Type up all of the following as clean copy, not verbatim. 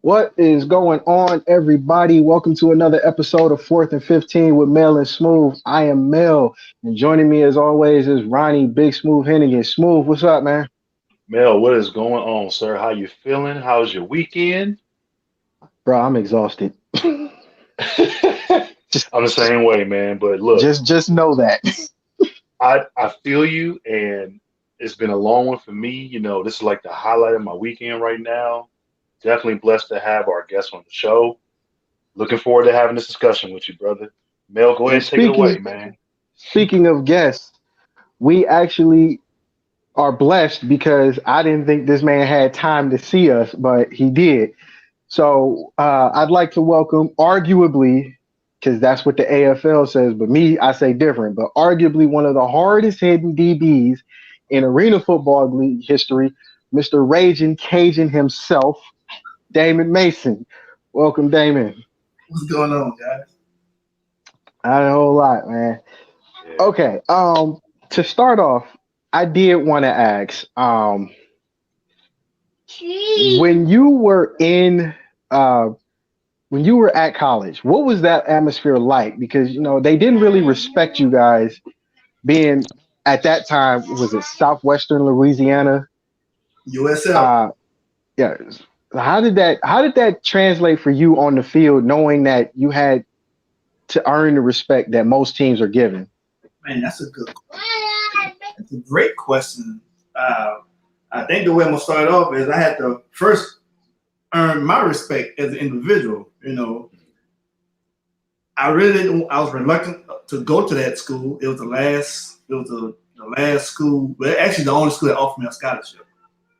What is going on, everybody? Welcome to another episode of 4th and 15 with Mel and Smooth. I am Mel, and joining me as always is Ronnie Big Smooth Hennigan. Smooth, what's up, man? Mel, what is going on, sir? How you feeling? How's your weekend? Bro, I'm exhausted. just, I'm the same way, man. But look, just know that. I feel you, and it's been a long one for me. This is like the highlight of my weekend right now. Definitely blessed to have our guest on the show. Looking forward to having this discussion with you, brother. Mel, go ahead And and take it away, speaking man. speaking of guests, we actually are blessed because I didn't think this man had time to see us, but he did. So I'd like to welcome, arguably, because that's what the AFL says, but me, I say different, but arguably one of the hardest hitting DBs in arena football league history, Mr. Raging Cajun himself, Damon Mason. Welcome, Damon. What's going on, guys? Not a whole lot, man. Yeah. Okay, to start off, I did want to ask, when you were in uh, when you were at college, what was that atmosphere like? Because they didn't really respect you guys being at that time. Was it Southwestern Louisiana? USL. Uh, yeah. How did that translate for you on the field, knowing that you had to earn the respect that most teams are given? Man, that's a great question. Uh, I think the way I'm gonna start off is I had to first earn my respect as an individual. I really didn't, I was reluctant to go to that school. It was the last school, but actually the only school that offered me a scholarship.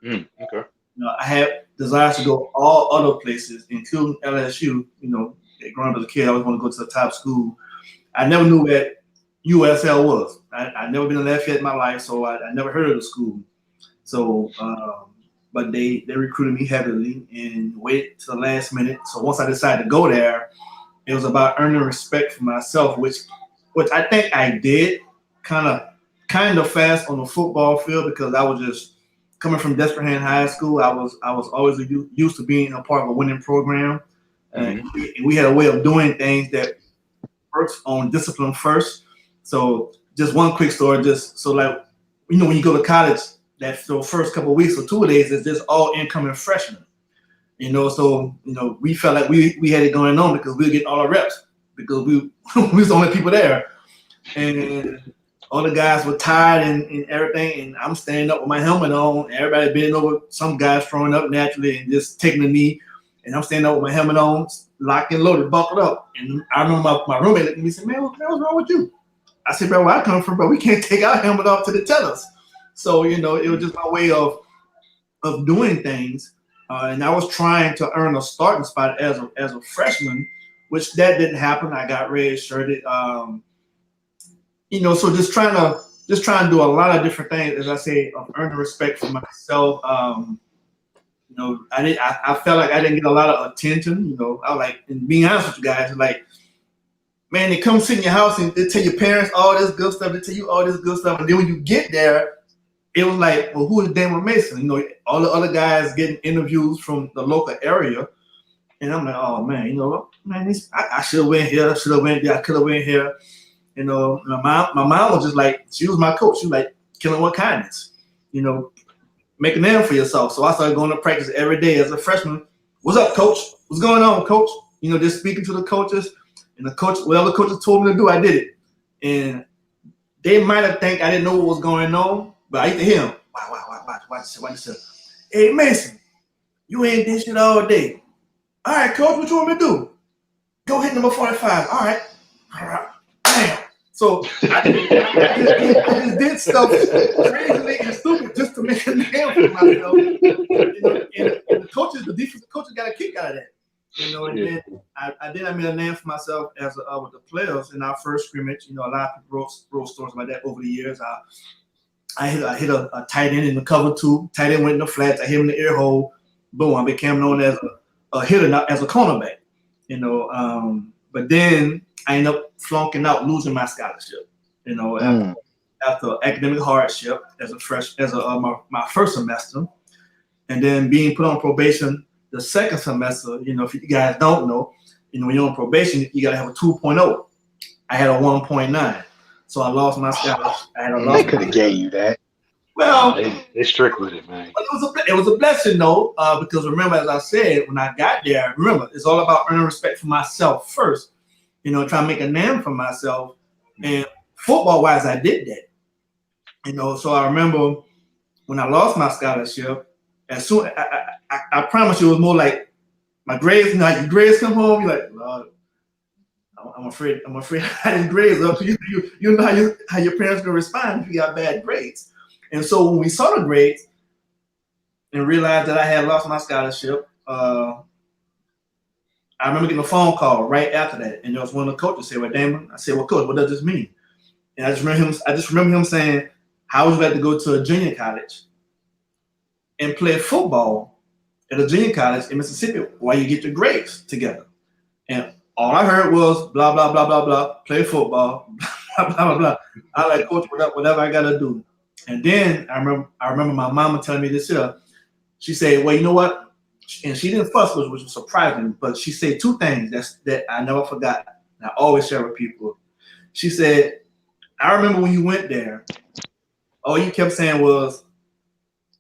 Okay. I had desires to go all other places, including LSU. Growing up as a kid, I always want to go to the top school. I never knew what USL was. I never been to Lafayette in my life, so I never heard of the school. So, but they recruited me heavily and waited to the last minute. So once I decided to go there, it was about earning respect for myself, which I think I did kind of fast on the football field because I was just coming from Desperate High School. I was always used to being a part of a winning program, and hmm we had a way of doing things that works on discipline first. So just one quick story, just so like when you go to college, that the first couple of weeks or 2 days is just all incoming freshmen. So we felt like we had it going on because we were getting all our reps because we we was the only people there, and all the guys were tired and everything, and I'm standing up with my helmet on, everybody bending over, some guys throwing up naturally and just taking the knee, and I'm standing up with my helmet on, locked and loaded, buckled up. And I remember my roommate looked at me and said, "Man, what's wrong with you?" I said, "Bro, where I come from, bro, we can't take our helmet off till they tell us." So it was just my way of doing things, and I was trying to earn a starting spot as a freshman, which that didn't happen. I got red shirted. So just trying to do a lot of different things, as I say, of earning respect for myself. I felt like I didn't get a lot of attention. I was like, and being honest with you guys, like, man, they come sit in your house and they tell your parents all this good stuff. They tell you all this good stuff, and then when you get there, it was like, well, who is Damon Mason? All the other guys getting interviews from the local area, and I'm like, oh man, man, I should have went here, I should have went there, I could have went here. My mom was just like, she was my coach. She was like, killing with kindness, make a name for yourself. So I started going to practice every day as a freshman. What's up, coach? What's going on, coach? Just speaking to the coaches, and the coach, whatever the coaches told me to do, I did it. And they might have think I didn't know what was going on, but I used to hear him. Watch this. Hey, Mason, you ain't this shit all day. All right, coach, what you want me to do? Go hit number 45. All right. Bam. So I just did stuff crazily and stupid just to make a name for myself. And the coaches, the defensive coaches got a kick out of that. And then I made a name for myself as with the players in our first scrimmage. A lot of people wrote stories about that over the years. I hit a tight end in the cover two. Tight end went in the flats. I hit him in the ear hole. Boom! I became known as a hitter, not as a cornerback. But then I ended up flunking out, losing my scholarship. After academic hardship as a my first semester, and then being put on probation the second semester, if you guys don't know, when you're on probation, you got to have a 2.0. I had a 1.9. So I lost my scholarship. They could have gave you that. Well, they strict with it, man. But it was a blessing, though, because remember, as I said, when I got there, remember, it's all about earning respect for myself first. Trying to make a name for myself. And football-wise, I did that. So I remember when I lost my scholarship, as soon I promise you, it was more like my grades. How your grades come home, you're like, Lord, I'm afraid I didn't grades up. You know how your parents gonna respond if you got bad grades. And so when we saw the grades and realized that I had lost my scholarship, I remember getting a phone call right after that, and there was one of the coaches said, "Well, Damon," I said, "Well, coach, what does this mean?" And I just remember him saying, "How would you like to go to a junior college and play football at a junior college in Mississippi while you get your grades together?" And all I heard was blah blah blah blah blah, play football, blah blah blah blah. I like, coach, whatever I gotta do. And then I remember my mama telling me this here. She said, "Well, you know what?" And she didn't fuss, which was surprising, but she said two things that I never forgot. And I always share with people. She said, "I remember when you went there, all you kept saying was,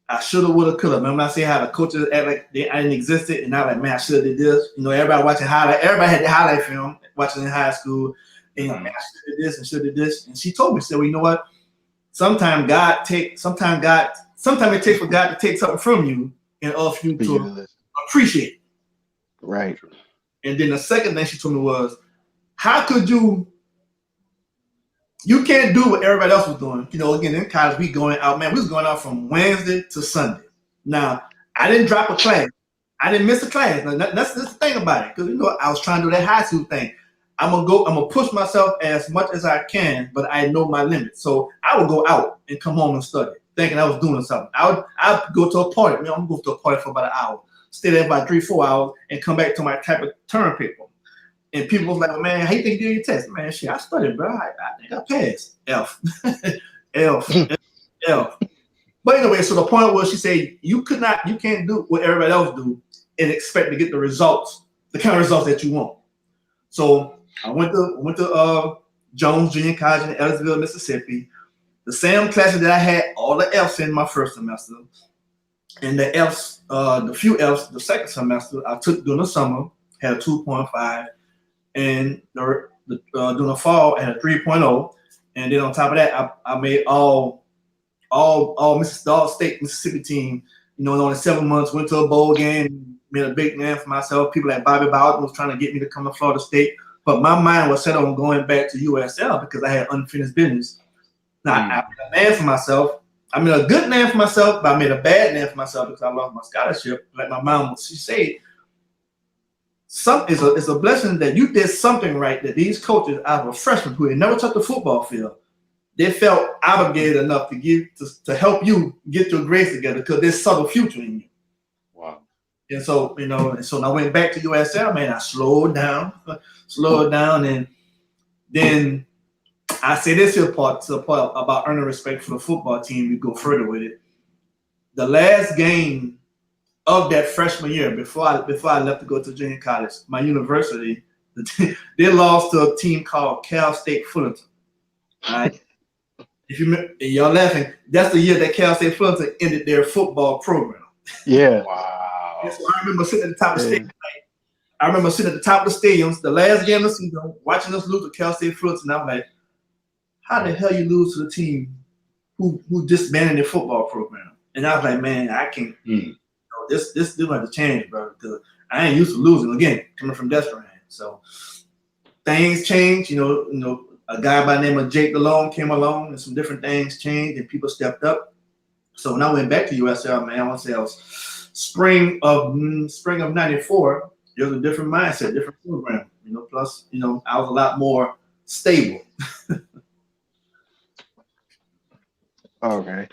I shoulda, woulda, coulda." Remember I said how the coaches act like I didn't exist, and I was like, man, I shoulda did this. Everybody watching highlight. Everybody had the highlight film watching in high school. And man, I shoulda did this and shoulda did this. And she told me, said, "Well, you know what? Sometimes it takes for God to take something from you in order for you to appreciate it." Right. And then the second thing she told me was, how could you can't do what everybody else was doing. Again, in college, we going out, man, we was going out from Wednesday to Sunday. Now, I didn't drop a class. I didn't miss a class. Now, that's the thing about it. Because, I was trying to do that high school thing. I'm going to push myself as much as I can, but I know my limits. So I would go out and come home and study, thinking I was doing something. I'd go to a party. I'm going to go to a party for about an hour, stay there about 3-4 hours, and come back to my type of term paper. And people was like, "Man, how you think you did your test?" Man, shit, I studied, bro. I think I passed. F. F. But anyway, so the point was, she said, you can't do what everybody else do and expect to get the kind of results that you want. So I went to Jones Junior College in Ellisville, Mississippi. The same classes that I had all the Fs in my first semester. And the Fs, the few Fs, the second semester, I took during the summer, had a 2.5. And during the fall, I had a 3.0, and then on top of that, I made all state Mississippi team. In only 7 months, went to a bowl game, made a big name for myself. People like Bobby Bowden was trying to get me to come to Florida State, but my mind was set on going back to USL because I had unfinished business. Now I made a name for myself. I made a good name for myself, but I made a bad name for myself because I lost my scholarship. Like my mom, she said. It's a blessing that you did something right, that these coaches out of a freshman who had never touched the football field, they felt obligated enough to help you get your grades together because there's subtle future in you. Wow. And so, when I went back to USL, man, I slowed down, and then I say this here part about earning respect for the football team. We go further with it. The last game of that freshman year, before I left to go to junior college, my university, they lost to a team called Cal State Fullerton. All right? If y'all laughing, that's the year that Cal State Fullerton ended their football program. Yeah. Wow. And so I remember sitting at the top of the stadium. I remember sitting at the top of the stadiums, the last game of the season, watching us lose to Cal State Fullerton. I'm like, how the hell you lose to the team who disbanded their football program? And I was like, man, I can't. This do have to change, bro, because I ain't used to losing. Again, coming from Destrehan. So things change. A guy by the name of Jake DeLone came along, and some different things changed, and people stepped up. So when I went back to USL, man, I want to say I was spring of '94. There was a different mindset, different program. Plus, I was a lot more stable. Okay.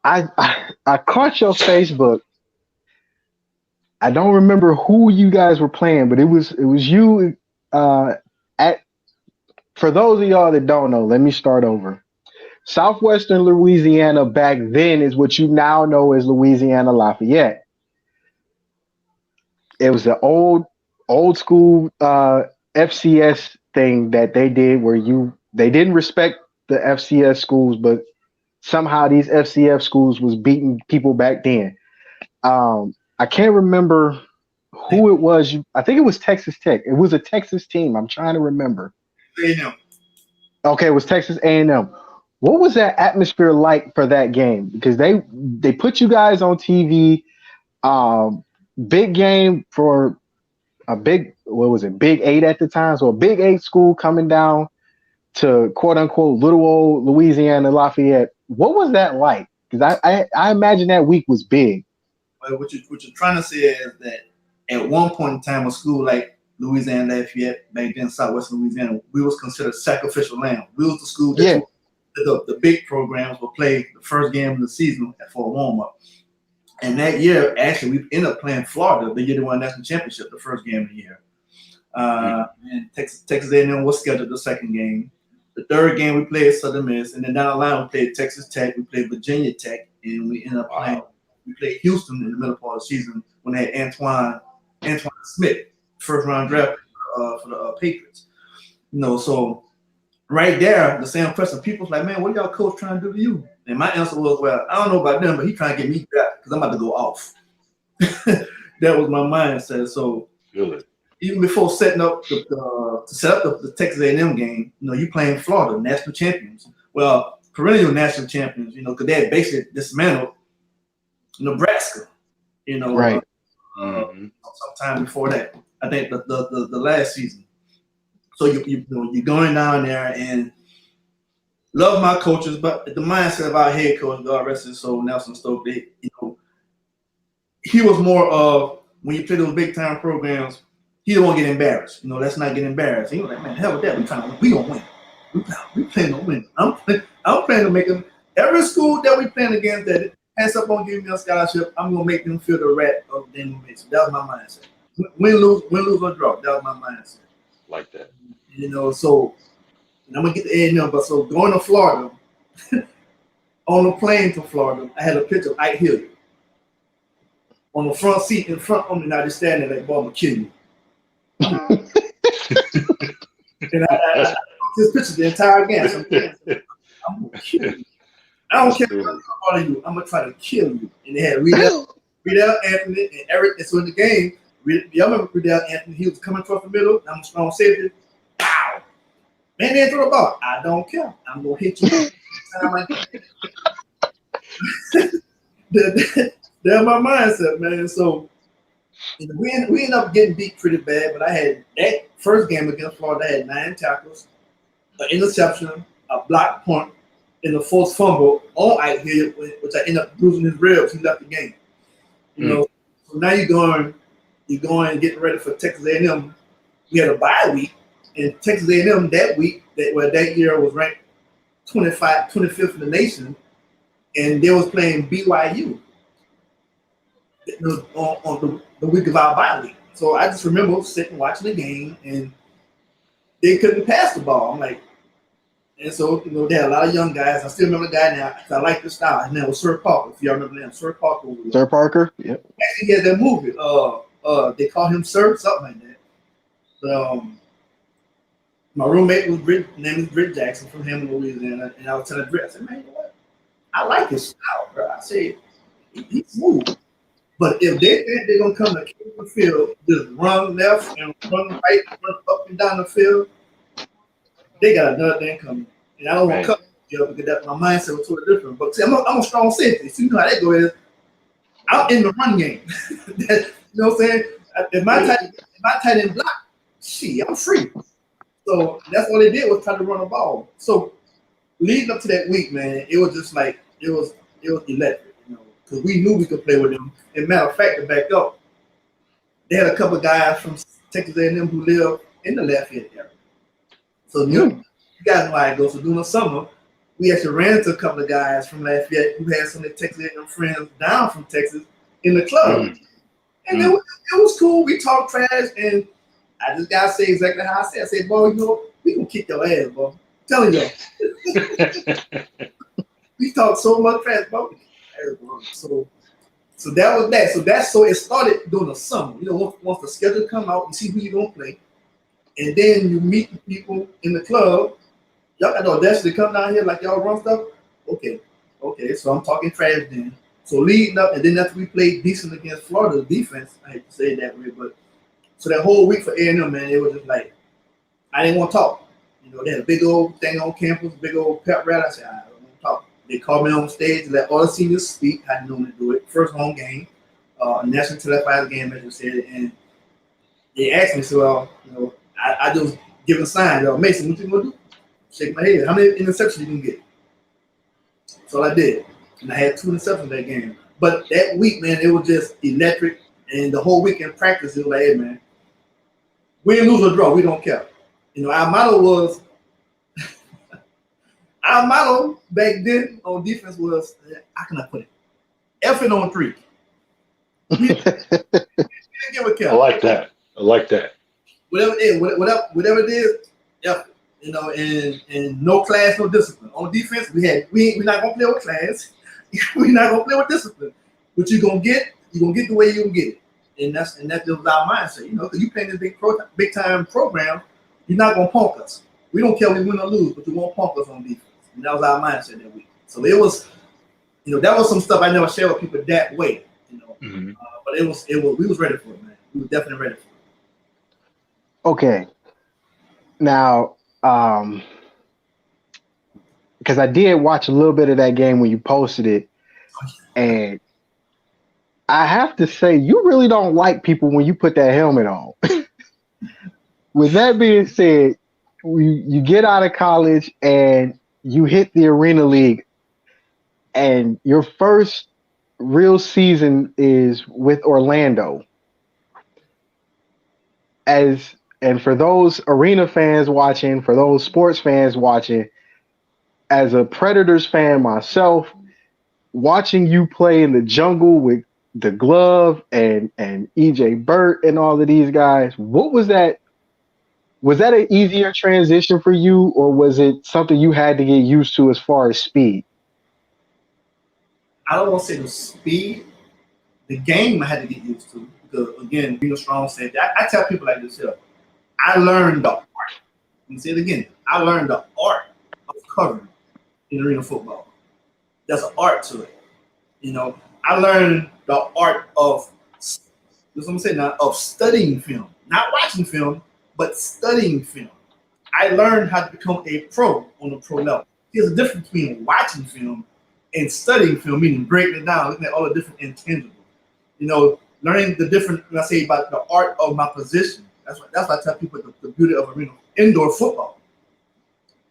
I caught your Facebook. I don't remember who you guys were playing, but it was you. For those of y'all that don't know, let me start over. Southwestern Louisiana back then is what you now know as Louisiana Lafayette. It was the old school FCS thing that they did where they didn't respect the FCS schools, but somehow these FCS schools was beating people back then. I can't remember who it was. I think it was Texas Tech. It was a Texas team. I'm trying to remember. A&M. Okay, it was Texas A&M. What was that atmosphere like for that game? Because they put you guys on TV. Um, Big game for a big, what was it, Big Eight at the time? So a Big Eight school coming down to quote unquote little old Louisiana Lafayette. What was that like? Because I imagine that week was big. But what you're trying to say is that at one point in time, a school like Louisiana Lafayette, back then Southwestern Louisiana, we was considered sacrificial lamb. We was the school that Yeah. the big programs would play the first game of the season for a warm up. And that year, actually, we ended up playing Florida the year they won the national championship, the first game of the year. And Texas A&M was scheduled the second game. The third game we played Southern Miss, and then down the line we played Texas Tech, we played Virginia Tech, and we ended up playing. We played Houston in the middle part of the season when they had Antoine Smith, first round draft for the Patriots. So right there, the same question. People's like, man, what y'all coach trying to do to you? And my answer was, well, I don't know about them, but he trying to get me back because I'm about to go off. That was my mindset. So even before setting up the Texas A&M game, you playing Florida, national champions. Well, perennial national champions, because they had basically dismantled Nebraska, Right. sometime before that. I think the last season. So you're going down there and love my coaches, but the mindset of our head coach, God rest his soul, Nelson Stokes, he was more of when you play those big time programs, he don't want to get embarrassed. Let's not get embarrassed. He was like, man, hell with that. We gonna win. We playing to win. I'm playing to make them. Every school that we playing against that hands up on giving me a scholarship, I'm gonna make them feel the rat of them. That was my mindset. Win, lose, or draw. That was my mindset. Like that. So and I'm gonna get the A&M, but so going to Florida, on the plane to Florida, I had a picture of Ike Hilliard on the front seat in front of me. Now just standing like, boy, I'm gonna kill you. And I took this picture the entire game. I'm gonna kill you. I don't care what I you. I'm gonna try to kill you. And they had Riedel Anthony and Eric. And so in the game, y'all remember Riedel Anthony? He was coming across the middle. I'm a strong safety. Wow. Man, they throw the ball. I don't care. I'm gonna hit you. That's my mindset, man. So we ended up getting beat pretty bad, but I had that first game against Florida. I had 9 tackles, an interception, a block punt, and a forced fumble on Ike Hilliard, which I ended up bruising his ribs. He left the game. So now you're going and getting ready for Texas A&M. We had a bye week. And Texas A&M that year was ranked 25th in the nation, and they was playing BYU on the week of our bye week. So I just remember sitting watching the game, and they couldn't pass the ball. I'm like, and so they had a lot of young guys. I still remember the guy now. I like the style. His name was Sir Parker. If y'all remember him, Sir Parker. Sir Parker. Yep. Actually, he had that movie. They call him Sir, something like that. But, my roommate was name is Britt Jackson from Hammond, Louisiana, and I was telling Britt, I said, man, you know what? I like his style, bro. I said, he's smooth. But if they think they're gonna come to the field, just run left and run right, run up and down the field, they got another thing coming. And I don't want to cut because my mindset was totally different. But see, I'm a strong safety. So you know how that goes. I'm in the run game. You know what I'm saying? If my tight end block, I'm free. So that's all they did was try to run the ball. So leading up to that week, man, it was just like it was electric, because we knew we could play with them. And matter of fact, to back up, they had a couple of guys from Texas A&M who live in the Lafayette area. So you guys know how it goes. So during the summer, we actually ran into a couple of guys from Lafayette who had some of the Texas A&M friends down from Texas in the club. And it was cool. We talked trash, and I just gotta say exactly how I said. I said, boy, we gonna kick your ass, bro. I'm telling you. we talked so much trash about it. So that was that. So it started during the summer. You know, once the schedule come out, you see who you're gonna play, and then you meet the people in the club. Y'all got the audacity to come down here like y'all run stuff. Okay, okay. So I'm talking trash then. So leading up, and then after we played decent against Florida defense, I hate to say it that way, but so that whole week for A&M, man, it was just like I didn't want to talk. You know, they had a big old thing on campus, big old pep rally. I said, I don't want to talk. They called me on stage to let all the seniors speak. I didn't normally do it. First home game, national televised game, as you said, and they asked me, so you know, I just give a sign, Mason, what you gonna do? Shake my head. How many interceptions you gonna get? So I did, and I had 2 interceptions that game. But that week, man, it was just electric, and the whole week in practice, it was like, hey, man, win, lose or draw, we don't care. You know, our motto was, our motto back then on defense was, how can I put it? F it on 3. We didn't give a care. I like that. Whatever it is, F it. You know, and no class, no discipline. On defense, we're not gonna play with class. We're not gonna play with discipline. What you're gonna get the way you're gonna get it. And that was our mindset, you know, because you playing this big time program, you're not gonna punk us. We don't care if we win or lose, but you won't punk us on defense. And that was our mindset that week. So it was, you know, that was some stuff I never shared with people that way, you know. Mm-hmm. But it was we was ready for it, man. We were definitely ready for it. Okay. Now, because I did watch a little bit of that game when you posted it, and I have to say, you really don't like people when you put that helmet on. With that being said, you get out of college and you hit the Arena League, and your first real season is with Orlando. And for those Arena fans watching, for those sports fans watching, as a Predators fan myself, watching you play in the jungle with the glove and EJ Burt and all of these guys, what was that? Was that an easier transition for you, or was it something you had to get used to as far as speed? I don't want to say the speed. The game I had to get used to because, again, being a strong safety, I tell people like this here. I learned the art. Let me say it again. I learned the art of covering in arena football. There's an art to it. You know, I learned the art of, that's what I'm saying now, of studying film. Not watching film, but studying film. I learned how to become a pro on the pro level. There's a difference between watching film and studying film, meaning breaking it down, looking at all the different intangibles. You know, learning the different, when I say about the art of my position, that's why I tell people the beauty of arena indoor football.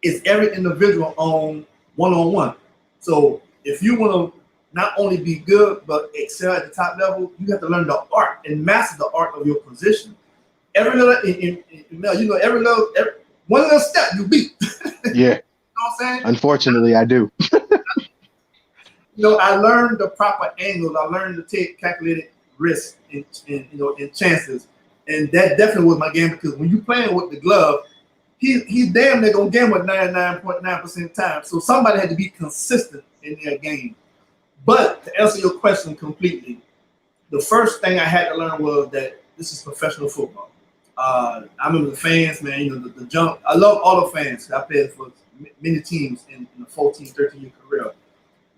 It's every individual on one-on-one. So if you want to not only be good but excel at the top level, you have to learn the art and master the art of your position. Every little, every one little step you beat. Yeah. You know what I'm saying? Unfortunately, I do. You know, I learned the proper angles. I learned to take calculated risks and chances. And that definitely was my game because when you're playing with the glove, he's damn near gonna gamble 99.9% of the time. So somebody had to be consistent in their game. But to answer your question completely, the first thing I had to learn was that this is professional football. I remember the fans, man, you know, the jump. I love all the fans. I played for many teams in a 14, 13-year career.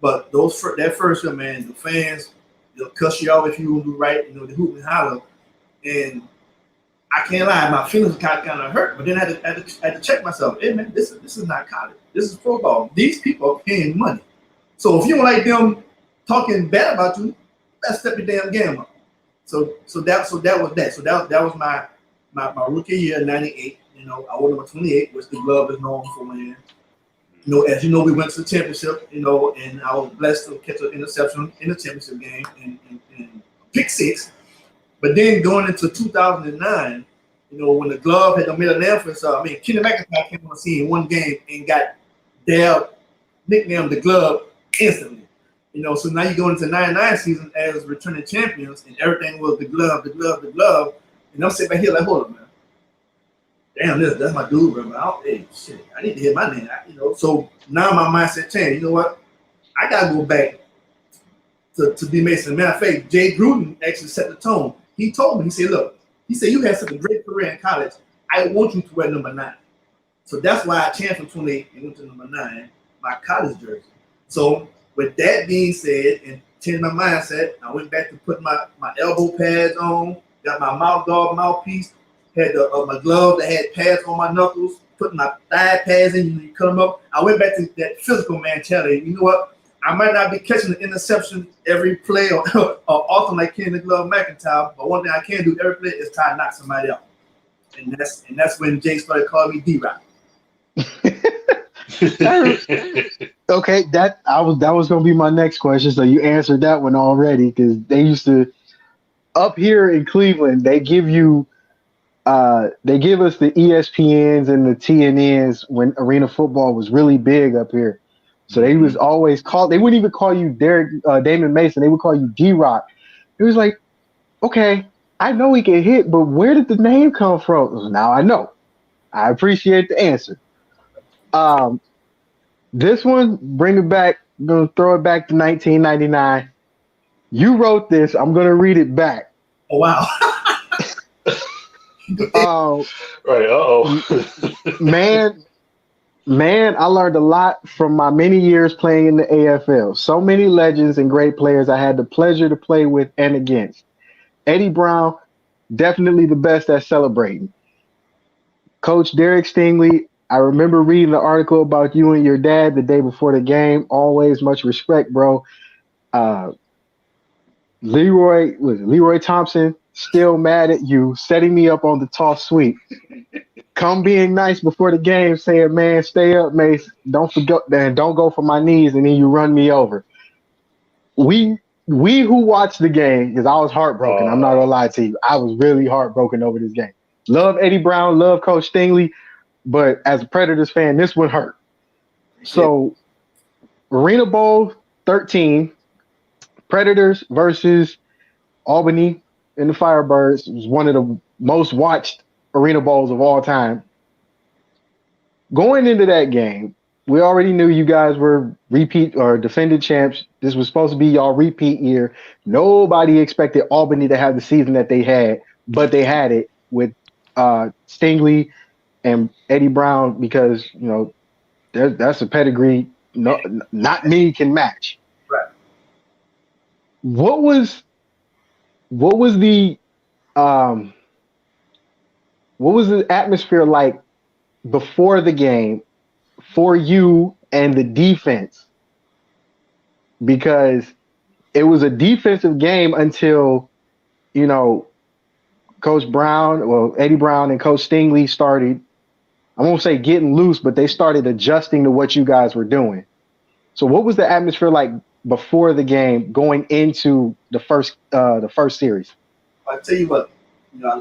But that first year, man, the fans, they'll cuss you out if you don't do right, you know, they hoop and holler. And I can't lie, my feelings kind of hurt. But then I had to check myself. Hey, man, this is not college. This is football. These people are paying money. So if you don't like them talking bad about you, better step your damn game up. So that was that. So that was my rookie year, '98. You know, I wore number 28, which the glove is known for winning. You know, as you know, we went to the championship. You know, and I was blessed to catch an interception in the championship game and pick 6. But then going into 2009, you know, when the glove had made a name for itself, I mean, Kenny McIntyre came on the scene in one game and got their nickname the glove instantly. You know, so now you go into the '99 season as returning champions, and everything was the glove. And I'm sitting back here like, hold up, man. Damn, that's my dude, bro. Hey, shit, I need to hit my name. You know, so now my mindset changed. You know what? I gotta go back to D Mason. Matter of fact, Jay Gruden actually set the tone. He told me, he said, look, he said, you had such a great career in college. I want you to wear number 9. So that's why I changed from 28 and went to number 9, my college jersey. So with that being said, and changed my mindset, I went back to put my elbow pads on, got my mouth guard mouthpiece, had my glove that had pads on my knuckles, put my thigh pads in, you cut them up. I went back to that physical mentality. You know what? I might not be catching the interception every play or often like Ken the Glove McIntyre, but one thing I can do every play is try to knock somebody out. And that's when Jay started calling me D-Rock. Okay, that was gonna be my next question. So you answered that one already, because they used to, up here in Cleveland, they give us the ESPNs and the TNNs when arena football was really big up here. So they was always called. They wouldn't even call you Damon Mason. They would call you D-Rock. It was like, okay, I know he can hit, but where did the name come from? Now I know. I appreciate the answer. This one, bring it back. I'm gonna throw it back to 1999. You wrote this. I'm gonna read it back. Oh wow. Right. Man, I learned a lot from my many years playing in the AFL. So many legends and great players I had the pleasure to play with and against. Eddie Brown, definitely the best at celebrating. Coach Derek Stingley, I remember reading the article about you and your dad the day before the game. Always much respect, bro. Leroy Thompson, still mad at you, setting me up on the toss sweep. Come being nice before the game, saying, man, stay up, Mace. Don't forget, man, don't go for my knees, and then you run me over. We who watched the game, because I was heartbroken. I'm not gonna lie to you. I was really heartbroken over this game. Love Eddie Brown, love Coach Stingley, but as a Predators fan, this one hurt. So, Arena Bowl 13, Predators versus Albany and the Firebirds was one of the most watched Arena Bowls of all time. Going into that game, we already knew you guys were repeat or defending champs. This was supposed to be y'all repeat year. Nobody expected Albany to have the season that they had, but they had it with Stingley and Eddie Brown, because that's a pedigree not me can match. Right. What was the atmosphere like before the game for you and the defense? Because it was a defensive game until Coach Brown, Eddie Brown and Coach Stingley started, I won't say getting loose, but they started adjusting to what you guys were doing. So what was the atmosphere like before the game going into the first series? I'll tell you what,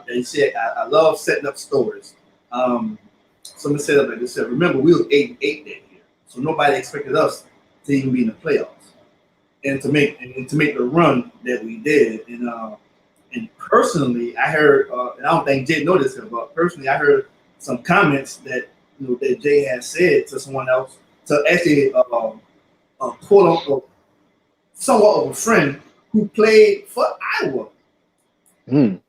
they said I love setting up stories. Someone said it like this. Remember, we were 8-8 that year, so nobody expected us to even be in the playoffs and to make the run that we did. And personally, I heard, and I don't think Jay noticed it, but personally, I heard some comments that that Jay had said to someone else, to actually quote unquote somewhat of a friend who played for Iowa, who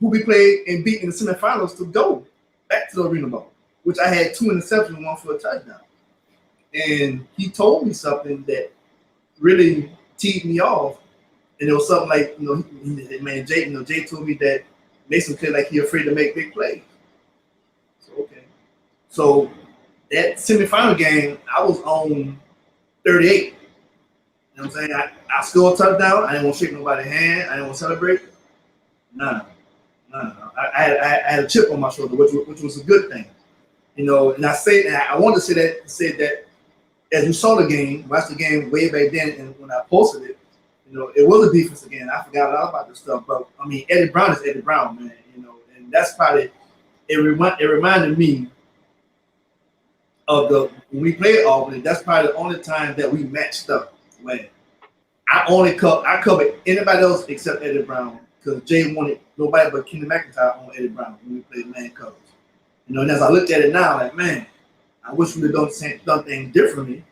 we played and beat in the semifinals to go back to the Arena Bowl, which I had 2 interceptions and 1 for a touchdown. And he told me something that really teed me off. And it was something like, Jay told me that Mason played like he afraid to make big plays. So, okay. So that semifinal game, I was on 38. You know what I'm saying? I scored a touchdown. I didn't want to shake nobody's hand. I didn't want to celebrate. Nah. I had a chip on my shoulder, which was a good thing. And I wanted to say that as you saw the game, watched the game way back then, and when I posted it, it was a defense again. I forgot a lot about this stuff, but I mean, Eddie Brown is Eddie Brown, man. And that's probably it reminded me of when we played Albany. That's probably the only time that we matched up when I covered anybody else except Eddie Brown, because Jay wanted nobody but Kenny McIntyre on Eddie Brown when we played man covers. And as I look at it now, like, man, I wish we would have done things differently.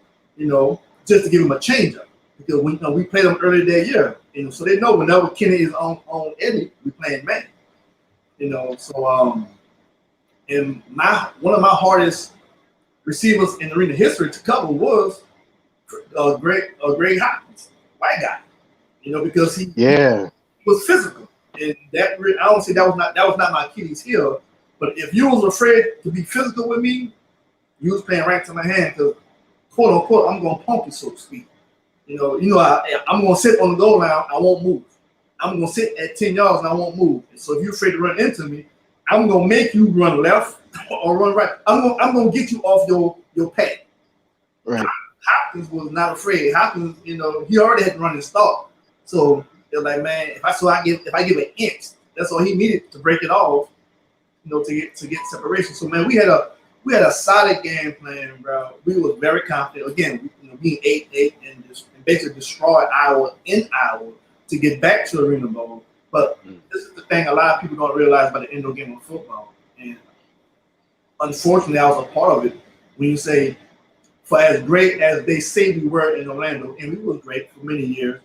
just to give him a change up because we played them earlier that year, so they know whenever Kenny is on Eddie, we playing man, So and one of my hardest receivers in arena history to cover was Greg Hopkins, white guy, because he was physical, and I don't say that was not my Achilles heel, but if you was afraid to be physical with me, you was playing right to my hand because quote unquote I'm gonna pump you so to speak. I'm gonna sit on the goal line, I won't move. I'm gonna sit at 10 yards and I won't move. So if you're afraid to run into me, I'm gonna make you run left or run right. I'm gonna get you off your path. Right. Hopkins was not afraid. Hopkins, he already had to run and start. So they're like, man, if I give an inch, that's all he needed to break it off, to get separation. So man, we had a solid game plan, bro. We were very confident. Again, being 8-8 and basically destroyed Iowa to get back to Arena Bowl. But this is the thing a lot of people don't realize about the indoor game of football. And unfortunately, I was a part of it. When you say, for as great as they say we were in Orlando, and we were great for many years,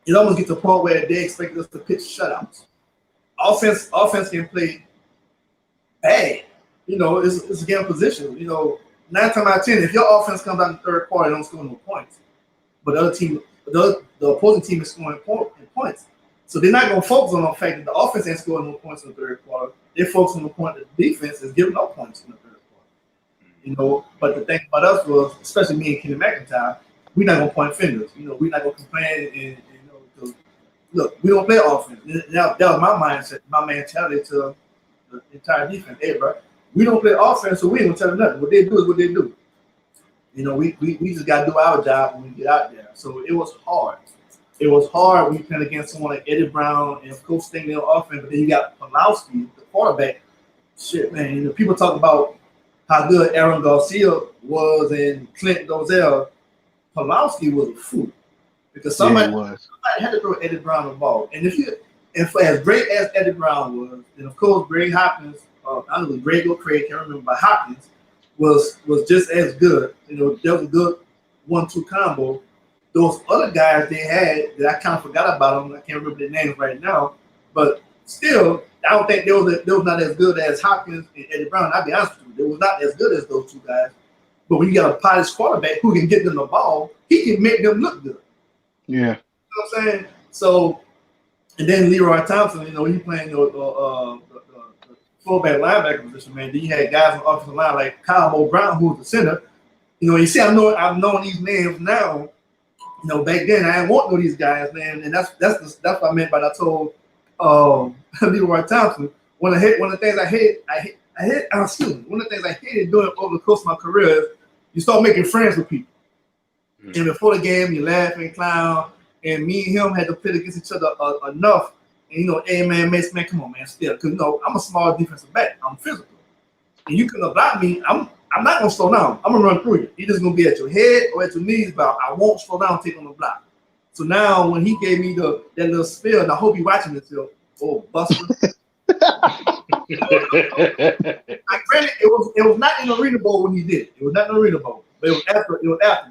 it almost gets to the point where they expect us to pitch shutouts. Offense can play bad. It's a game of position. 9 times out of 10, if your offense comes out in the third quarter, they don't score no points. But the opposing team is scoring points. So they're not going to focus on the fact that the offense ain't scoring no points in the third quarter. They focus on the point that the defense is giving up points in the third quarter. But the thing about us was, especially me and Kenny McIntyre, we're not going to point fingers. We're not going to complain. And look, we don't play offense. That was my mindset, my mentality to the entire defense. Hey, bro, we don't play offense, so we ain't going to tell them nothing. What they do is what they do. We just got to do our job when we get out there. So it was hard. It was hard when you played against someone like Eddie Brown and Coach Stingley on offense, but then you got Pulowski, the quarterback. Shit, man. People talk about how good Aaron Garcia was and Clint Dozell. Pulowski was a fool because somebody had to throw Eddie Brown the ball. And for as great as Eddie Brown was, and of course Greg Hopkins, I don't know, Greg or Craig, can't remember, but Hopkins was just as good. There was a good 1-2 combo. Those other guys they had that I kind of forgot about them. I can't remember their names right now, but still, I don't think they was not as good as Hopkins and Eddie Brown. I'll be honest with you, they was not as good as those two guys. But when you got a polished quarterback who can get them the ball, he can make them look good. Yeah. You know what I'm saying? So, and then Leroy Thompson, he playing the fullback linebacker position, man. Then you had guys on the offensive line like Kyle O'Brien, who was the center. You see, I've known these names now. Back then I didn't want to know these guys, man, and that's what I meant by I told Leroy Thompson. One of the things I hated doing over the course of my career is you start making friends with people. And before the game, you laugh and clown, and me and him had to play against each other enough. And hey man, Mace, man, come on, man, still, because I'm a small defensive back, I'm physical, and you can block me. I'm not gonna slow down. I'm gonna run through you. You're just gonna be at your head or at your knees, but I won't slow down, take on the block. So now when he gave me that little spill, and I hope you're watching this, Buster. Granted, it was not in the Arena Bowl when he did it. It was not in the Arena Bowl, but it was after.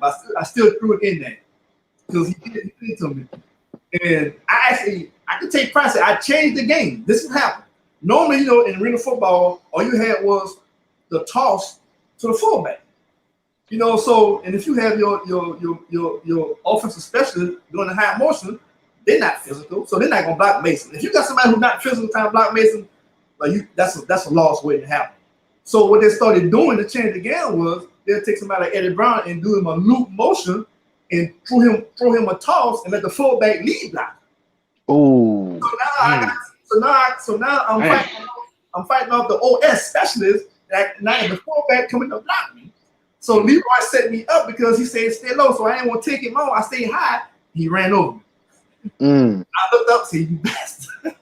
But I still threw it in there because he did it to me. And I could take pride. I changed the game. This is what happened. Normally, in arena football, all you had was the toss to the fullback. So and if you have your offensive specialist doing the high motion, they're not physical, so they're not gonna block Mason. If you got somebody who's not physical trying to block Mason, that's a loss waiting to happen. So what they started doing to change the game was they'll take somebody like Eddie Brown and do him a loop motion and throw him a toss and let the fullback lead block. Oh. So now I'm fighting off the OS specialist. Now the fullback coming to block me. So Leroy set me up because he said stay low, so I didn't want to take him on. I stayed high. He ran over me. I looked up, said, "You bastard."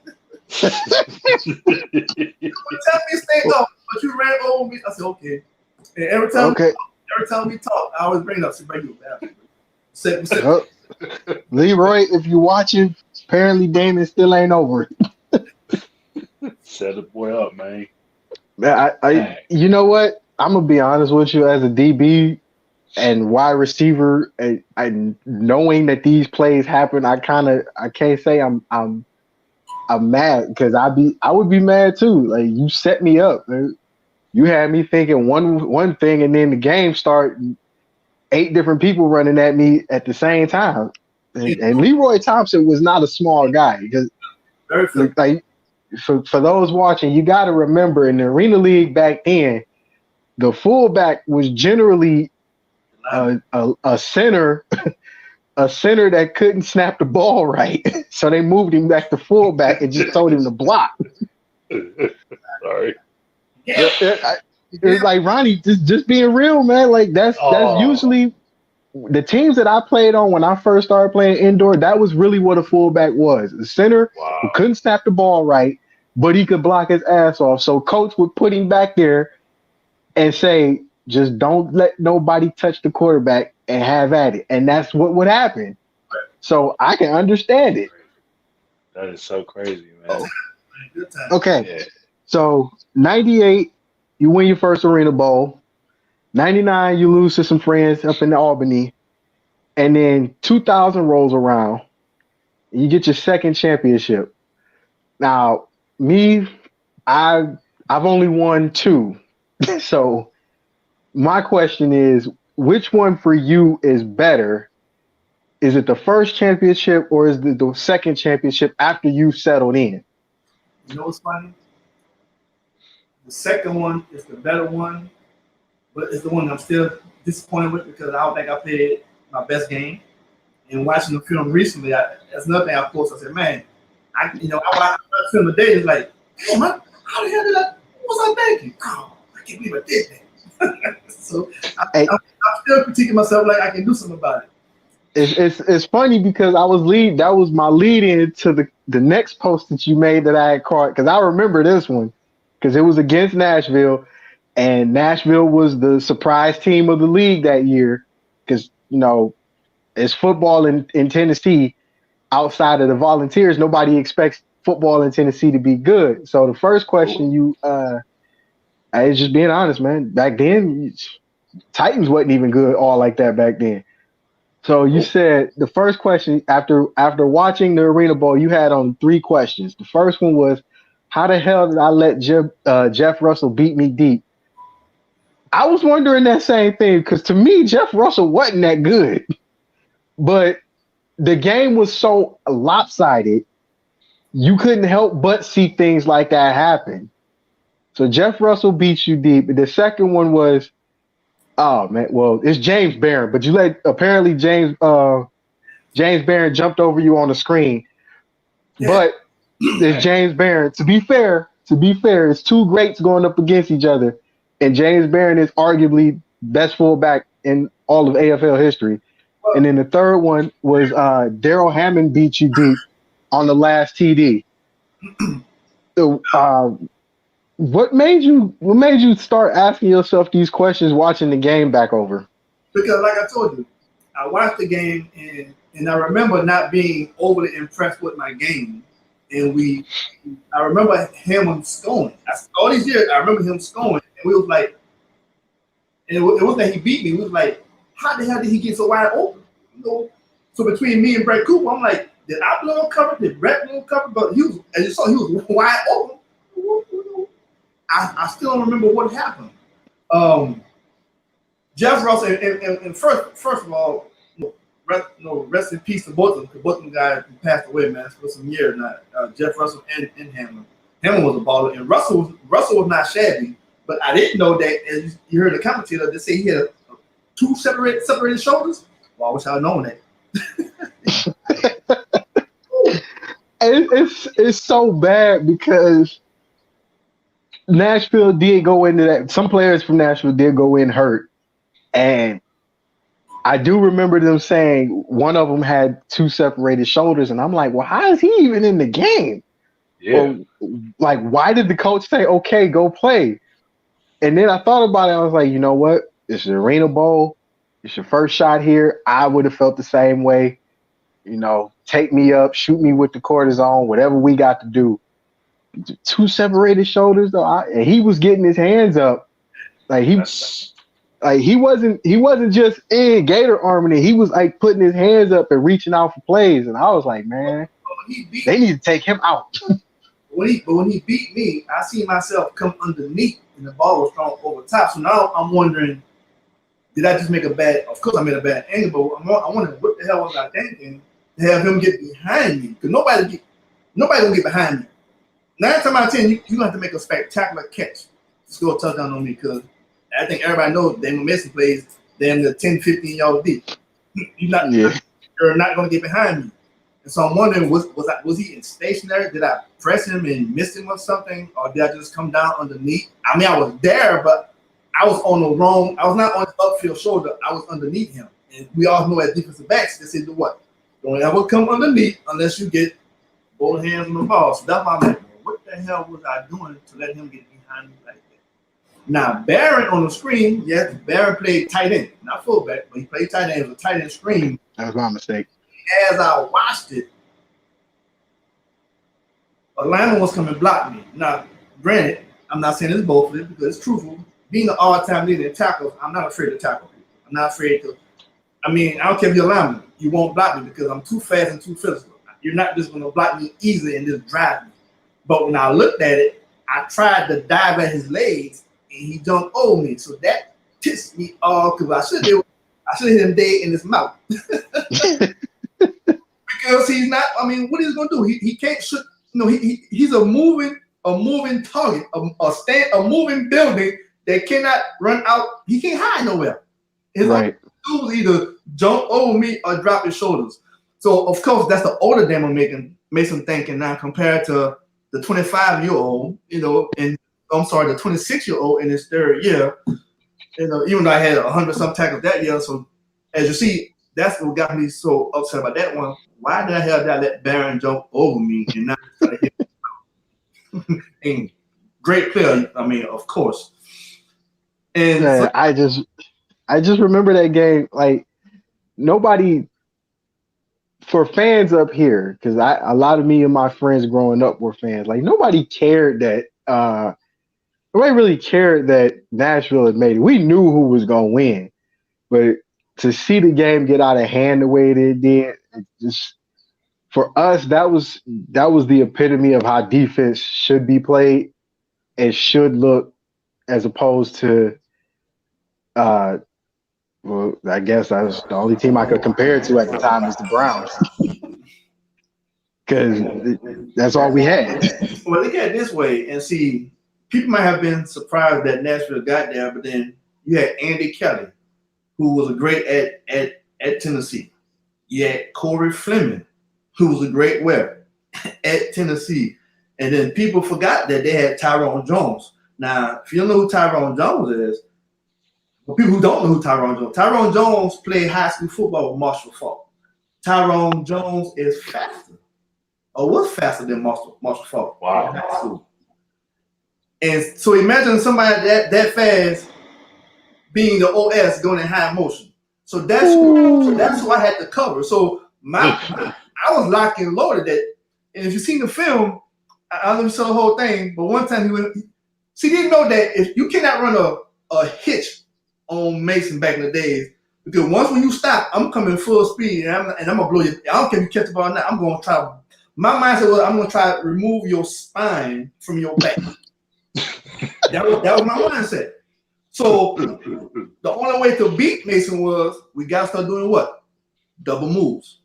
You would tell me stay low, but you ran over me. I said, "Okay." And every time we talk, I always bring it up. Say, "Bring you a bastard." Leroy, if you're watching, apparently Damon still ain't over it. Set the boy up, man. You know what? I'm gonna be honest with you. As a DB, and wide receiver, I knowing that these plays happen, I can't say I'm mad because I would be mad too. Like you set me up, man. You had me thinking one thing, and then the game start 8 different people running at me at the same time. And Leroy Thompson was not a small guy because Very physical. like for those watching, you got to remember in the Arena League back then, the fullback was generally a center, a center that couldn't snap the ball right. So they moved him back to fullback and just told him to block. Sorry. Yeah. It's like Ronnie, just being real, man. Like that's usually the teams that I played on when I first started playing indoor. That was really what a fullback was: a center who couldn't snap the ball right, but he could block his ass off. So coach would put him back there and say, "Just don't let nobody touch the quarterback and have at it." And that's what would happen. So I can understand it. That is so crazy, man. Good time. Okay, so 98. You win your first Arena Bowl. 99, you lose to some friends up in Albany. And then 2000 rolls around. And you get your second championship. Now, me, I've only won 2. So my question is, which one for you is better? Is it the first championship or is it the second championship after you've settled in? You know what's funny? The second one is the better one, but it's the one I'm still disappointed with because I don't think I played my best game. And watching the film recently, that's another thing I posted. I said, man, I watched the film today. It's like, hey, man, how the hell did what was I thinking? Oh, I can't believe I did that. So I'm still critiquing myself like I can do something about it. It's funny because that was my lead in to the next post that you made that I had caught because I remember this one because it was against Nashville and Nashville was the surprise team of the league that year because it's football in Tennessee outside of the Volunteers. Nobody expects football in Tennessee to be good. So the first question I was just being honest, man. Back then, Titans wasn't even good all like that back then. So you said the first question after watching the Arena Bowl, you had on 3 questions. The first one was, how the hell did I let Jeff Russell beat me deep? I was wondering that same thing because to me, Jeff Russell wasn't that good. But the game was so lopsided, you couldn't help but see things like that happen. So Jeff Russell beats you deep. The second one was, oh man, well, it's James Barron, but apparently James Barron jumped over you on the screen. Yeah. But it's James Barron. To be fair, it's 2 greats going up against each other, and James Barron is arguably best fullback in all of AFL history. And then the third one was Darrell Hammond beat you deep on the last TD. So, what made you start asking yourself these questions watching the game back over? Because like I told you, I watched the game and I remember not being overly impressed with my game. And I remember him scoring. All these years, I remember him scoring. And we was like, and it wasn't that he beat me. We was like, how the hell did he get so wide open? So between me and Brett Cooper, I'm like, did I blow him cover? Did Brett blow him cover? But as you saw, he was wide open. I still don't remember what happened. Jeff Russell, and first of all, rest in peace to both of them, because both of them guys passed away, man, for some years now. Jeff Russell and Hamlin. Hamlin was a baller, and Russell was not shabby, but I didn't know that, as you heard the commentator, they say he had 2 separated shoulders. Well, I wish I had known that. It's so bad because Nashville did go into that. Some players from Nashville did go in hurt. And I do remember them saying one of them had 2 separated shoulders. And I'm like, well, how is he even in the game? Yeah. Like, why did the coach say, okay, go play? And then I thought about it. I was like, you know what? It's the Arena Bowl. It's your first shot here. I would have felt the same way. Take me up, shoot me with the cortisone, whatever we got to do. 2 separated shoulders, though. And he was getting his hands up. Like Like he wasn't just in Gator arming it. He was like putting his hands up and reaching out for plays. And I was like, man, they need to take him out. When he beat me, I see myself come underneath and the ball was thrown over top. So now I'm wondering, did I just make a bad? Of course, I made a bad angle, but I wonder what the hell was I thinking to have him get behind me? Because nobody gonna get behind me. 9 times out of 10, you gonna have to make a spectacular catch to score a touchdown on me. Because I think everybody knows Damon Mason plays damn the 10, 15 yards deep. You're not gonna get behind me. And so I'm wondering, was he in stationary? Did I press him and miss him or something, or did I just come down underneath? I mean, I was there, but I was on the wrong. I was not on the upfield shoulder. I was underneath him, and we all know as defensive backs, they say do what? Don't ever come underneath unless you get both hands on the ball. So that's why I'm like, what the hell was I doing to let him get behind me like that? Now Barron on the screen, yes, Barron played tight end, not fullback, but he played tight end. It was a tight end screen. That was my mistake. As I watched it, a lineman was coming to block me. Now, granted, I'm not saying it's both of it because it's truthful. Being an all-time leader in tackles, I'm not afraid to tackle people. I'm not afraid to. I mean, I don't care if you're a lineman. You won't block me because I'm too fast and too physical. You're not just going to block me easily and just drive me. But when I looked at it, I tried to dive at his legs, and he jumped over me. So that pissed me off because I should have hit him dead in his mouth. Because he's not. I mean, what is he gonna do? He can't shoot. You know, he's a moving target, a moving building that cannot run out. He can't hide nowhere. His right. Only was either jump over me or drop his shoulders. So of course that's the older Damon Mason thinking now compared to the 25-year-old. You know, and I'm sorry, the 26-year-old in his third year. You know, even though I had 100-some tackles that year. So as you see. That's what got me so upset about that one. Why the hell did I let Barron jump over me and not try to hit me? And great player, I mean, of course. And yeah, I just remember that game. Like nobody, for fans up here, because a lot of me and my friends growing up were fans. Like nobody cared that. Nobody really cared that Nashville had made it. We knew who was gonna win, but to see the game get out of hand the way it did, just for us, that was the epitome of how defense should be played and should look, as opposed to, well, I guess I was the only team I could compare it to at the time was the Browns, because that's all we had. Well, look at it this way and see. People might have been surprised that Nashville got there, but then you had Andy Kelly, who was a great at Tennessee. You had Corey Fleming, who was a great wearer at Tennessee. And then people forgot that they had Tyrone Jones. Now, if you don't know who Tyrone Jones is, but people who don't know who Tyrone Jones played high school football with Marshall Faulk. Tyrone Jones is faster, or was faster than Marshall Faulk. Wow. And so imagine somebody that fast being the OS going in high motion. So that's who I had to cover. So I was locked and loaded that. And if you've seen the film, I don't know the whole thing, but one time he didn't know that if you cannot run a hitch on Mason back in the days, because once when you stop, I'm coming full speed and I'm gonna blow you. I don't care if you catch the ball or not. I'm gonna try. My mindset was I'm gonna try to remove your spine from your back. That was my mindset. So the only way to beat Mason was we got to start doing what? Double moves.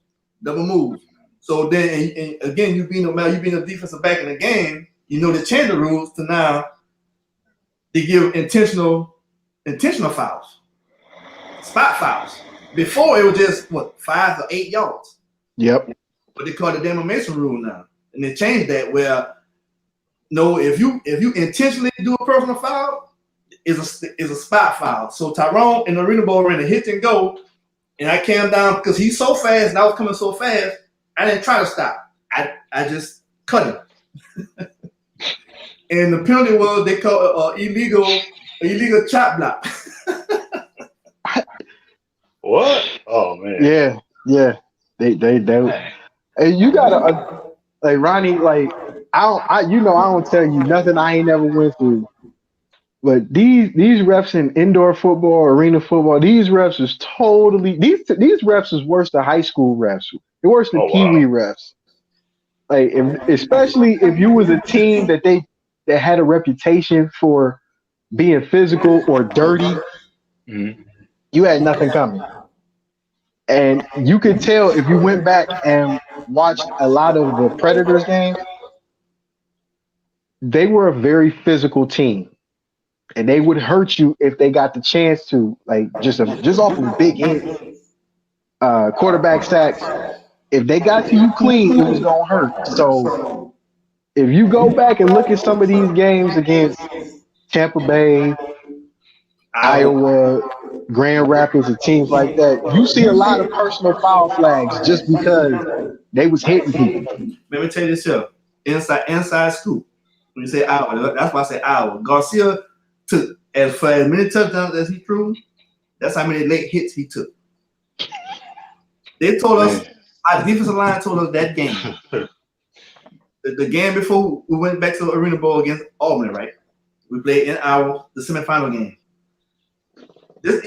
So then, and again, you being a defensive back in the game, you know, they change the rules to now they give intentional fouls, spot fouls. Before it was just 5 or 8 yards. Yep. But they call the Damon Mason rule now, and they changed that where no, if you intentionally do a personal foul, is a spot foul. So Tyrone in the Arena Bowl ran a hit and go, and I came down because he's so fast and I was coming so fast. I didn't try to stop. I just cut him. And the penalty was they called illegal chop block. What? Oh man. Yeah. They. And you gotta like Ronnie, like I don't tell you nothing I ain't never went through. But these refs in indoor football, arena football, these refs is totally these refs is worse than high school refs. They're worse than Oh Pee wow. Wee refs. Like especially if you was a team that had a reputation for being physical or dirty, Mhm. you had nothing coming. And you could tell if you went back and watched a lot of the Predators games, they were a very physical team. And they would hurt you if they got the chance to, like just off of big hits, quarterback sacks. If they got to you clean, it was gonna hurt. So if you go back and look at some of these games against Tampa Bay, I Iowa, Grand Rapids, and teams like that, you see a lot of personal foul flags just because they was hitting people. let me tell you this here. Inside scoop. When you say Iowa, that's why I say Iowa. Garcia took for as many touchdowns as he threw, that's how many late hits he took. They told us, Man. our defensive line told us that game. The game before we went back to the Arena Bowl against Albany, right? We played in the semifinal game.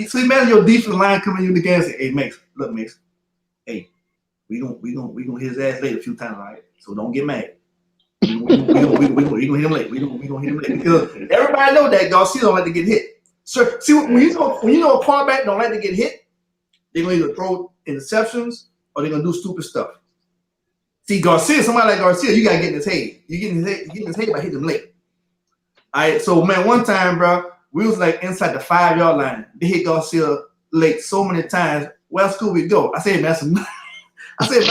So imagine your defensive line coming in the game and say, "Hey, Max, look, Max, hey, we gonna hit his ass late a few times, right? So don't get mad. We gonna hit him late. We gonna hit him late because everybody know that Garcia don't like to get hit. So see when you know a quarterback don't like to get hit, they're gonna either throw interceptions or they're gonna do stupid stuff. See Garcia, somebody like Garcia, you gotta get in his head. You get in his head by hitting him late. All right, so man, one time, bro, we was like inside the 5-yard line. They hit Garcia late so many times. Where school we go? I said, man, that's enough. I said,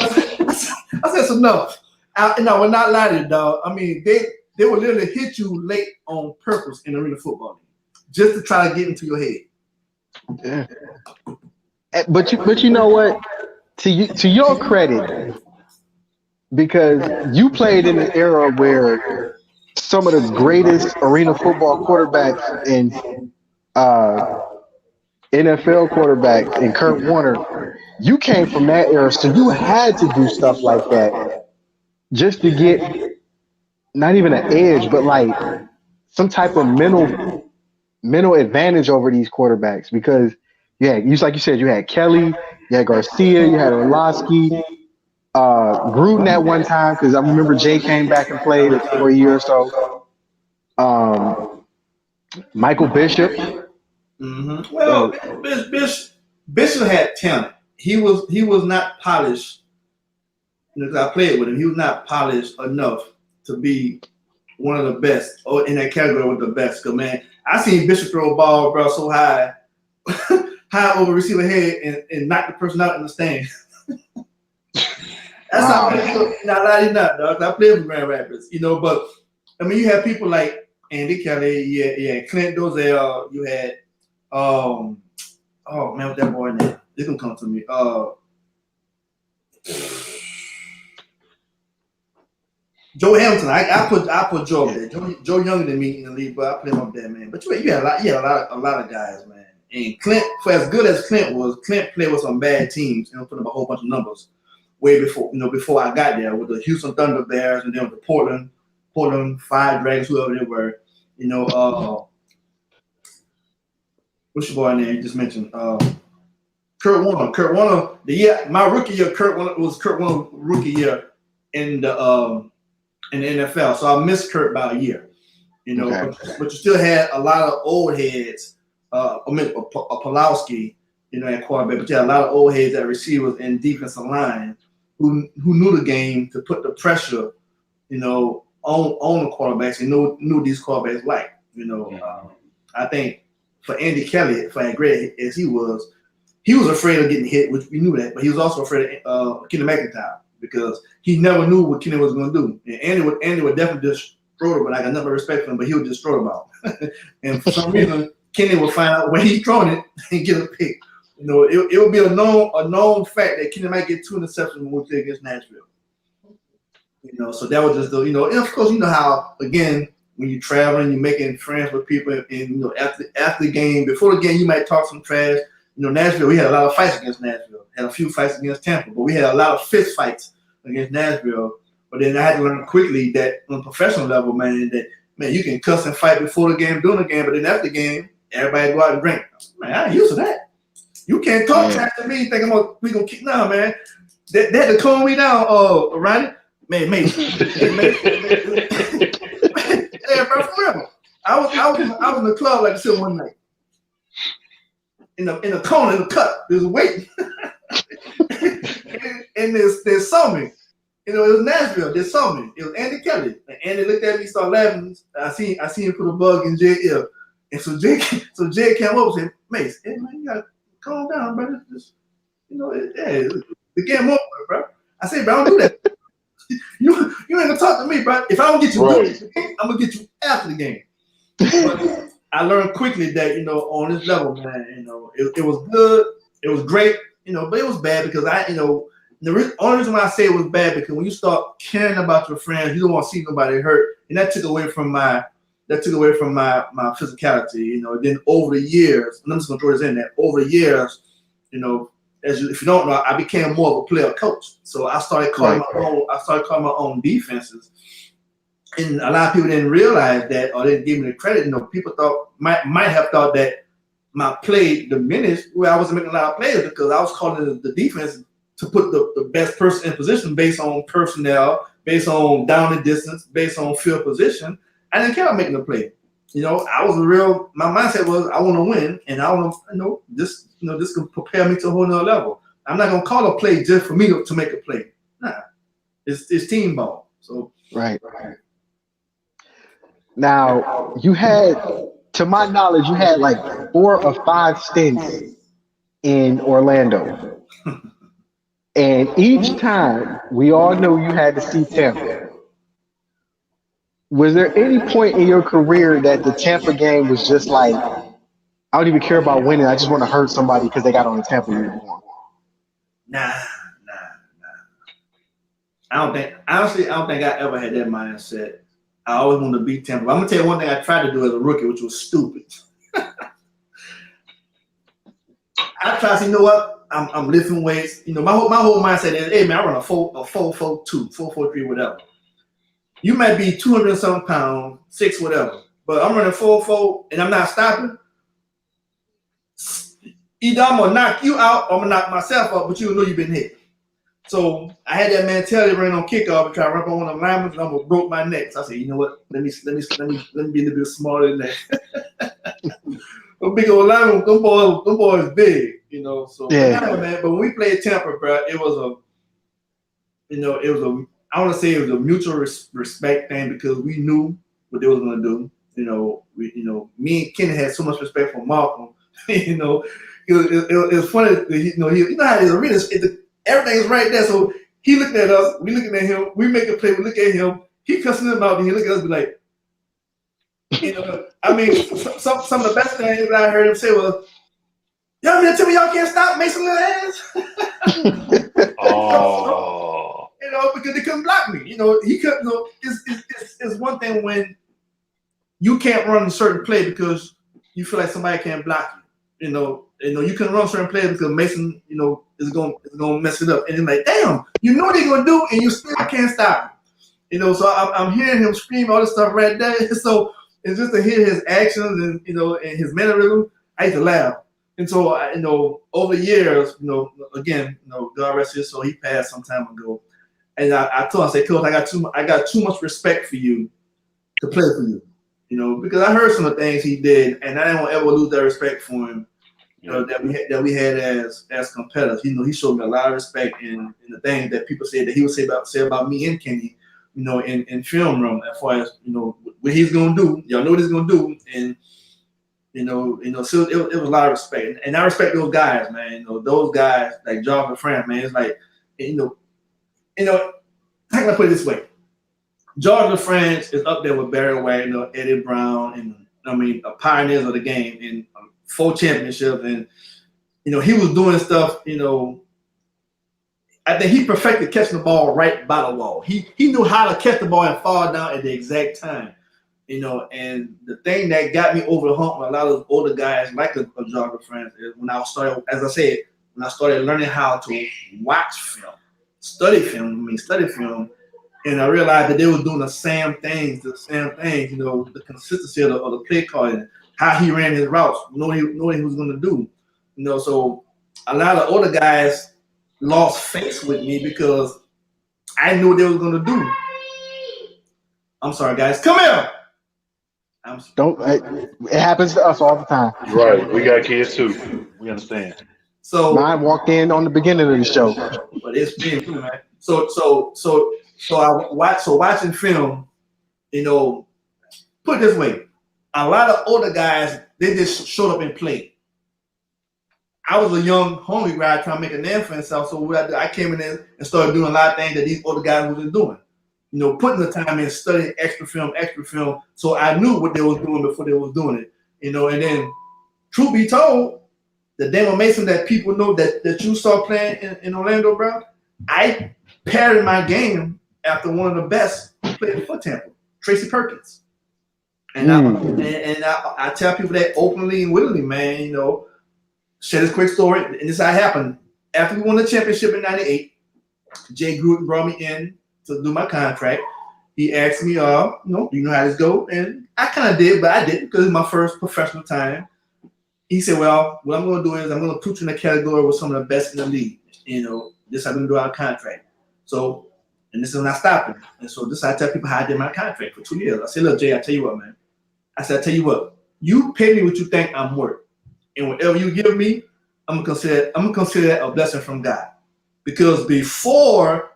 that's enough. And I will not lie to you, dog. I mean, they will literally hit you late on purpose in arena football just to try to get into your head. Yeah. But you know what? To your credit, because you played in an era where some of the greatest arena football quarterbacks and uh, NFL quarterbacks and Kurt Warner, you came from that era, so you had to do stuff like that just to get not even an edge, but like some type of mental advantage over these quarterbacks because just like you said, you had Kelly, you had Garcia, you had Orlovsky, Gruden at one time because I remember Jay came back and played for a year or so. Um, Michael Bishop. Mm-hmm. Well, Bishop had talent. He was not polished. You know, I played with him. He was not polished enough to be one of the best, or in that category with the best. Cause man, I seen Bishop throw a ball, bro, so high, high over receiver head and knock the person out in the stand. That's Wow. how not, dog. I played with Grand Rapids, you know, but I mean, you have people like Andy Kelly, yeah, Clint Dozell, you had, oh man, what's that boy name? This gonna come to me. Joe Hamilton, I put Joe up there. Joe younger than me in the league, but I put him up there, man. But you had a lot of guys, man. And Clint, for as good as Clint was, Clint played with some bad teams and put up a whole bunch of numbers way before I got there with the Houston Thunder Bears and then with the Portland Fire Dragons, whoever they were. You know, what's your boy name you just mentioned? Kurt Warner. My rookie year, Kurt Warner rookie year in the NFL. So I missed Kurt by a year. You know, Okay. but you still had a lot of old heads. Pulowski, you know, at quarterback, but you had a lot of old heads at receivers and defensive line who knew the game to put the pressure, you know, on the quarterbacks and knew these quarterbacks like. You know, I think for Andy Kelly, for as great as he was afraid of getting hit, which we knew that, but he was also afraid of Kenny McIntyre because he never knew what Kenny was going to do. And Andy would definitely just throw the ball. I got nothing but respect for him, but he would just throw the ball. And for some reason, Kenny would find out where he's throwing it and get a pick. You know, it would be a known fact that Kenny might get 2 interceptions when we play against Nashville. You know, so that was just the, you know, and of course, you know how, again, when you're traveling, you're making friends with people, and you know, after the game, before the game, you might talk some trash. You know, Nashville, we had a lot of fights against Nashville. Had a few fights against Tampa, but we had a lot of fist fights against Nashville. But then I had to learn quickly that on a professional level, man, that man, you can cuss and fight before the game, during the game, but then after the game, everybody go out and drink. Man, I ain't used to that. You can't talk trash to me. Think we gonna keep now, man. They had to calm me down, Ronnie. Man, hey, bro, for real. I was in the club like I said one night. In the corner, in the cut, there's waiting. and they saw me. It was Nashville. They saw me. It was Andy Kelly. And Andy looked at me, started laughing. I seen him put a bug in Jay's ear. And so Jay came up and said, Mace, hey, man, you gotta calm down, brother. Just, the game over, bro. I said, bro, I don't do that. You ain't gonna talk to me, bro. If I don't get you good, I'm gonna get you after the game. But I learned quickly that, on this level, man, it was good, it was great, but it was bad because the only reason why I say it was bad because when you start caring about your friends, you don't want to see nobody hurt, and that took away from my physicality, Then over the years, and I'm just gonna throw this in there. Over the years, if you don't know, I became more of a player coach. So I started calling my own defenses, and a lot of people didn't realize that or didn't give me the credit. People might have thought that my play diminished. Well, I wasn't making a lot of plays because I was calling the defense to put the best person in position based on personnel, based on down and distance, based on field position. I didn't care about making a play. My mindset was I want to win, and I want to, this can prepare me to a whole nother level. I'm not gonna call a play just for me to make a play. Nah, it's team ball. So right. Now you had, to my knowledge, you had like 4 or 5 stints in Orlando, and each time we all know you had to see Tampa. Was there any point in your career that the Tampa game was just like, I don't even care about winning, I just want to hurt somebody because they got on the Tampa uniform? Nah. I don't think I ever had that mindset. I always wanted to beat Tampa. I'm gonna tell you one thing I tried to do as a rookie, which was stupid. I tried to say, what? I'm lifting weights. My whole mindset is, hey man, I run a 4.42, 4.43, whatever. You might be 200 some pounds, 6 whatever, but I'm running 4.4 and I'm not stopping. Either I'm gonna knock you out or I'm gonna knock myself out, but you know you've been hit. So I had that mentality running on kickoff and try to run up on one of the linemen and I almost broke my neck. So I said, you know what? Let me be a little bit smarter than that. A big old lineman, them boys big, So yeah, man. But when we played Tampa, bro, it was I want to say it was a mutual respect thing because we knew what they was gonna do. Me and Kenny had so much respect for Malcolm. It was funny. How it is. Really, everything is right there. So he looked at us. We looking at him. We make a play. We look at him. He cussing him out. And he look at us. Be like, some of the best things that I heard him say was, "Y'all mean to tell me y'all can't stop Mason little ass?" Oh. Because they couldn't block me. He couldn't. It's one thing when you can't run a certain play because you feel like somebody can't block you. You can run certain plays because Mason, is gonna mess it up. And it's like, damn, you know what they're gonna do, and you still can't stop him. So I'm hearing him scream all this stuff right there. So it's just to hear his actions and and his mannerism. I used to laugh. And so over the years, again, God rest his soul, he passed some time ago. And I told him, I said, Coach, I got too much respect for you to play for you. Because I heard some of the things he did, and I didn't want to ever lose that respect for him. That we had as competitors. He showed me a lot of respect in the things that people said that he would say about me and Kenny, in film room as far as what he's gonna do. Y'all know what he's gonna do, and so it was a lot of respect, and I respect those guys, man. Those guys like Jarvis Fran, man. It's like, how can I put it this way? Georgia France is up there with Barry Wagner, Eddie Brown, and pioneers of the game in 4 championships. And he was doing stuff. I think he perfected catching the ball right by the wall. He knew how to catch the ball and fall down at the exact time. And the thing that got me over the hump with a lot of those older guys like a Georgia France is when I started, as I said, when I started learning how to watch film, study film. And I realized that they were doing the same things, you know, the consistency of the play call and how he ran his routes, knowing he was going to do. You know, so a lot of older guys lost faith with me because I knew what they was going to do. I'm sorry, guys. Come here. Don't. It happens to us all the time. Right. We got kids too. We understand. So, Mine walked in on the beginning of the show. but it's being true, man. So watching film, you know, put it this way, a lot of older guys, they just showed up and played. I was a young, hungry guy trying to make a name for himself. So what I did, I came in there and started doing a lot of things that these older guys wasn't doing. You know, putting the time in, studying extra film. So I knew what they was doing before they was doing it. You know, and then, truth be told, the Damon Mason that people know that you saw playing in Orlando, bro, I paired my game after one of the best players for Tampa, Tracy Perkins. And I tell people that openly and willingly, man, you know, share this quick story. And this how it happened. After we won the championship in 98, Jay Gruden brought me in to do my contract. He asked me, do you know how this go? And I kind of did, but I didn't because it's my first professional time. He said, well, what I'm going to do is I'm going to put you in a category with some of the best in the league. You know, this is how I'm going to do our contract. So, and this is when I stopped him. And so this is how I tell people how I did my contract for 2 years. I said, look, Jay, I tell you what, man. I said, I tell you what, you pay me what you think I'm worth. And whatever you give me, I'm gonna consider that a blessing from God. Because before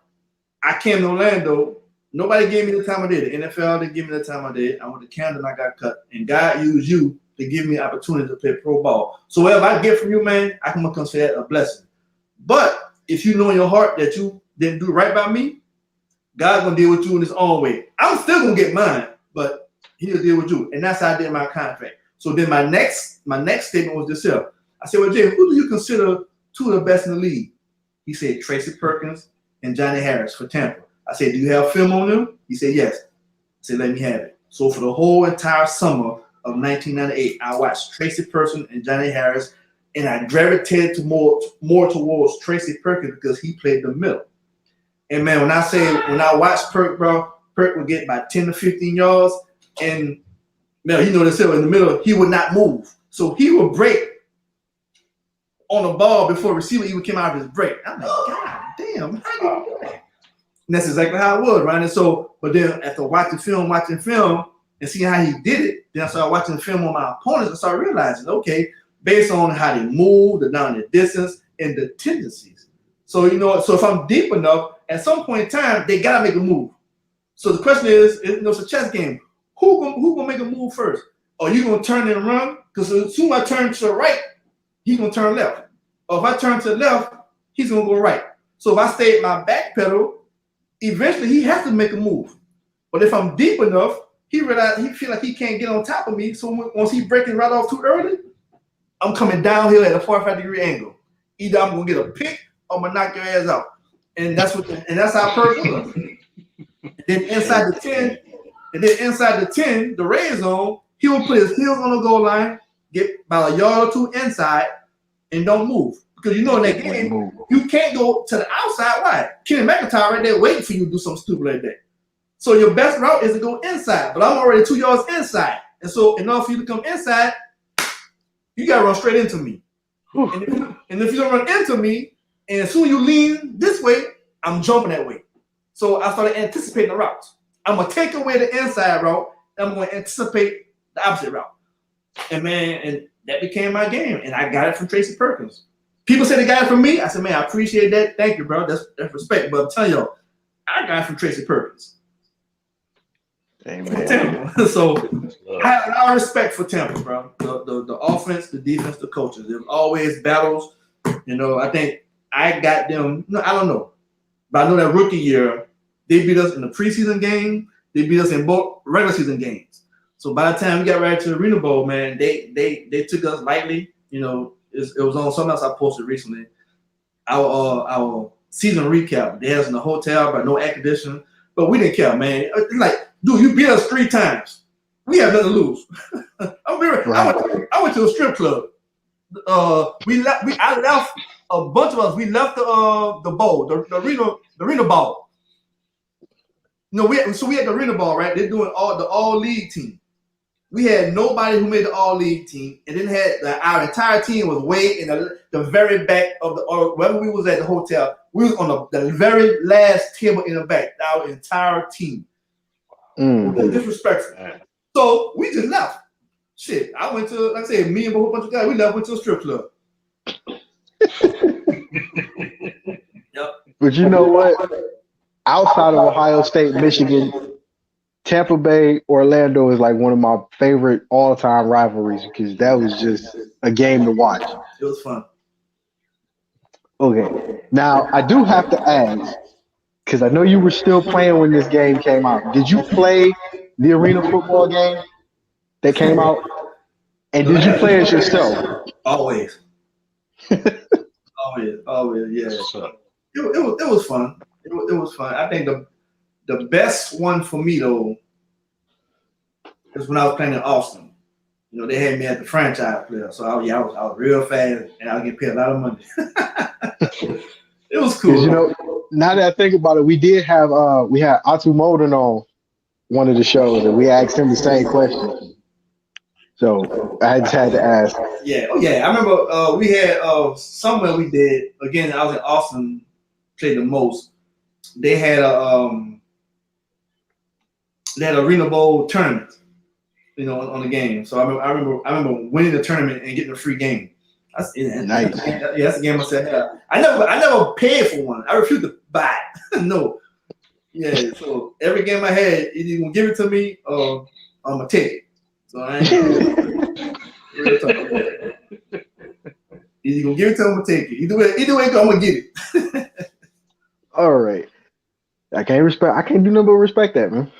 I came to Orlando, nobody gave me the time I did. The NFL didn't give me the time I did. I went to Canada and I got cut. And God used you to give me an opportunity to play pro ball. So whatever I get from you, man, I'm gonna consider that a blessing. But if you know in your heart that you didn't do right by me, God's gonna deal with you in his own way. I'm still gonna get mine, but he'll deal with you. And that's how I did my contract. So then my next statement was this here. I said, well, Jay, who do you consider two of the best in the league? He said, Tracy Perkins and Johnny Harris for Tampa. I said, do you have film on them? He said, yes. I said, let me have it. So for the whole entire summer of 1998, I watched Tracy Perkins and Johnny Harris, and I gravitated to more towards Tracy Perkins because he played the middle. And man, when I watched Perk, bro, Perk would get about 10 to 15 yards, and now, you know this in the middle, he would not move. So he would break on the ball before the receiver even came out of his break. I'm like, God damn, how do you do that? And that's exactly how it was, right? And so, but then after watching film, and seeing how he did it, then I started watching film on my opponents and started realizing, okay, based on how they move, the down the distance, and the tendencies. So, you know, so if I'm deep enough, at some point in time, they got to make a move. So the question is, you know, it's a chess game. Who gonna make a move first? Are you gonna turn and run? Because as soon as I turn to the right, he's gonna turn left. Or if I turn to the left, he's gonna go right. So if I stay at my back pedal, eventually he has to make a move. But if I'm deep enough, he feel like he can't get on top of me. So once he's breaking right off too early, I'm coming downhill at a 45-degree angle. Either I'm gonna get a pick or I'm gonna knock your ass out. And that's how Perk was. Then inside the 10. And then inside the 10, the red zone, he will put his heels on the goal line, get about a yard or two inside, and don't move. Because you know in that game, you can't go to the outside. Why? Kenny McIntyre right there waiting for you to do something stupid like that. So your best route is to go inside. But I'm already 2 yards inside. And so in order for you to come inside, you got to run straight into me. And if you don't run into me, and as soon as you lean this way, I'm jumping that way. So I started anticipating the routes. I'm going to take away the inside route, and I'm going to anticipate the opposite route. And, man, and that became my game, and I got it from Tracy Perkins. People say they got it from me. I said, man, I appreciate that. Thank you, bro. That's respect. But I'm telling y'all, I got it from Tracy Perkins. Amen. So I have a lot of respect for Tampa, bro. The offense, the defense, the coaches. There's always battles. You know, I think I got them. No, I don't know. But I know that rookie year, they beat us in the preseason game. They beat us in both regular season games. So by the time we got right to the Arena Bowl, man, they took us lightly. You know, it was on something else I posted recently. Our season recap. They had us in the hotel, but no air conditioning. But we didn't care, man. It's like, dude, you beat us 3 times. We have nothing to lose. I went to a strip club. I left a bunch of us. We left the bowl, the arena ball. No, we had the arena ball, right? They're doing the all league team. We had nobody who made the all league team, and then our entire team was way in the very back of wherever we was at the hotel. We was on the very last table in the back. Our entire team. No disrespectful. So we just left. Shit, I went to, like I said, me and a whole bunch of guys. We went to a strip club. Yep. But you know what? Outside of Ohio State, Michigan, Tampa Bay, Orlando is like one of my favorite all-time rivalries because that was just a game to watch. It was fun. Okay. Now, I do have to ask, because I know you were still playing when this game came out. Did you play the arena football game that came out? And did you play it yourself? Always. Always, yeah. It was fun. It was fun. I think the best one for me though is when I was playing in Austin. You know, they had me as the franchise player, so I was real fast and I was getting paid a lot of money. It was cool. You know, now that I think about it, we had Atu Molden on one of the shows, and we asked him the same question. So I just had to ask. Yeah, I remember we had somewhere we did. Again, I was in Austin, played the most. They had Arena Bowl tournament, you know, on the game. So I remember winning the tournament and getting a free game. Nice. That's the game I said. Yeah. I never paid for one. I refused to buy it. No. Yeah. So every game I had, either you gonna give it to me or I'm gonna take it. So I ain't either you gonna give it to me or I'm gonna take it. Either way, I'm gonna get it. All right. I can't do nothing but respect that, man.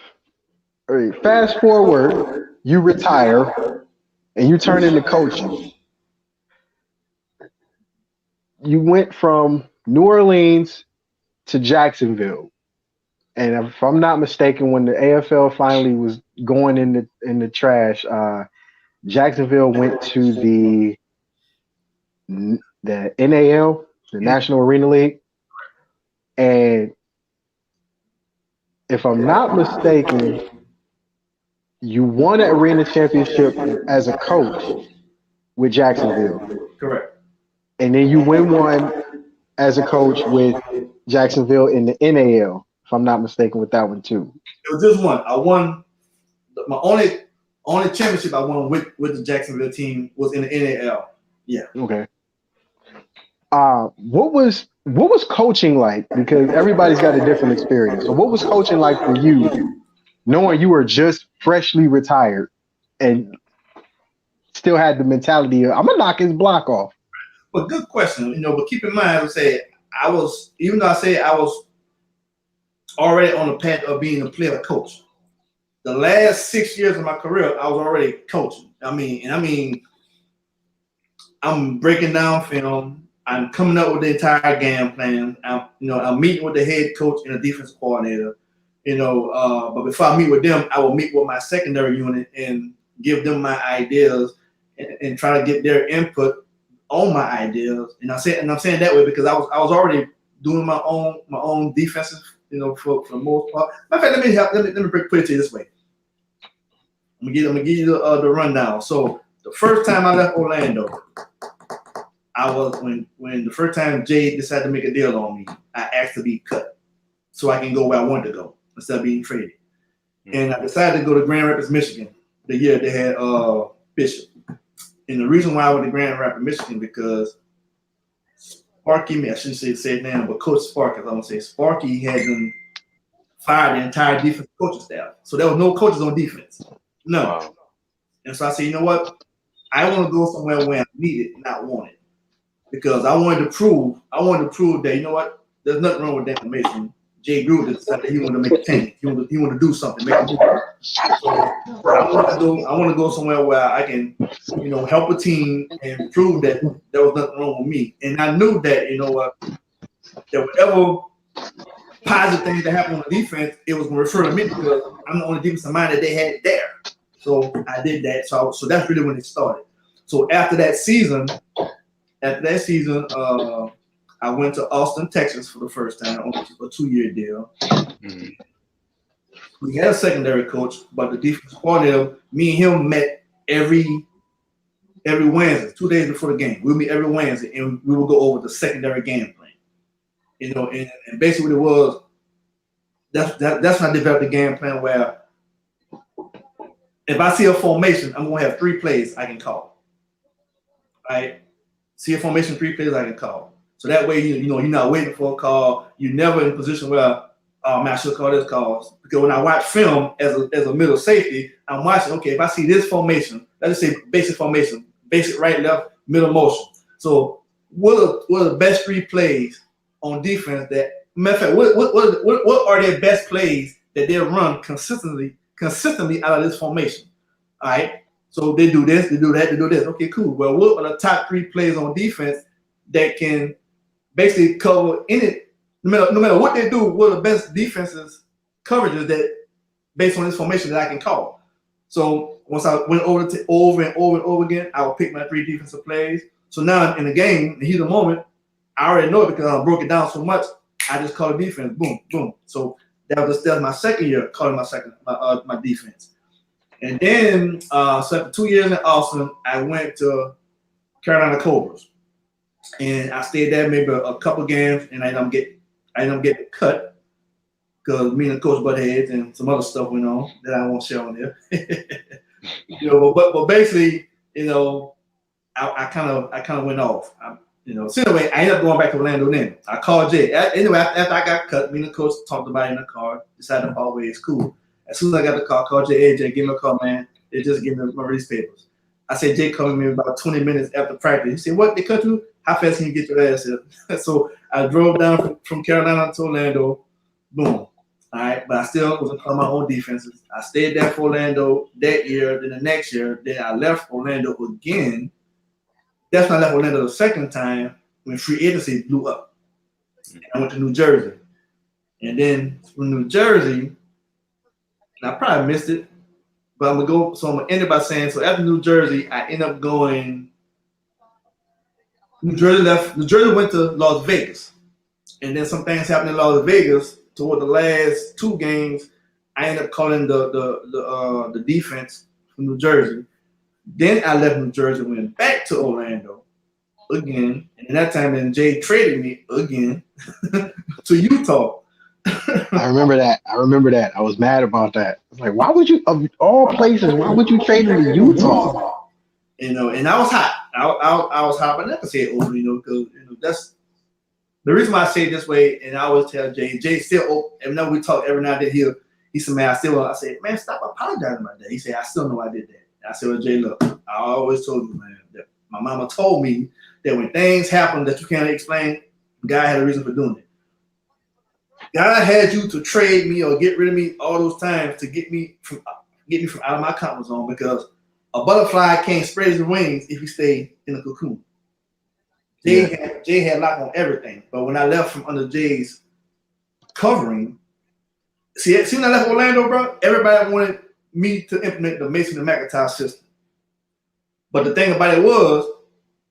All right. Fast forward, you retire and you turn into coaching. You went from New Orleans to Jacksonville. And if I'm not mistaken, when the AFL finally was going in the trash, Jacksonville went to the NAL, the National Arena League. And if I'm not mistaken, you won an arena championship as a coach with Jacksonville. Correct. And then you win one as a coach with Jacksonville in the NAL, if I'm not mistaken, with that one too. It was just one. I won my only championship I won with the Jacksonville team was in the NAL. Yeah. Okay. What was coaching like? Because everybody's got a different experience. So what was coaching like for you, knowing you were just freshly retired and still had the mentality of, I'm gonna knock his block off? But good question, you know. But keep in mind, I would say I was already on the path of being a player coach. The last 6 years of my career, I was already coaching. I mean, I'm breaking down film. I'm coming up with the entire game plan. I'm meeting with the head coach and the defense coordinator. You know, but before I meet with them, I will meet with my secondary unit and give them my ideas and try to get their input on my ideas. And I'm saying that way because I was already doing my own defensive, you know, for the most part. Matter of fact, let me put it to you this way. I'm gonna give you the rundown. So the first time I left Orlando, I was when the first time Jay decided to make a deal on me, I asked to be cut so I can go where I wanted to go instead of being traded. Mm-hmm. And I decided to go to Grand Rapids, Michigan, the year they had Bishop. And the reason why I went to Grand Rapids, Michigan, because Sparky, I shouldn't say his name, but Coach Sparky, I'm gonna say Sparky had them fired the entire defense coaching staff. So there was no coaches on defense. No. Wow. And so I said, you know what? I want to go somewhere where I'm needed, not wanted. Because I wanted to prove that, you know what, there's nothing wrong with defamation. Jay Gruden decided he wanted to make a change. He wanted to do something, make a move. So I want to go somewhere where I can, you know, help a team and prove that there was nothing wrong with me. And I knew that, you know what, that whatever positive things that happened on the defense, it was going to refer to me because I'm the only defensive mind that they had there. So I did that. So that's really when it started. So after that season, I went to Austin, Texas for the first time on a 2-year deal. Mm-hmm. We had a secondary coach, but the defense coordinator, me and him met every Wednesday, 2 days before the game. We'll meet every Wednesday, and we will go over the secondary game plan. And basically what it was, that's when I developed the game plan where if I see a formation, I'm going to have 3 plays I can call. Right? See a formation, 3 plays I can call. So that way, you're not waiting for a call. You're never in a position where, oh man, I should call this call. Because when I watch film as a middle safety, I'm watching, okay, if I see this formation, let's just say basic formation, basic right, left, middle motion. So what are the best 3 plays on defense that, matter of fact, what are their best plays that they'll run consistently out of this formation? All right. So they do this, they do that, they do this. Okay, cool. Well, what are the top 3 plays on defense that can basically cover any, no matter what they do, what are the best defenses coverages that based on this formation that I can call? So once I went over and over again, I would pick my 3 defensive plays. So now in the game, in the heat of the moment, I already know it because I broke it down so much. I just call the defense, boom, boom. So that was my second year calling my defense. And then, so after 2 years in Austin, I went to Carolina Cobras, and I stayed there maybe a couple games, and I ended up getting cut because me and Coach butt heads and some other stuff went on that I won't share on there. But basically, I kind of went off. So anyway, I ended up going back to Orlando then. I called Jay. Anyway, after I got cut, me and the coach talked about it in the car, decided to part ways. Cool. As soon as I got the call, called Jay, hey, Jay, give me a call, man. They just gave me my release papers. I said, Jay called me about 20 minutes after practice. He said, what, they cut you? How fast can you get your ass here? So I drove down from Carolina to Orlando. Boom. All right, but I still was calling my own defenses. I stayed there for Orlando that year, then the next year. Then I left Orlando again. That's when I left Orlando the second time when free agency blew up. And I went to New Jersey. And then from New Jersey, and I probably missed it, but I'm going to end it by saying, so after New Jersey, I end up going, New Jersey went to Las Vegas. And then some things happened in Las Vegas toward the last 2 games. I ended up calling the defense from New Jersey. Then I left New Jersey, went back to Orlando again, and that time then Jay traded me again to Utah. I remember that. I was mad about that. I was like, why would you, of all places, why would you trade him to Utah? And I was hot. I was hot, but I never say it over, because that's the reason why I say it this way. And I always tell Jay still, and now we talk every now and then. He said, man, I said, man, stop apologizing about that. He said, I still know I did that. I said, well, Jay, look, I always told you, man, that my mama told me that when things happen that you can't explain, God had a reason for doing it. God had you to trade me or get rid of me all those times to get me from out of my comfort zone, because a butterfly can't spread his wings if he stay in a cocoon. Jay had lock on everything, but when I left from under Jay's covering, see when I left Orlando, bro, everybody wanted me to implement the Mason and McIntyre system. But the thing about it was,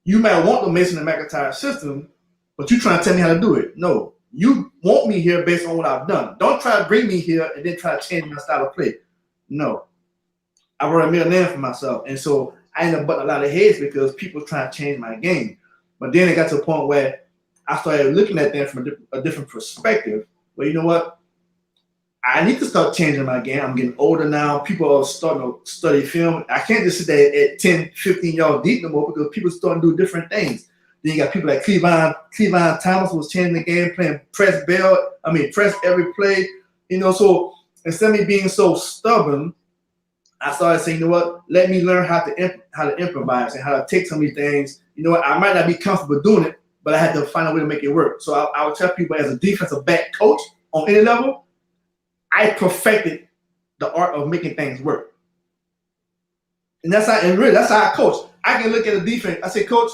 you might want the Mason and McIntyre system, but you trying to tell me how to do it. No, you want me here based on what I've done. Don't try to bring me here and then try to change my style of play. No. I wrote a middle name for myself. And so I ended up butting a lot of heads because people trying to change my game. But then it got to a point where I started looking at them from a different perspective. Well, you know what? I need to start changing my game. I'm getting older now. People are starting to study film. I can't just sit there at 10, 15 yards deep no more, because people starting to do different things. Then you got people like Cleavon Thomas was changing the game, playing press every play. So instead of me being so stubborn, I started saying, you know what? Let me learn how to improvise and how to take some of these things. You know what? I might not be comfortable doing it, but I had to find a way to make it work. So I would tell people, as a defensive back coach on any level, I perfected the art of making things work. And that's how I coach. I can look at a defense. I say, Coach,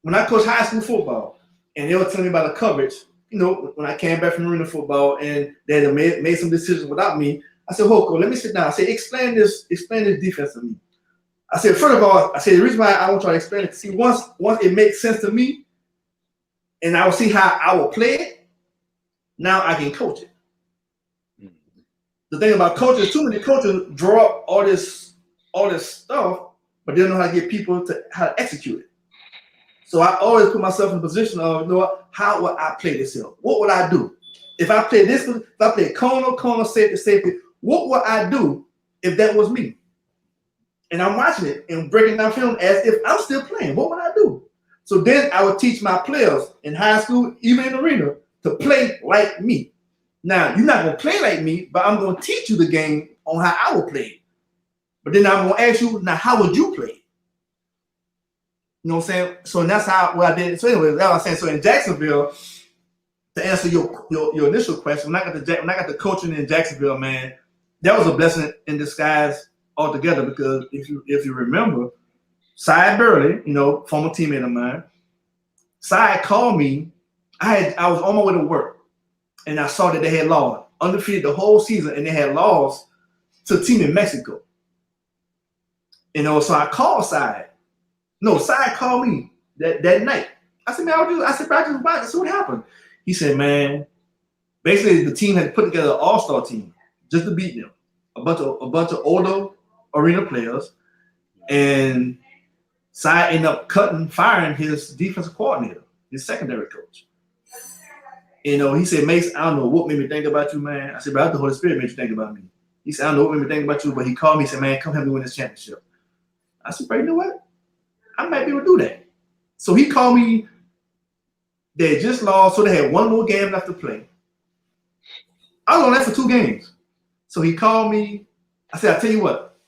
when I coach high school football, and they were telling me about the coverage, when I came back from arena football and they had made some decisions without me, I said, Coach, let me sit down. I said, explain this defense to me. I said, first of all, the reason why I want you to explain it, see, once it makes sense to me, and I will see how I will play it, now I can coach it. the thing about coaches, too many coaches draw up all this stuff, but they don't know how to get people to how to execute it. So I always put myself in a position of, you know what, how would I play this here? What would I do? If I play this, if I play corner, safety, what would I do if that was me? And I'm watching it and breaking down film as if I'm still playing. What would I do? So then I would teach my players in high school, even in the arena, to play like me. Now, you're not going to play like me, but I'm going to teach you the game on how I will play it. But then I'm going to ask you, now, how would you play it? You know what I'm saying? So that's what I did. So anyway, that's what I'm saying. So in Jacksonville, to answer your initial question, when I got the coaching in Jacksonville, man, that was a blessing in disguise altogether. Because if you remember, Cy Burley, you know, former teammate of mine, Cy called me. I was on my way to work, and I saw that they had lost, undefeated the whole season, and they had lost to a team in Mexico. You know, so I called Cy. No, Cy called me that night. I said, man, I said, practice about it. See what happened. He said, man, basically the team had put together an all-star team just to beat them. A bunch of older arena players, and Cy ended up firing his defensive coordinator, his secondary coach. You know, he said, Mace, I don't know what made me think about you, man. I said, but the Holy Spirit made you think about me. He said, I don't know what made me think about you, but he called me and said, man, come help me win this championship. I said, bro, you know what? I might be able to do that. So he called me. They had just lost, so they had one more game left to play. I was on that for 2 games. So he called me. I said, I'll tell you what,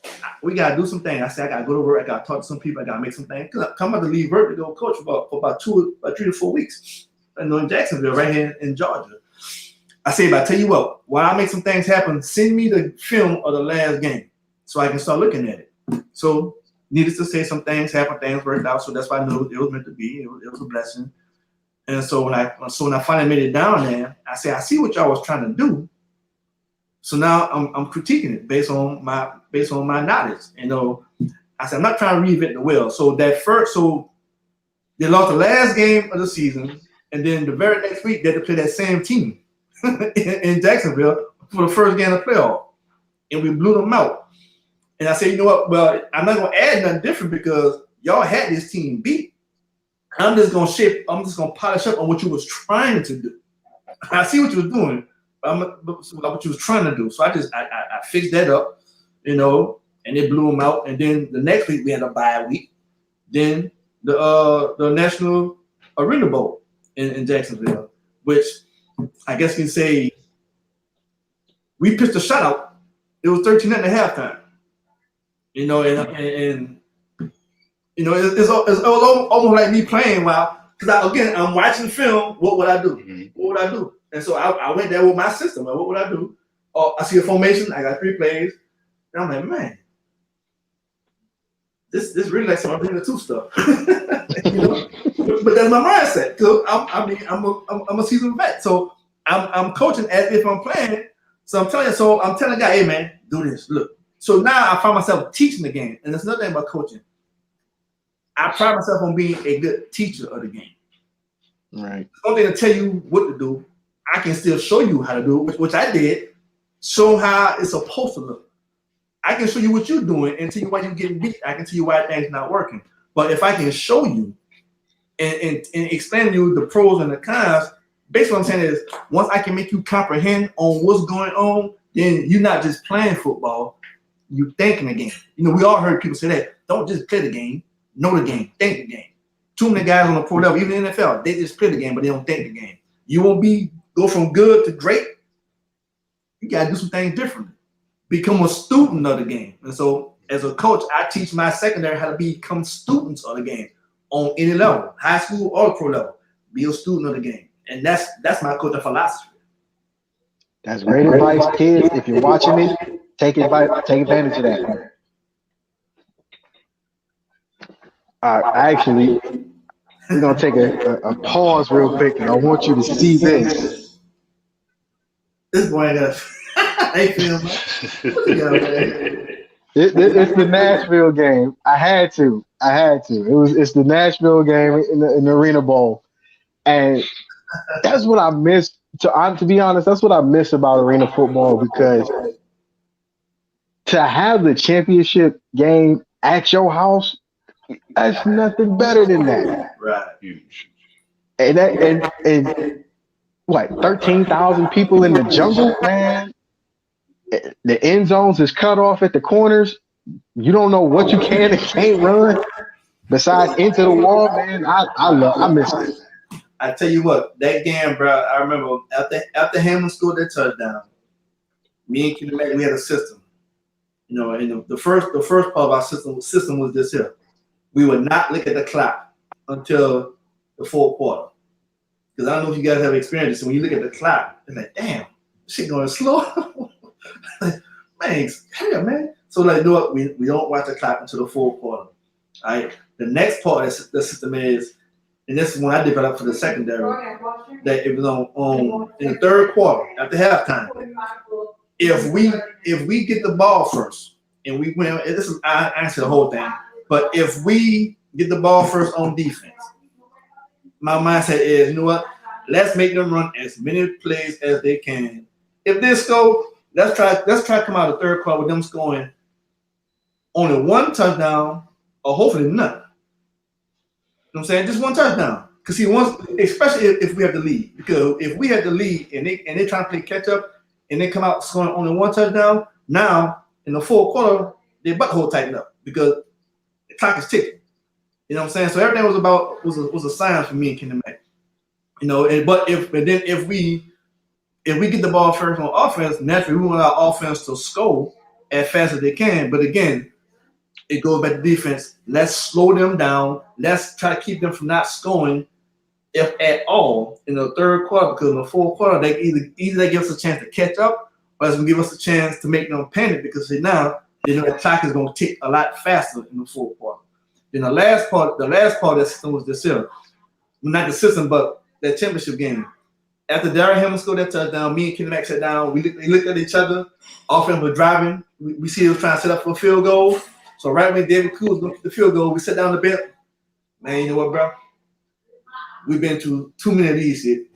we got to do some things. I said, I got to go to work. I got to talk to some people. I got to make some things. Because I'm about to leave work to go coach for about 3 to 4 weeks. I know in Jacksonville, right here in Georgia. I said, but I tell you what, while I make some things happen, send me the film of the last game so I can start looking at it. So needless to say, some things happened, things worked out. So that's why I knew it was meant to be. It was a blessing. And so when I finally made it down there, I said, I see what y'all was trying to do. So now I'm critiquing it based on my knowledge. You know, I said, I'm not trying to reinvent the wheel. So they lost the last game of the season, and then the very next week they had to play that same team in Jacksonville for the first game of the playoff, and we blew them out. And I said, you know what? Well, I'm not gonna add nothing different because y'all had this team beat. I'm just gonna polish up on what you was trying to do. I see what you was doing, but what you was trying to do. So I fixed that up, you know, and it blew them out. And then the next week we had a bye week. Then the National Arena Bowl in Jacksonville, which I guess you can say we pitched a shutout. It was 13 at the halftime. You know, and you know, it's almost like me playing because I'm watching film. What would I do? Mm-hmm. What would I do? And so I went there with my system. Like, what would I do? Oh, I see a formation. I got 3 plays, and I'm like, man, this really like some Arena 2 stuff. You know, but that's my mindset. Cause I'm a seasoned vet, so I'm coaching as if I'm playing. So I'm telling the guy, hey man, do this. Look. So now I find myself teaching the game, and there's another thing about coaching. I pride myself on being a good teacher of the game. Right. Something to tell you what to do, I can still show you how to do it, which I did. Show how it's supposed to look. I can show you what you're doing and tell you why you're getting beat. I can tell you why things not working. But if I can show you and explain to you the pros and the cons, basically what I'm saying is once I can make you comprehend on what's going on, then you're not just playing football. You thinking the game. You know, we all heard people say that. Don't just play the game. Know the game. Think the game. Too many guys on the pro level, even in the NFL, they just play the game, but they don't think the game. You won't go from good to great. You got to do some things differently. Become a student of the game. And so as a coach, I teach my secondary how to become students of the game on any level, high school or pro level. Be a student of the game. And that's my coaching philosophy. That's great advice, kids. If you're watching me, take advantage of that. Actually, we're going to take a pause real quick, and I want you to see this. This boy does. Hey, Phil, It's the Nashville game. I had to. It's the Nashville game in the Arena Bowl, and that's what I missed. To be honest, that's what I miss about arena football because to have the championship game at your house, that's nothing better than that. Right. Huge. And and what 13,000 people in the jungle, man. The end zones is cut off at the corners. You don't know what you can and can't run. Besides into the wall, man. I miss that. I tell you what, that game, bro. I remember after Hammond scored that touchdown, me and Kenny Mack, we had a system. You know, and the first part of our system was this here. We would not look at the clock until the fourth quarter. Because I don't know if you guys have experienced this. When you look at the clock, it's like, damn, this shit going slow. Like, man, hell, man. So like, you know what? We don't watch the clock until the fourth quarter. All right. The next part of the system is, and this is when I developed for the secondary, that it was on in the third quarter after halftime. If we get the ball first and we win, this is I answer the whole thing. But if we get the ball first on defense, my mindset is, you know what? Let's make them run as many plays as they can. If they score, let's try to come out of the third quarter with them scoring only one touchdown or hopefully none. You know what I'm saying? Just one touchdown. Because he wants, especially if we have the lead. Because if we have the lead and they try to play catch up and they come out scoring only one touchdown, now in the fourth quarter, their butthole tighten up because the clock is ticking. You know what I'm saying? So everything was a sign for me and Kenny Mack. You know, if we get the ball first on offense, naturally we want our offense to score as fast as they can. But again, it goes back to defense. Let's slow them down. Let's try to keep them from not scoring, if at all, in the third quarter. Because in the fourth quarter, they either they give us a chance to catch up, or it's gonna give us a chance to make them panic because now they know the clock is gonna tick a lot faster in the fourth quarter. Then the last part of the system was this here. Not the system, but that championship game. After Darren Hammond scored that touchdown, me and Kenny Mack sat down. We looked at each other. Offense was driving. We see he was trying to set up for a field goal. So right when David Koo was going to kick the field goal, we sat down on the bench. Man, you know what, bro? We've been through too many of these shit.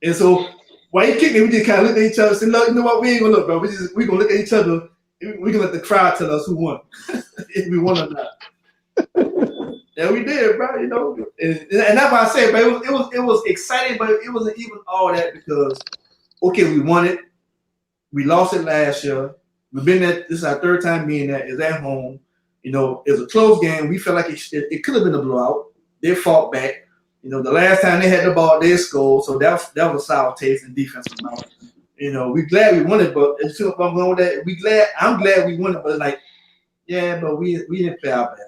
And so while he kicked me, we just kind of looked at each other and said, look, you know what? We ain't going to look, bro. We going to look at each other. We can let the crowd tell us who won, if we won or not. Yeah, we did, bro. You know, and that's why I say, bro, it was exciting, but it wasn't even all that because, okay, we won it. We lost it last year. We've been there. This is our third time being there. It's at home. You know, it was a close game. We felt like it could have been a blowout. They fought back. You know, the last time they had the ball, they scored. So that was a sour taste in defensive mouth. You know, we glad we won it, but I'm going with that. I'm glad we won it, but like, yeah, but we didn't play our best.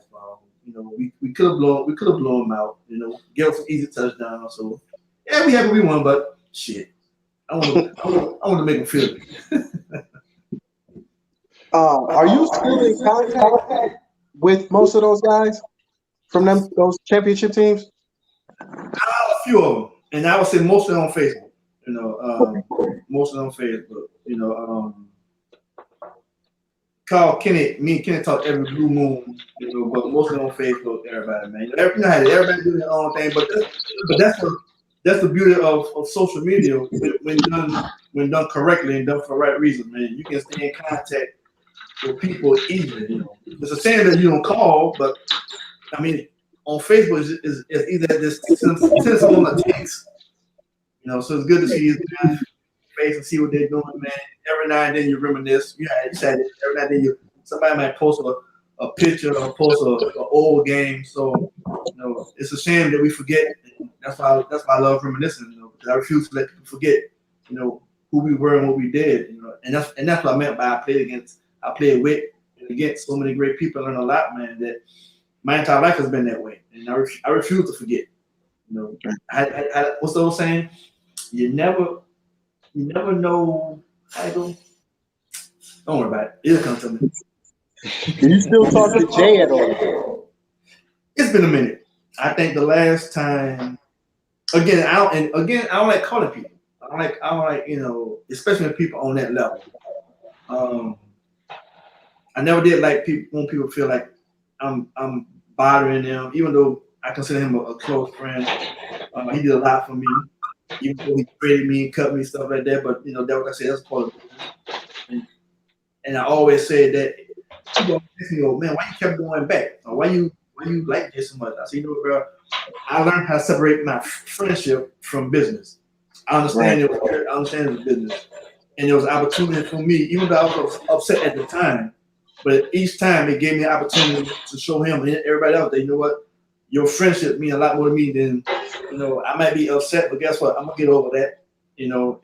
You know, we could have blown them out. You know, get us some easy touchdowns. So yeah, we happy we won, but shit, I want to make them feel it. Are you still in contact with most of those guys from those championship teams? A few of them, and I would say most of them on Facebook. You know, most of them on Facebook. You know, Carl Kenny, me and Kenny talk every blue moon, you know, but most of them on Facebook, everybody, man. You know how everybody do their own thing, but that's the beauty of social media when done correctly and done for the right reason, man. You can stay in contact with people easily, you know. It's a shame that you don't call, but I mean, on Facebook is either just send someone a text, you know. So it's good to see you guys face and see what they're doing, man. Every now and then you reminisce. You said it. Every now and then somebody might post a picture or post an old game. So you know, it's a shame that we forget. That's why I love reminiscing. You know, because I refuse to let people forget. You know, who we were and what we did. You know, and that's what I meant by I played with and against so many great people. I learned a lot, man. That my entire life has been that way, and I refuse to forget. You know, what's the old saying? You never know how to go. Don't worry about it. It'll come to me. Do you still talk to Jay at all? It's been a minute. I think the last time, again, I don't like calling people. I don't like, you know, especially when people on that level. I never did like when people feel like I'm bothering them, even though I consider him a close friend. He did a lot for me. Even though he traded me and cut me, stuff like that. But, you know, that, like I said, that's part of it. And I always said that people ask me, "Oh man, why you kept going back? Or why you like this so much?" I said, "You know, bro, I learned how to separate my friendship from business. I understand Right. it. I understand it was business, and it was an opportunity for me, even though I was upset at the time. But each time it gave me an opportunity to show him and everybody else that you know what, your friendship mean a lot more to me than I might be upset, but guess what? I'm gonna get over that, and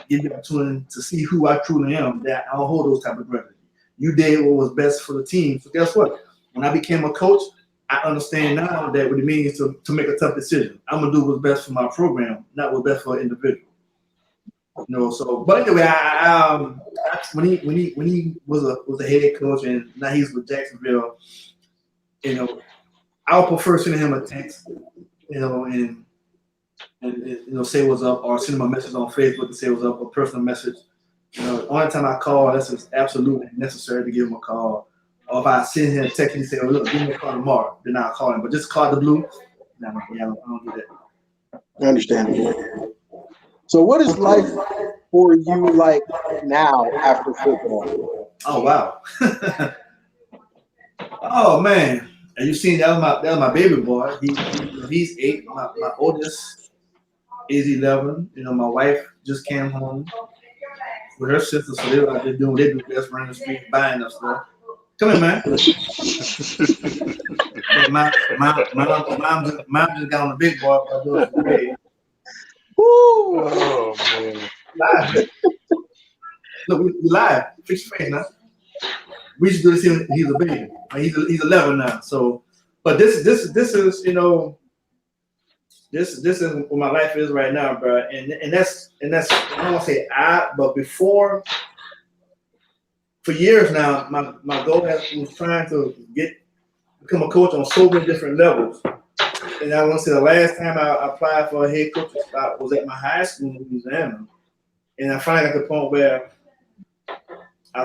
give you an opportunity to see who I truly am. That I don't hold those type of grudges. You did what was best for the team. So guess what? When I became a coach, I understand now that what it means to make a tough decision. I'm gonna do what's best for my program, not what's best for an individual. So but anyway, when he was a head coach and now he's with Jacksonville, I would prefer sending him a text, and say what's up, or send him a message on Facebook to say what's up, a personal message. The only time I call, that's just absolutely necessary to give him a call. Or if I send him a text and he say, "Oh, look, give me a call tomorrow," then I'll call him. But just call the blue. No, I don't do that. I understand. So, what is life for you like now after football? Oh wow. Oh man. And you seen that was my baby boy. He's 8. My oldest is 11. My wife just came home with her sister, so they're out there doing what they do best, running the street, buying us stuff. Come here, man. Mom just got on the big boy by doing some big. Oh man. Live. Look, we live. Fix your face now. We just do this. He's a baby. He's 11 now. So, but this is this is what my life is right now, bro. And that's I don't want to say but before, for years now, my goal was trying to become a coach on so many different levels. And I want to say the last time I applied for a head coaching spot was at my high school in Louisiana. And I finally got to the point where I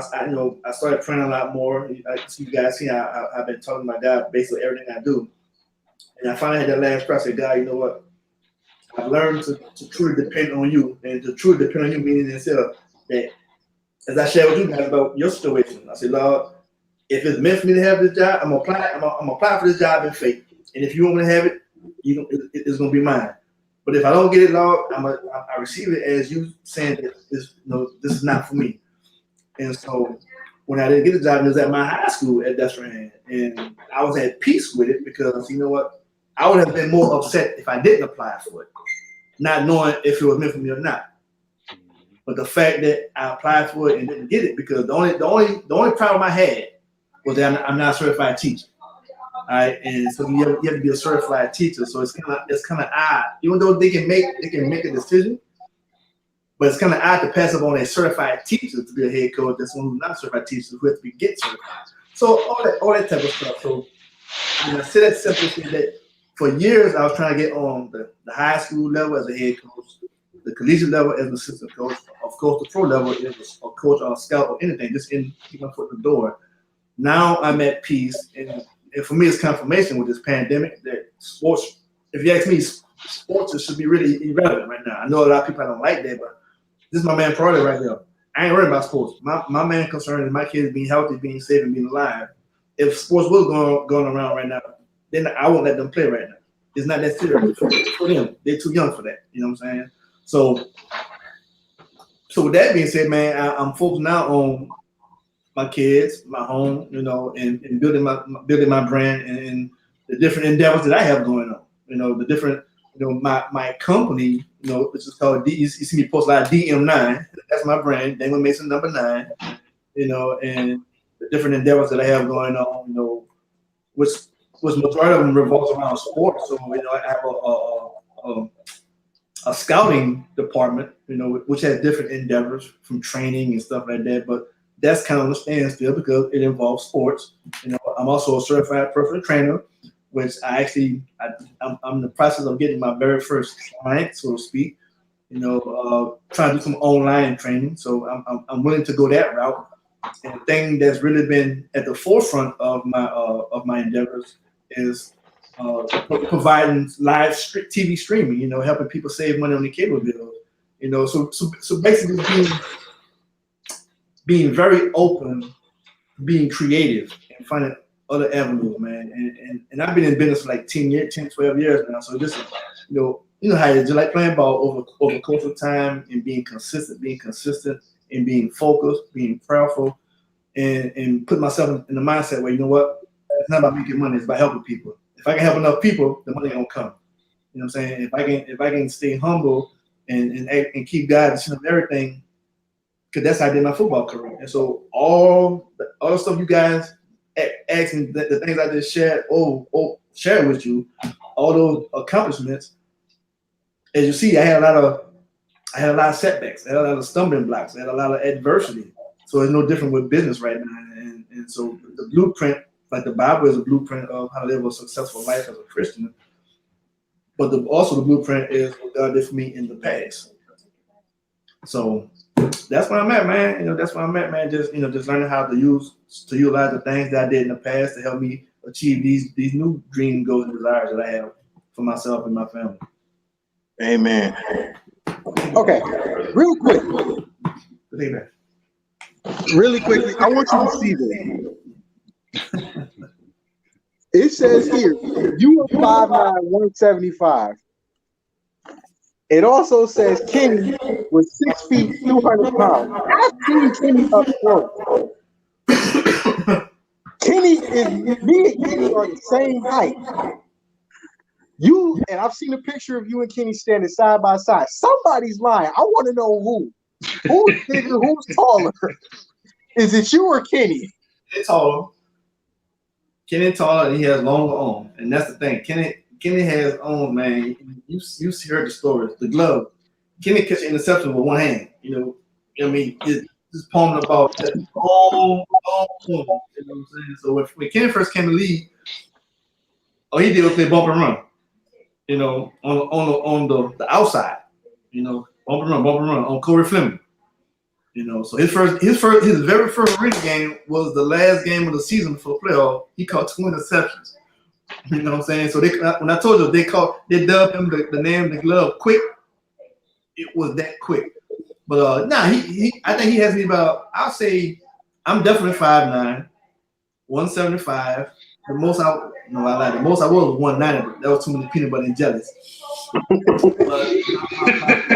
started praying a lot more. You guys see, I've been talking to my God basically everything I do. And I finally had that last prayer. I said, "God, you know what? I've learned to truly depend on you, and to truly depend on you meaning itself that as I shared with you guys about your situation, I said, Lord, if it's meant for me to have this job, I'm gonna apply. I'm gonna apply for this job in faith. And if you want me to have it, it's gonna be mine. But if I don't get it, Lord, I receive it as you saying that this is not for me." And so when I didn't get the job, it was at my high school at Destrehan, and I was at peace with it because you know what, I would have been more upset if I didn't apply for it, not knowing if it was meant for me or not. But the fact that I applied for it and didn't get it, because the only problem I had was that I'm not a certified teacher. All right, and so you have to be a certified teacher. So it's kind of odd, even though they can make a decision, but it's kind of odd to pass up on a certified teacher to be a head coach. That's one who's not a certified teacher who has to get certified. So all that type of stuff. So I say that simply that for years I was trying to get on the high school level as a head coach, the collegiate level as an assistant coach, of course the pro level as a coach or a scout or anything, just keep my foot in the door. Now I'm at peace, and for me it's confirmation with this pandemic that sports, if you ask me, sports should be really irrelevant right now. I know a lot of people don't like that, but this is my main priority right here. I ain't worried about sports. My main concern is my kids being healthy, being safe, and being alive. If sports was going around right now, then I won't let them play right now. It's not that serious for them. They're too young for that. You know what I'm saying? So with that being said, man, I'm focused now on my kids, my home, and building my brand and the different endeavors that I have going on. The different, my company, which is called you see me post a lot of DM9. That's my brand, Damon Mason number 9. And the different endeavors that I have going on, which majority of them revolves around sports. So I have a scouting department, which has different endeavors from training and stuff like that. But that's kind of on a standstill because it involves sports. I'm also a certified personal trainer, which I'm in the process of getting my very first client, so to speak. Trying to do some online training. So I'm willing to go that route. And the thing that's really been at the forefront of my endeavors is providing live TV streaming. Helping people save money on the cable bill. So basically being very open, being creative, and finding other avenues, man. And I've been in business for like 12 years now. So this is, you know how it is. You like playing ball over the course of time and being consistent, and being focused, being prayerful, and put myself in the mindset where, you know what, it's not about making money, it's about helping people. If I can help enough people, the money gonna come. You know what I'm saying? If I can stay humble and keep God and everything, because that's how I did my football career. And so all the stuff you guys asked me, the things I just shared with you, all those accomplishments, as you see, I had a lot of setbacks, I had a lot of stumbling blocks, I had a lot of adversity. So it's no different with business right now. And so the blueprint, like the Bible is a blueprint of how to live a successful life as a Christian. But also the blueprint is what God did for me in the past. So that's where I'm at, man. That's where I'm at, man. Just learning how to utilize the things that I did in the past to help me achieve these new dream goals and desires that I have for myself and my family. Amen. Okay, real quick. Really quickly, I want you to see this. It says here, you are 5'9", 175. It also says Kenny was 6 feet, 200 pounds. I've seen Kenny up close. Me and Kenny are the same height. And I've seen a picture of you and Kenny standing side by side. Somebody's lying. I want to know who. Who's bigger? Who's taller? Is it you or Kenny? It's taller. Kenny taller, and he has longer arms, and that's the thing. Kenny has arms, man. You heard the stories. The glove. Kenny catch interception with one hand. I mean, just palming the ball. You know what I'm saying? So when Kenny first came to the league, all he did was play bump and run. On the outside. Bump and run on Corey Fleming. So his very first arena game was the last game of the season for the playoff. He caught 2 interceptions. You know what I'm saying? So when I told you they dubbed him the name, the glove, quick. It was that quick. But I think he has me about. I'll say I'm definitely 5'9", 175. The most I lied. The most I was 190, but that was too many peanut butter and jellies. But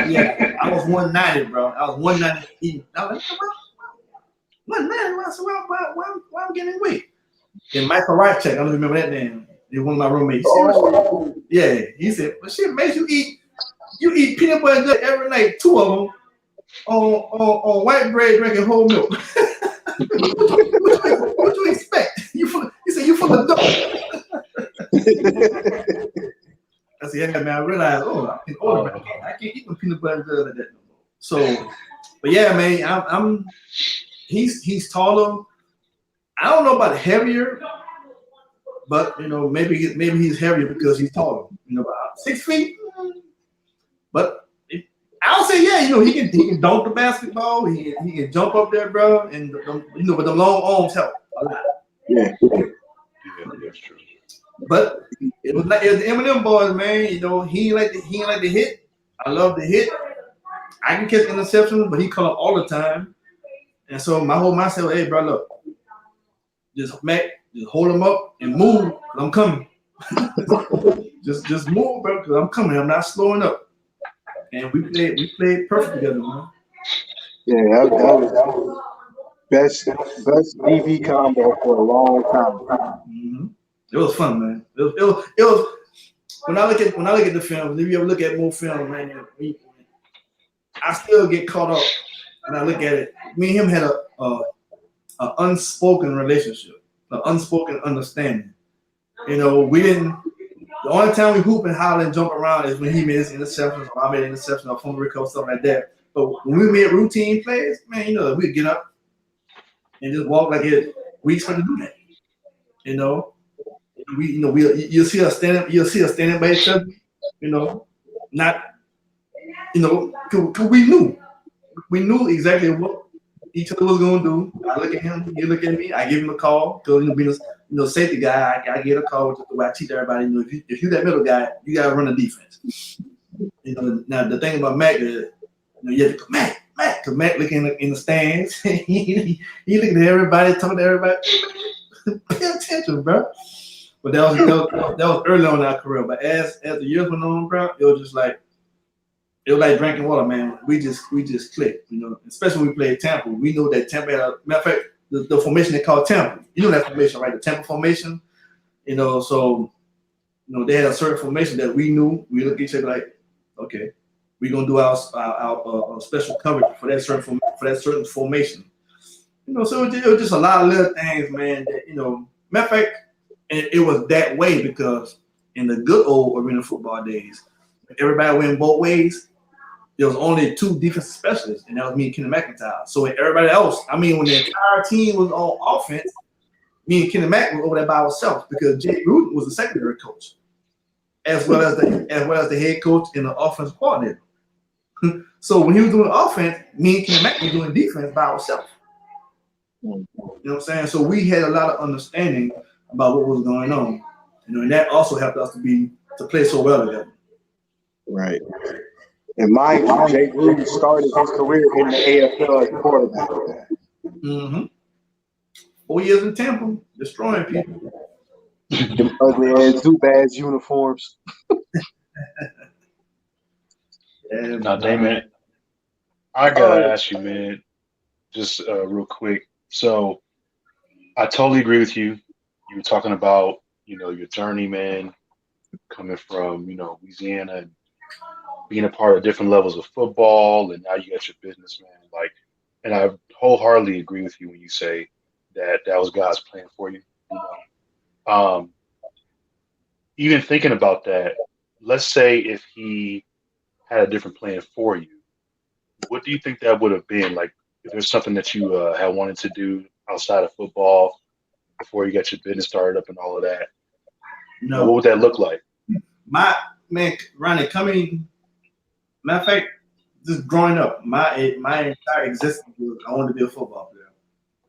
yeah, I was 190, bro. I was 190 eating. I was like, 190. Why I'm getting weight? And Michael Rychek, I don't remember that name. He was one of my roommates. Yeah, he said, "But shit makes you eat peanut butter and jelly every night, 2 of them on white bread, drinking whole milk." What you expect? He said you from the dough. I said, yeah, man. I realized, I can't eat no peanut butter and jelly like that no more. So, but yeah, man, he's taller. I don't know about heavier, but maybe he's heavier because he's taller. About 6 feet. But I'll say, yeah, he can dunk the basketball. He can jump up there, bro. And but the long arms help a lot. Yeah, that's true. But it was the Eminem boys, man. He ain't like to hit. I love to hit. I can catch interceptions, but he call up all the time. And so my whole mindset was, hey, bro, look, just hold him up and move. I'm coming. just move, bro, because I'm coming. I'm not slowing up. And we played perfect together, man. Yeah, that was best DB combo for a long time. Mm-hmm. It was fun, man. It was when I look at the films. If you ever look at more film, man, I still get caught up when I look at it. Me and him had a unspoken relationship, an unspoken understanding. We didn't. The only time we hoop and holler and jump around is when he made his interceptions, or I made an interception, or fumble recovery, stuff like that. But when we made routine plays, man, we'd get up and just walk like we expect to do that. You'll see us standing by each other. Not, cause we knew exactly what each other was gonna do. I look at him, he look at me. I give him a call because being a safety guy, I get a call with the way I teach everybody. If you're that middle guy, you gotta run the defense. Now the thing about Mac is, you have to go, Mac, Matt, because Matt looking in the stands. he looking at everybody, talking to everybody. Pay attention, bro. But that was early on in our career. But as the years went on, bro, it was like drinking water, man. We just clicked, Especially when we played Tampa. We know that Tampa had matter of fact, the formation they called Tampa. You know that formation, right? The Tampa formation. So they had a certain formation that we knew. We looked at each other like, okay, we're gonna do our special coverage for that certain formation. So it was just a lot of little things, man. That matter of fact, it was that way because in the good old arena football days, everybody went both ways. There was only two defensive specialists, and that was me and Kenny McIntyre. So when everybody else, when the entire team was on offense, me and Kenny Mack were over there by ourselves because Jay Gruden was the secondary coach, as well as the head coach and the offensive coordinator. So when he was doing offense, me and Kenny Mack were doing defense by ourselves. You know what I'm saying? So we had a lot of understanding about what was going on, and that also helped us to play so well together. Right. And mind you, Jay Gruden started his career in the AFL as a quarterback. Mm-hmm. 4 years in Tampa, destroying people. Them ugly ass Zubaz uniforms. Now, Damon, I gotta ask you, man, just real quick. So, I totally agree with you. You were talking about, your journey, man, coming from, Louisiana and being a part of different levels of football, and now you got your business, man. And I wholeheartedly agree with you when you say that was God's plan for you. Even thinking about that, let's say if He had a different plan for you, what do you think that would have been? Like, if there's something that you had wanted to do outside of football before you got your business started up and all of that, no, what would that look like? My man, Ronnie, matter of fact, just growing up, my entire existence was I wanted to be a football player.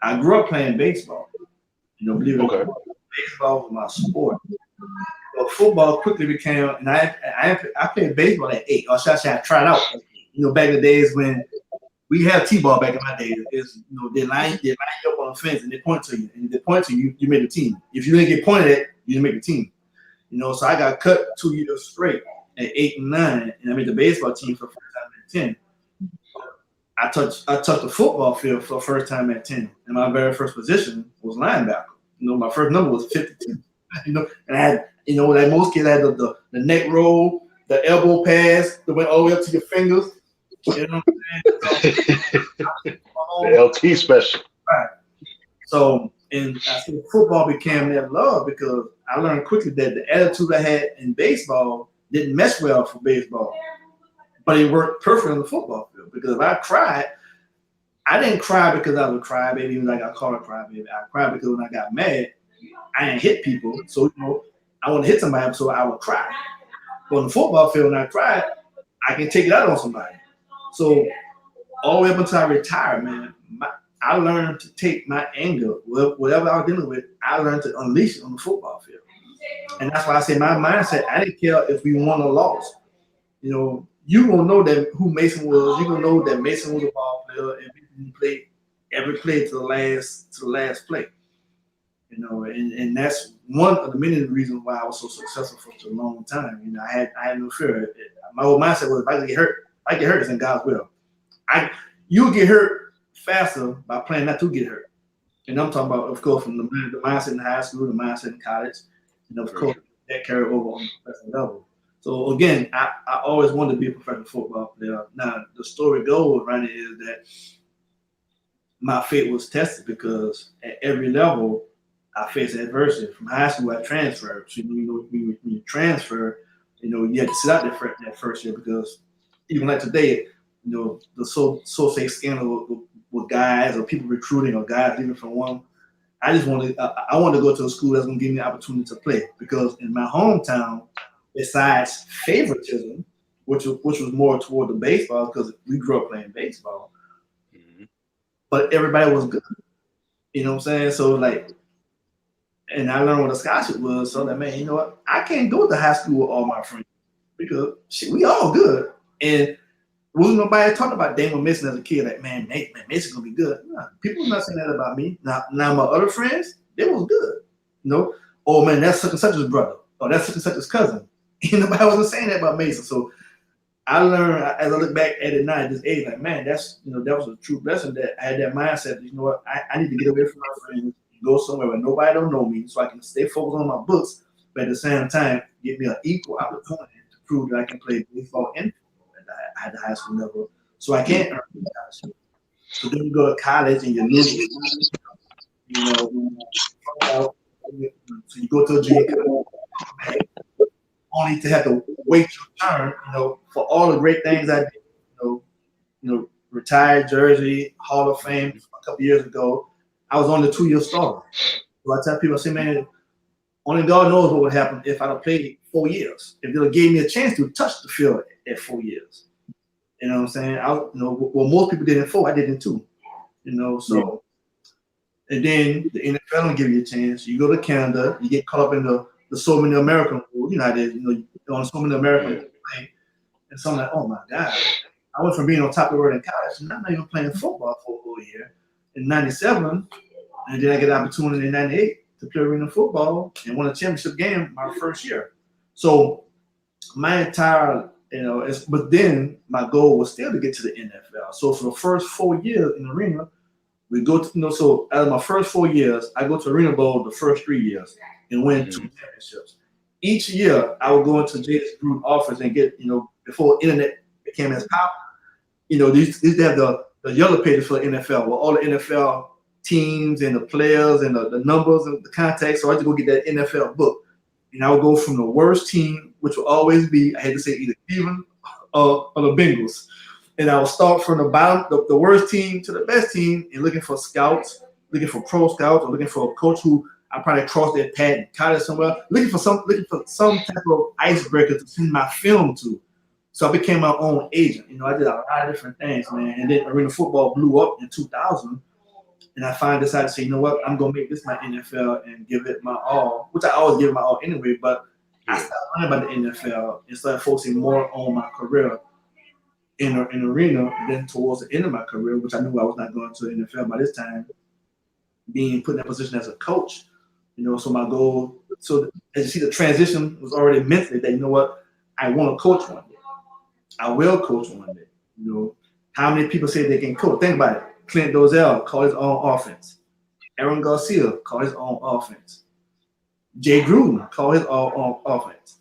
I grew up playing baseball. Believe it or not, baseball was my sport. But football quickly became, and I played baseball at 8, or should I say I tried out. Back in the days when we had T-ball back in my days, they line you up on the fence and they point to you, and if they point to you, you make the team. If you didn't get pointed at, you didn't make the team. So I got cut 2 years straight at 8 and 9, and I made the baseball team for the first time at 10. I touched the football field for the first time at 10, and my very first position was linebacker. My first number was 52. And I had, like most kids, I had the neck roll, the elbow pass that went all the way up to your fingers. You know what I'm saying? The LT special. Right. So, and I think football became that love because I learned quickly that the attitude I had in baseball didn't mesh well for baseball, but it worked perfect on the football field. Because if I cried, I didn't cry because I was a crybaby, even like I call it crybaby. I cried because when I got mad, I didn't hit people, so I want to hit somebody, so I would cry. But on the football field, when I cried, I can take it out on somebody. So all the way up until I retired, man, I learned to take my anger, whatever I was dealing with, I learned to unleash it on the football field. And that's why I say my mindset, I didn't care if we won or lost. You gonna know that who Mason was. You gonna know that Mason was a ball player, and he played every play to the last play. And that's one of the many reasons why I was so successful for such a long time. I had no fear. My whole mindset was if I get hurt, it's in God's will. You'll get hurt faster by playing not to get hurt. And I'm talking about, of course, from the mindset in high school, the mindset in college, of course, that carried over on the professional level. So again, I always wanted to be a professional football player. Now the story goes, Ronnie, is that my faith was tested because at every level I faced adversity. From high school, I transferred. So when you transfer, you had to sit out that first year because even like today, the so-say scandal with guys or people recruiting or guys leaving from one. I wanted to go to a school that's going to give me the opportunity to play because in my hometown, besides favoritism, which was more toward the baseball because we grew up playing baseball, but everybody was good. You know what I'm saying? So and I learned what a scholarship was. So that, man, you know what? I can't go to high school with all my friends because we all good. And wasn't nobody talking about Damon Mason as a kid. Like, man, Mason's gonna be good. Nah, people were not saying that about me. Now my other friends, they was good. You know, oh man, that's such and such's brother. Oh, that's such and such's cousin. And nobody wasn't saying that about Mason. So I learned as I look back at it now at this age, like, man, that's, you know, that was a true blessing that I had that mindset. You know what, I need to get away from my friends and go somewhere where nobody don't know me, so I can stay focused on my books, but at the same time give me an equal opportunity to prove that I can play baseball and football at the high school level, so I can earn a scholarship. So then you go to college and you lose, you know, so you go to a junior college, only to have to wait your turn, you know, for all the great things I did, retired jersey, Hall of Fame a couple years ago. I was only a 2-year starter. So I tell people, I say, man, only God knows what would happen if I'd have played 4 years. If they'd gave me a chance to touch the field at 4 years. You know what I'm saying? Well, most people did in 4, I did in 2. You know, so and then the NFL will give you a chance. You go to Canada, you get caught up in the so many American rules. You know how it is, you know, on so many American play. And so I'm like, oh my God. I went from being on top of the world in college, and I'm not even playing football for a whole year. In 97, and then I get an opportunity in 98 to play arena football and won a championship game my first year. So my entire, you know, but then my goal was still to get to the NFL. So for the first 4 years in arena, we go to, you know, so out of my first 4 years, I go to Arena Bowl the first 3 years and win 2 championships. Each year, I would go into J.S. Gruden office and get, you know, before internet became as popular, you know, they used to have the yellow pages for the NFL, where all the NFL teams and the players and the numbers and the contacts. So I had to go get that NFL book. And I would go from the worst team, which would always be, I had to say either Cleveland or the Bengals. And I would start from the bottom, the worst team to the best team, and looking for scouts, looking for pro scouts, or looking for a coach who I probably crossed their path and caught it somewhere, looking for some type of icebreaker to send my film to. So I became my own agent. You know, I did a lot of different things, man. And then arena football blew up in 2000. And I finally decided to say, you know what, I'm going to make this my NFL and give it my all, which I always give my all anyway. But I started learning about the NFL and started focusing more on my career in arena than towards the end of my career, which I knew I was not going to the NFL by this time, being put in that position as a coach. You know, so my goal, so as you see, the transition was already mentally that, you know what, I want to coach one day. I will coach one day. You know, how many people say they can coach? Think about it. Clint Dozell called his own offense. Aaron Garcia called his own offense. Jay Gruden called his own offense.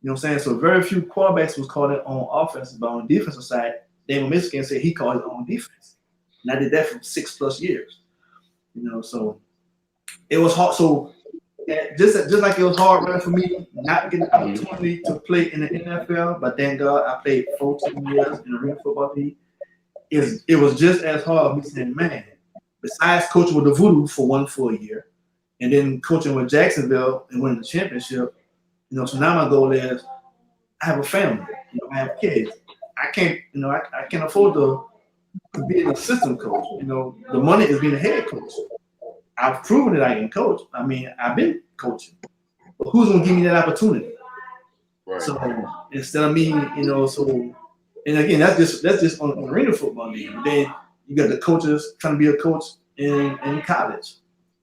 You know what I'm saying? So very few quarterbacks was called their own offense, but on the defensive side, Damon Michigan said he called his own defense. And I did that for 6+ years. You know, so it was hard. So just like it was hard running for me, not getting the opportunity to play in the NFL, but thank God I played 14 years in the arena football league. It was just as hard. Me saying, man, besides coaching with the Voodoo for 1 full year, and then coaching with Jacksonville and winning the championship, you know. So now my goal is I have a family. You know, I have kids. I can't, you know, I can't afford to be an assistant coach. You know, the money is being a head coach. I've proven that I can coach. I mean, I've been coaching, but who's gonna give me that opportunity? Right. So instead of me, you know, so. And again, that's just on arena football league. Then you got the coaches trying to be a coach in college,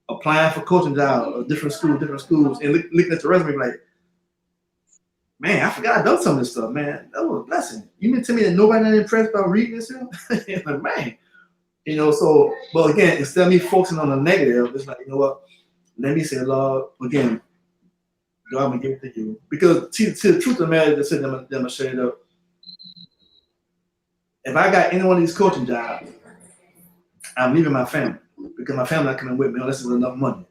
applying for coaching jobs, different schools, and looking at the resume like, man, I forgot I done some of this stuff, man. That was a blessing. You mean to tell me that nobody not impressed by reading this here? Like, man, you know. So, but again, instead of me focusing on the negative, it's like, you know what? Let me say, Lord, again, God, I'm gonna give it to you, because to the truth of the matter, just I'm gonna share it up. If I got any one of these coaching jobs, I'm leaving my family, because my family not coming with me unless it's enough money.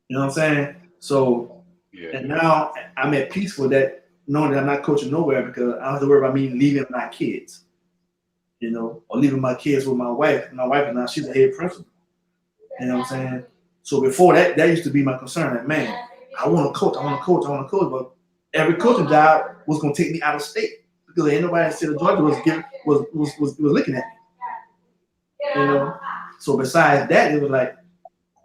You know what I'm saying? So, and now I'm at peace with that, knowing that I'm not coaching nowhere, because I don't have to worry about me leaving my kids, you know, or leaving my kids with my wife. My wife now, she's a head principal. You know what I'm saying? So before that used to be my concern. That, man, I want to coach, but every coaching job was going to take me out of state, because ain't nobody in the state of Georgia was looking at me. You know. So besides that, it was like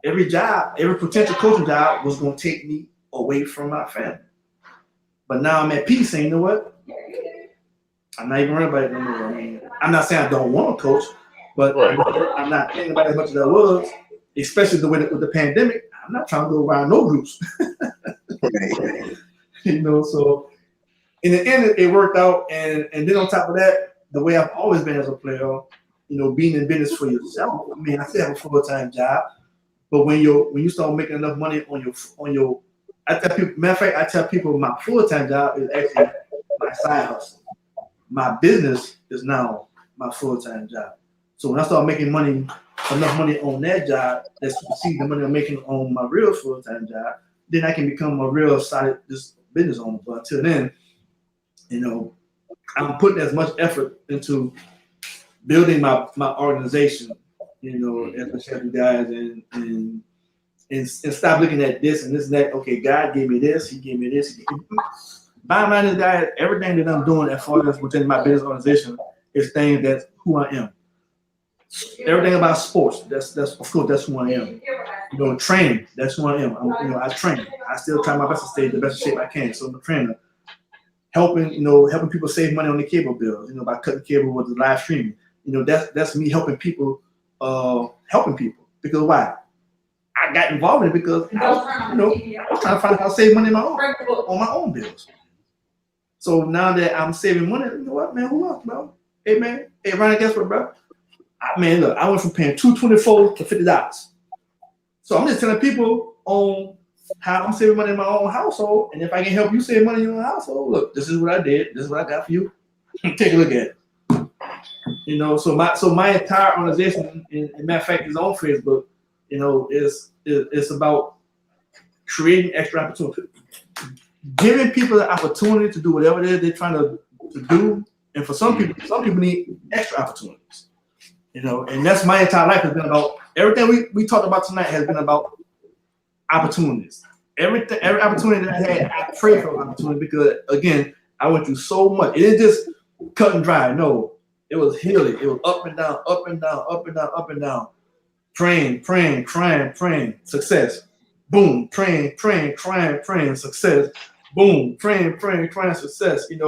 every potential coaching job was going to take me away from my family. But now I'm at peace, saying, you know what? I'm not even worried about it no more. I mean, I'm not saying I don't want to coach, but Right. I'm not thinking about it as much as I was, especially the way with the pandemic. I'm not trying to go around no groups, So in the end, it worked out, and then on top of that, the way I've always been as a player, being in business for yourself. I mean, I still have a full-time job, but when you start making enough money on your, I tell people, matter of fact, I tell people my full-time job is actually my side hustle. My business is now my full-time job. So when I start making enough money on that job that supersedes the money I'm making on my real full-time job, then I can become a real solid business owner. But until then, I'm putting as much effort into building my organization, as I said, you guys, and stop looking at this and this and that. Okay, God gave me this, He gave me this. Bottom line is, guys, everything that I'm doing as far as within my business organization is things that's who I am. Everything about sports, that's of course that's who I am. Training, that's who I am. I train. I still try my best to stay in the best shape I can. So I'm a trainer. Helping people save money on the cable bills, by cutting cable with the live streaming. That's me helping people, because why? I got involved in it because I was trying to find out how to save money on my own bills. So now that I'm saving money, you know what, man? Who else, bro? Hey, man. Hey, Ryan, guess what, bro? Look, I went from paying $224 to $50. So I'm just telling people on how I'm saving money in my own household, and if I can help you save money in your own household, look, this is what I did. This is what I got for you. Take a look at it. So my entire organization, and matter of fact, is on Facebook. It's about creating extra opportunity, giving people the opportunity to do whatever it is they're trying to do. And for some people need extra opportunities. And that's my entire life has been about. Everything we talked about tonight has been about opportunities. Every opportunity that I had, I prayed for an opportunity because, again, I went through so much. It didn't just cut and dry. No, it was healing. It was up and down, up and down, up and down, up and down. Praying, crying, success. Boom, praying, crying, success. Boom, praying, crying, success. It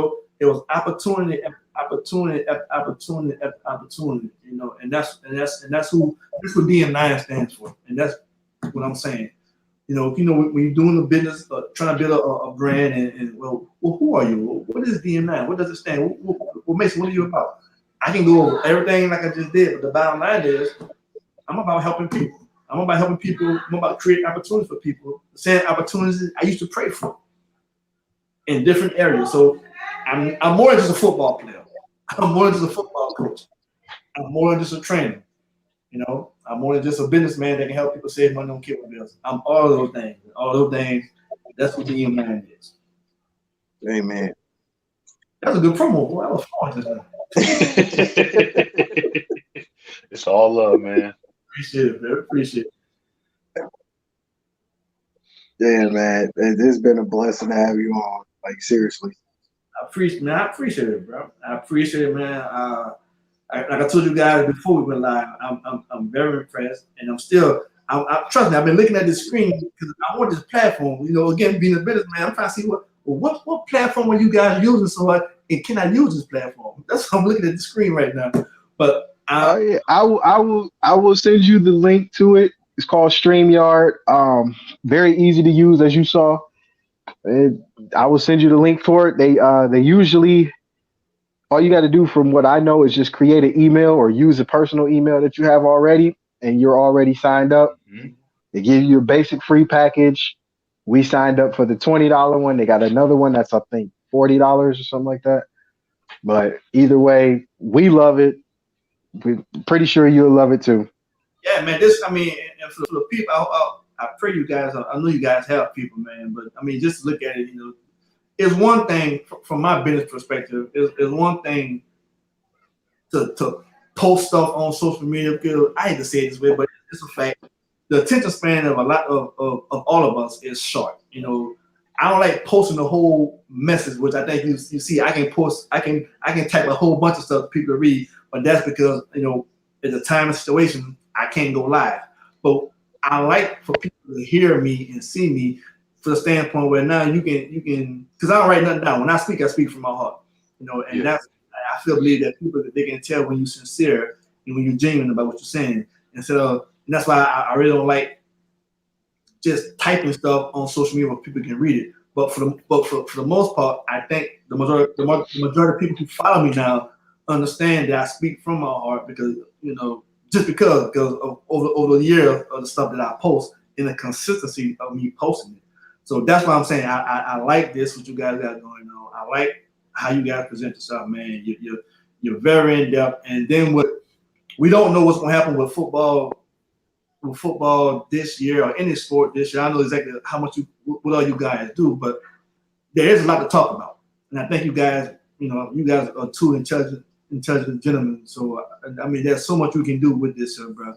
was opportunity after opportunity after opportunity after opportunity. And that's who DM9 stands for. And that's what I'm saying. When you're doing a business, trying to build a brand, and well, who are you? What is DM9? What does it stand? What makes? What are you about? I can go over everything like I just did, but the bottom line is, I'm about helping people. I'm about creating opportunities for people. The same opportunities I used to pray for in different areas. So I'm more than just a football player. I'm more than just a football coach. I'm more than just a trainer. I'm more than just a businessman that can help people save money on cable bills. I'm all those things. All those things. That's what the mind is. Amen. That was a good promo. Boy, I was fun just now. It's all love, man. Appreciate it, man. Appreciate it. Yeah, man. It's been a blessing to have you on. Like, seriously. I appreciate it, bro. I appreciate it, man. Like I told you guys before we went live, I'm very impressed, and trust me. I've been looking at this screen because I want this platform. Again, being a businessman, I'm trying to see what platform are you guys using, and can I use this platform? That's why I'm looking at the screen right now. But yeah. I will send you the link to it. It's called StreamYard. Very easy to use, as you saw. I will send you the link for it. They usually, all you got to do, from what I know, is just create an email or use a personal email that you have already, and you're already signed up. Mm-hmm. They give you a basic free package. We signed up for the $20 one. They got another one that's, I think, $40 or something like that. But either way, we love it. We're pretty sure you'll love it too. Yeah, man. And for the people, I pray you guys. I know you guys help people, man. But just look at it. It's one thing from my business perspective. It's one thing to post stuff on social media. Because I hate to say it this way, but it's a fact. The attention span of a lot of all of us is short. I don't like posting the whole message, which I think you see. I can type a whole bunch of stuff for people to read, but that's because at the time and situation I can't go live. But I like for people to hear me and see me to the standpoint where now you can, because I don't write nothing down. When I speak from my heart, and that's I feel believe that people that they can tell when you're sincere and when you're genuine about what you're saying. And that's why I really don't like just typing stuff on social media where people can read it. But for the most part, I think the majority of people who follow me now understand that I speak from my heart because just because of over the years of the stuff that I post and the consistency of me posting it. So that's why I'm saying I like this what you guys got going on. I like how you guys present yourself, man. You're very in depth, and then we don't know what's going to happen with football this year or any sport this year. I know exactly how much what all you guys do, but there is a lot to talk about, and I think you guys are two intelligent gentlemen. So I mean, there's so much we can do with this, bro.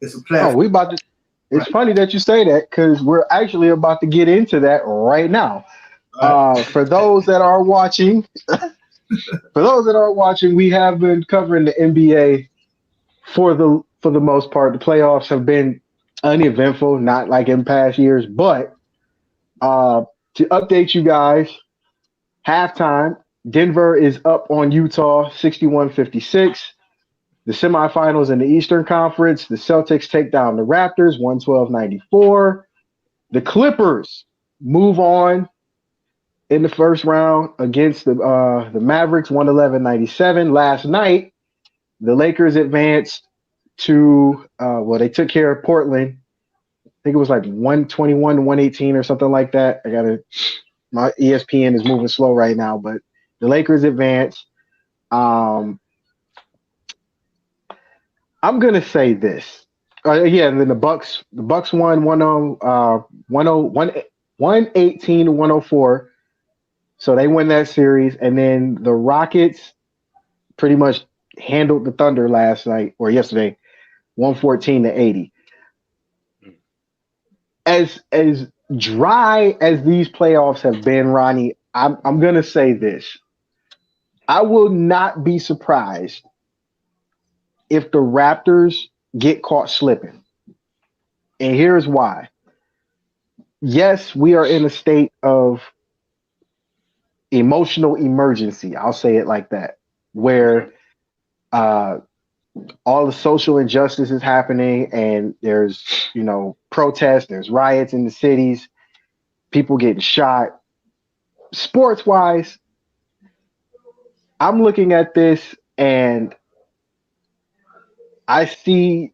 It's a Oh, platform, we about to. It's right? funny that you say that because we're actually about to get into that right now. All right. For those that are watching, we have been covering the NBA for the most part. The playoffs have been uneventful, not like in past years. But uh, to update you guys, halftime, Denver is up on Utah 61-56. The semifinals in the Eastern Conference, the Celtics take down the Raptors 112-94. The Clippers move on in the first round against the Mavericks 111-97. Last night, the Lakers advanced to they took care of Portland. I think it was like 121 to 118 or something like that. My ESPN is moving slow right now, but the Lakers advanced. Um, I'm gonna say this. Yeah, and then the Bucks won 118 to 104. So they win that series, and then the Rockets pretty much handled the Thunder last night or yesterday, 114 to 80. As dry as these playoffs have been, Ronnie, I'm gonna say this. I will not be surprised if the Raptors get caught slipping. And here's why. Yes, we are in a state of emotional emergency. I'll say it like that, where uh, all the social injustice is happening, and there's protests, there's riots in the cities, people getting shot. Sports wise, I'm looking at this and I see,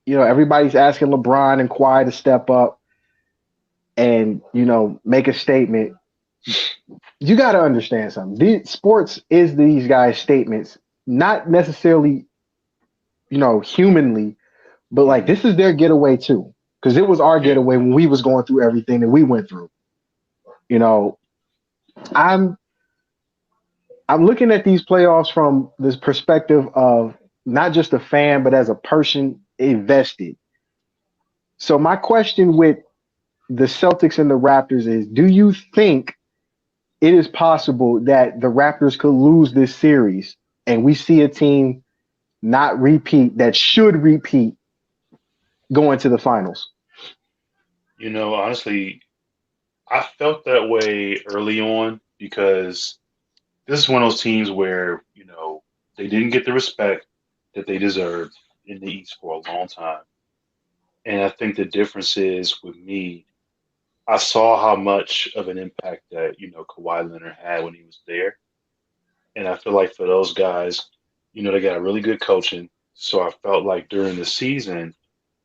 everybody's asking LeBron and Kawhi to step up and make a statement. You got to understand something. Sports is these guys' statements, not necessarily, humanly, but like this is their getaway too, because it was our getaway when we was going through everything that we went through. You know, I'm I'm looking at these playoffs from this perspective of not just a fan, but as a person invested. So my question with the Celtics and the Raptors is: do you think it is possible that the Raptors could lose this series and we see a team not repeat that should repeat going to the finals? Honestly, I felt that way early on because this is one of those teams where, they didn't get the respect that they deserved in the East for a long time. And I think the difference is with me, I saw how much of an impact that, Kawhi Leonard had when he was there. And I feel like for those guys, they got a really good coaching. So I felt like during the season,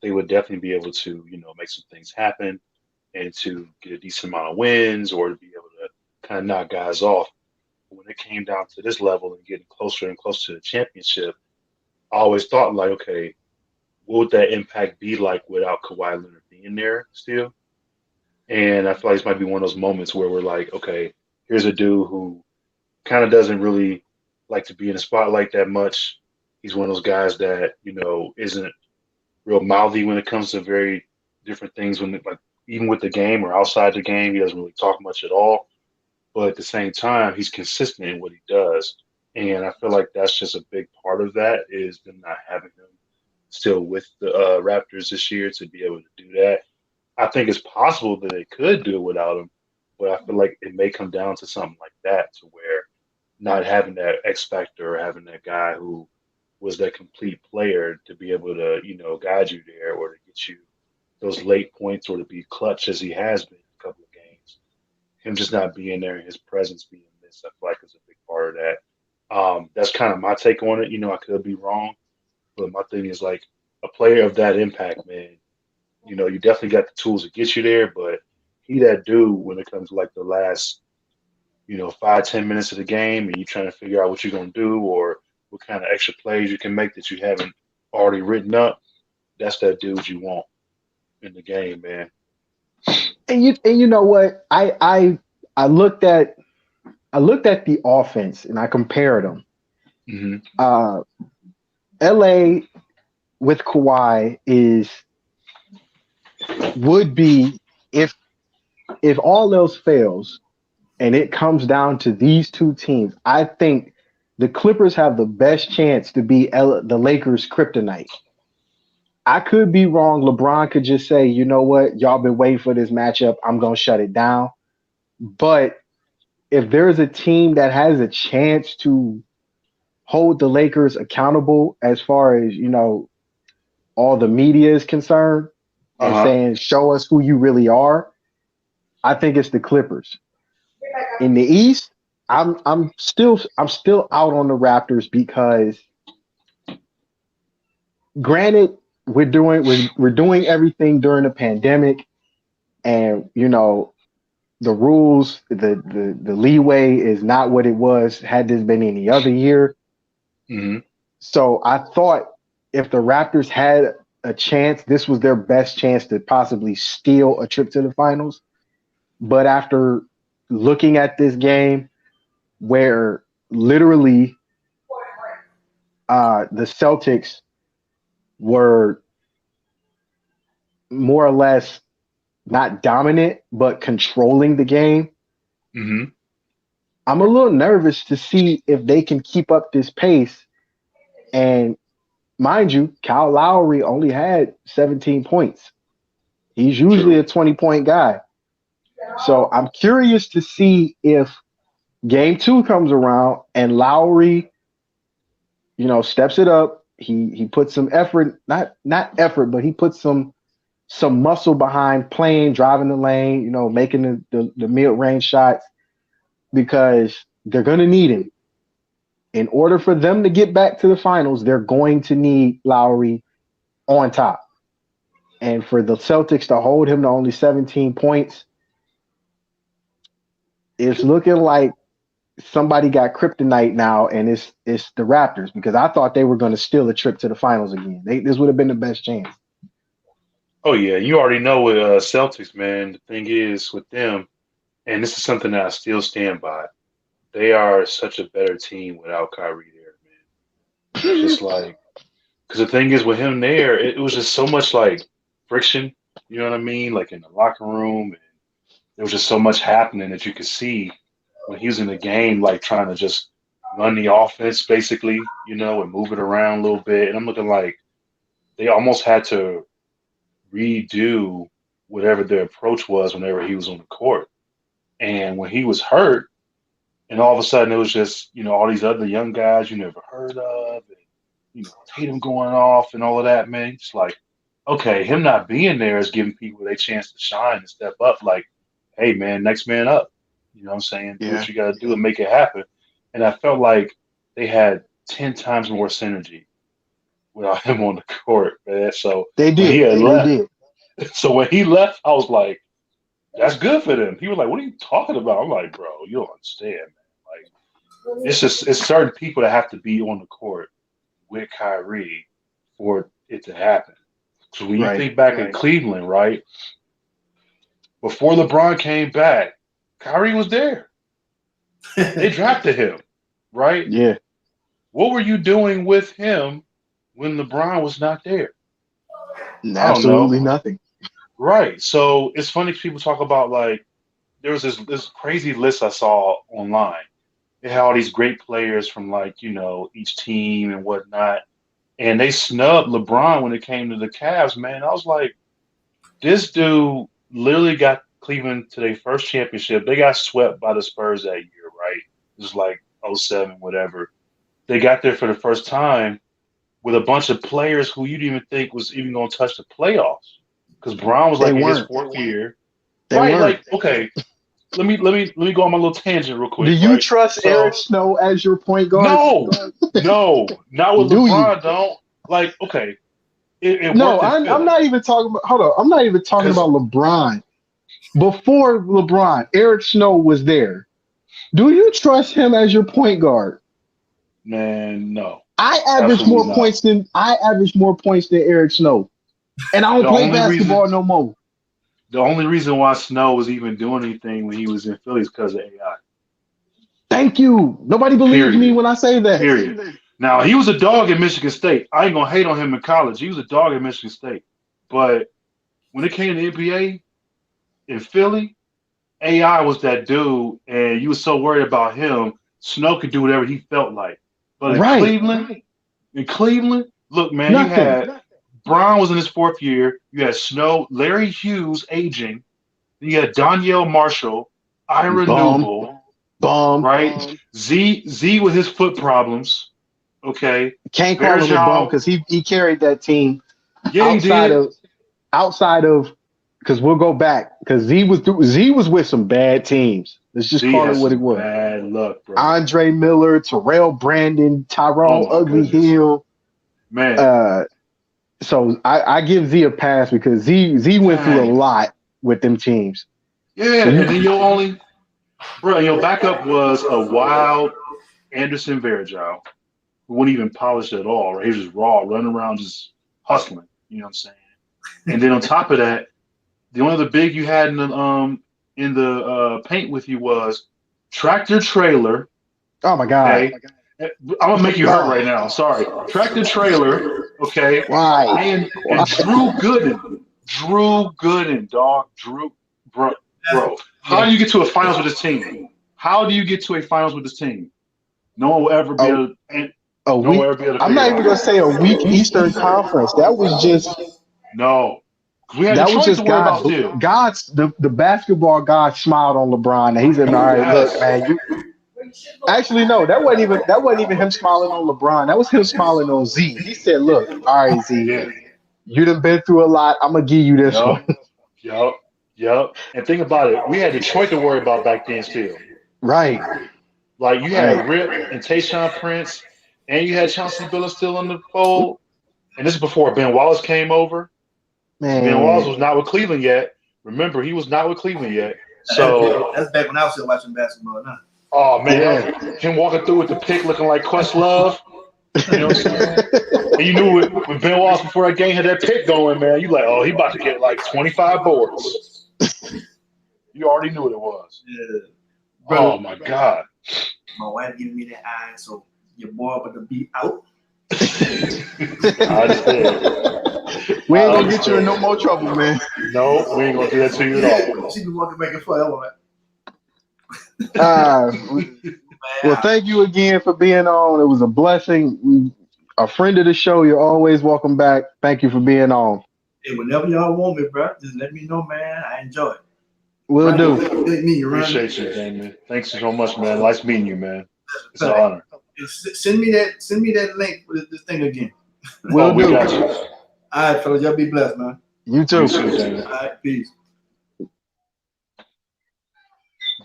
they would definitely be able to, make some things happen and to get a decent amount of wins or to be able to kind of knock guys off. When it came down to this level and getting closer and closer to the championship, I always thought like, okay, what would that impact be like without Kawhi Leonard being there still? And I feel like this might be one of those moments where we're like, okay, here's a dude who kind of doesn't really like to be in the spotlight that much. He's one of those guys that, isn't real mouthy when it comes to very different things when like even with the game or outside the game, he doesn't really talk much at all. But at the same time, he's consistent in what he does. And I feel like that's just a big part of that is them not having him still with the Raptors this year to be able to do that. I think it's possible that they could do it without him, but I feel like it may come down to something like that to where not having that X factor or having that guy who was that complete player to be able to, guide you there or to get you those late points or to be clutch as he has been in a couple of games. Him just not being there and his presence being missed, I feel like is a big part of that. That's kind of my take on it. I could be wrong, but my thing is like a player of that impact, man. You definitely got the tools to get you there, but he that dude when it comes to like the last, 5, 10 minutes of the game, and you trying to figure out what you're gonna do or what kind of extra plays you can make that you haven't already written up. That's that dude you want in the game, man. And you know what? I looked at the offense and I compared them. Hmm. Uh, LA with Kawhi would be if all else fails and it comes down to these two teams. I think the Clippers have the best chance to be the Lakers' kryptonite. I could be wrong. LeBron could just say, you know what, y'all been waiting for this matchup. I'm gonna shut it down. But if there's a team that has a chance to hold the Lakers accountable as far as, all the media is concerned Uh and huh. saying, show us who you really are, I think it's the Clippers. In the East, I'm still out on the Raptors because granted we're doing everything during the pandemic and the rules, the leeway is not what it was had this been any other year. Hmm. So I thought if the Raptors had a chance, this was their best chance to possibly steal a trip to the finals. But after looking at this game, where literally the Celtics were more or less not dominant, but controlling the game, Hmm. I'm a little nervous to see if they can keep up this pace. And mind you, Kyle Lowry only had 17 points. He's usually True. a 20-point guy. So I'm curious to see if game two comes around and Lowry, steps it up. He puts some effort, not effort, but he puts some muscle behind playing, driving the lane, making the mid-range shots because they're gonna need him. In order for them to get back to the finals, they're going to need Lowry on top. And for the Celtics to hold him to only 17 points, it's looking like somebody got kryptonite now, and it's the Raptors because I thought they were going to steal a trip to the finals again. This would have been the best chance. Oh yeah, you already know with Celtics, man. The thing is with them, and this is something that I still stand by. They are such a better team without Kyrie there, man. It's just like because the thing is with him there, it was just so much like friction. You know what I mean? Like in the locker room, and there was just so much happening that you could see when he was in the game, like trying to just run the offense basically, and move it around a little bit. And I'm looking like they almost had to redo whatever their approach was whenever he was on the court. And when he was hurt, and all of a sudden it was just, all these other young guys you never heard of, and, Tatum going off and all of that, man. It's like, okay, him not being there is giving people their chance to shine and step up. Like, hey, man, next man up. You know what I'm saying? Do what Yeah, you got to do and make it happen. And I felt like they had 10 times more synergy without him on the court, man. So they when he did. had They left, did. so when he left, I was like, that's good for them. He was like, what are you talking about? I'm like, bro, you don't understand, man. Like, it's certain people that have to be on the court with Kyrie for it to happen. So when you Right. think back in Cleveland, right, before LeBron came back, Kyrie was there. They drafted him, right? Yeah. What were you doing with him when LeBron was not there? I don't Absolutely know. nothing. Right. So it's funny people talk about like there was this crazy list I saw online. It had all these great players from like, each team and whatnot. And they snubbed LeBron when it came to the Cavs, man. I was like, this dude literally got Cleveland to their first championship. They got swept by the Spurs that year, right? It was like '07, whatever. They got there for the first time with a bunch of players who you didn't even think was even going to touch the playoffs. Because Brown was They like in his weren't. fourth year, They right? weren't. Like, okay, let me go on my little tangent real Do quick, you right? trust Eric So, Snow as your point guard? no, no, not with Do you? LeBron. Don't like, okay, it No, worked in I'm Philly not even talking about. Hold on, I'm not even talking because about LeBron. Before LeBron, Eric Snow was there. Do you trust him as your point guard? man, no, I average absolutely more not. points than Eric Snow, and I don't The play only reason basketball no more. the only reason why Snow was even doing anything when he was in Philly is because of AI. Thank you. Nobody believes me Period. when I say that. Period. Now he was a dog at Michigan State. I ain't gonna hate on him in college. He was a dog at Michigan State. But when it came to the NBA in Philly, AI was that dude, and you was so worried about him. Snow could do whatever he felt like. But Right. In Cleveland, look, man, you Nothing. had Brown was in his fourth year. You had Snow, Larry Hughes aging. You had Danielle Marshall, Ira Bum. Newble, Bum. right? Z with his foot problems. Okay, Can't call him a bum Bergeron, because he carried that team yeah, he outside did. of outside of because we'll go back because Z was with some bad teams. Let's just Z call it has what it some was. bad luck, bro. Andre Miller, Terrell Brandon, Oh Tyrone my Ugly goodness, Hill. man. Uh, so I give Z a pass because Z went through a Dang. lot with them teams. Yeah, So you and then your only, bro, your backup was a wild Anderson Varejao who wouldn't even polish at all, right? He was just raw, running around just hustling. You know what I'm saying? And then on top of that, the only other big you had in the paint with you was tractor trailer. oh my god, Okay, I'm gonna make you hurt right oh, now. Sorry, tractor trailer. Okay, why? and Why? Drew Gooden, dog, bro, That's, bro. How yeah. do you get to a finals with this team? How do you get to a finals with this team? No one will ever be A, able, and a no one will weak. ever be able to I'm figure not it even out. gonna say a weak Eastern Conference. No, 'cause we had That was Detroit to just worry God. about still. God's the basketball God smiled on LeBron, and he said, "All right, look, Yes, man, you." Actually, no, that wasn't even him smiling on LeBron. That was him smiling on Z. He said, "Look, all right, Z, yeah, you done been through a lot. I'm gonna give you this one." yup, yup, yup. And think about it, we had Detroit to worry about back then still. Right, Like you right, had Rip and Tayshaun Prince, and you had Chauncey Billups still in the fold. And this is before Ben Wallace came over. Ben Wallace man. was not with Cleveland yet. Remember, he was not with Cleveland yet. So, That's back when I was still watching basketball. Now. oh man, that Yeah. was him walking through with the pick looking like Questlove. You know what I'm saying? And you knew when Ben Wallace before that game had that pick going, man, you like, oh, he about to get like 25 boards. You already knew what it was. Yeah. Brother, Oh my God. my wife giving me that eye, so your boy about to be out. I understand. We ain't I gonna get you in no understand. more trouble, man. No, we ain't gonna do that to you at all. She be walking back and forth. I'm like, Uh, well, man, thank you again for being on. It was a blessing. A friend of the show. You're always welcome back. Thank you for being on. hey, whenever y'all want me, bro, just let me know, man. I enjoy it. Will Right, do. let me run. Appreciate you, Damon. Thanks so much, man. Nice meeting you, man. It's an Hey, honor. send me that link for this thing again. Will Oh, we do. got you. All right, fellas, y'all be blessed, man. You You too. too, Damon. All right, peace.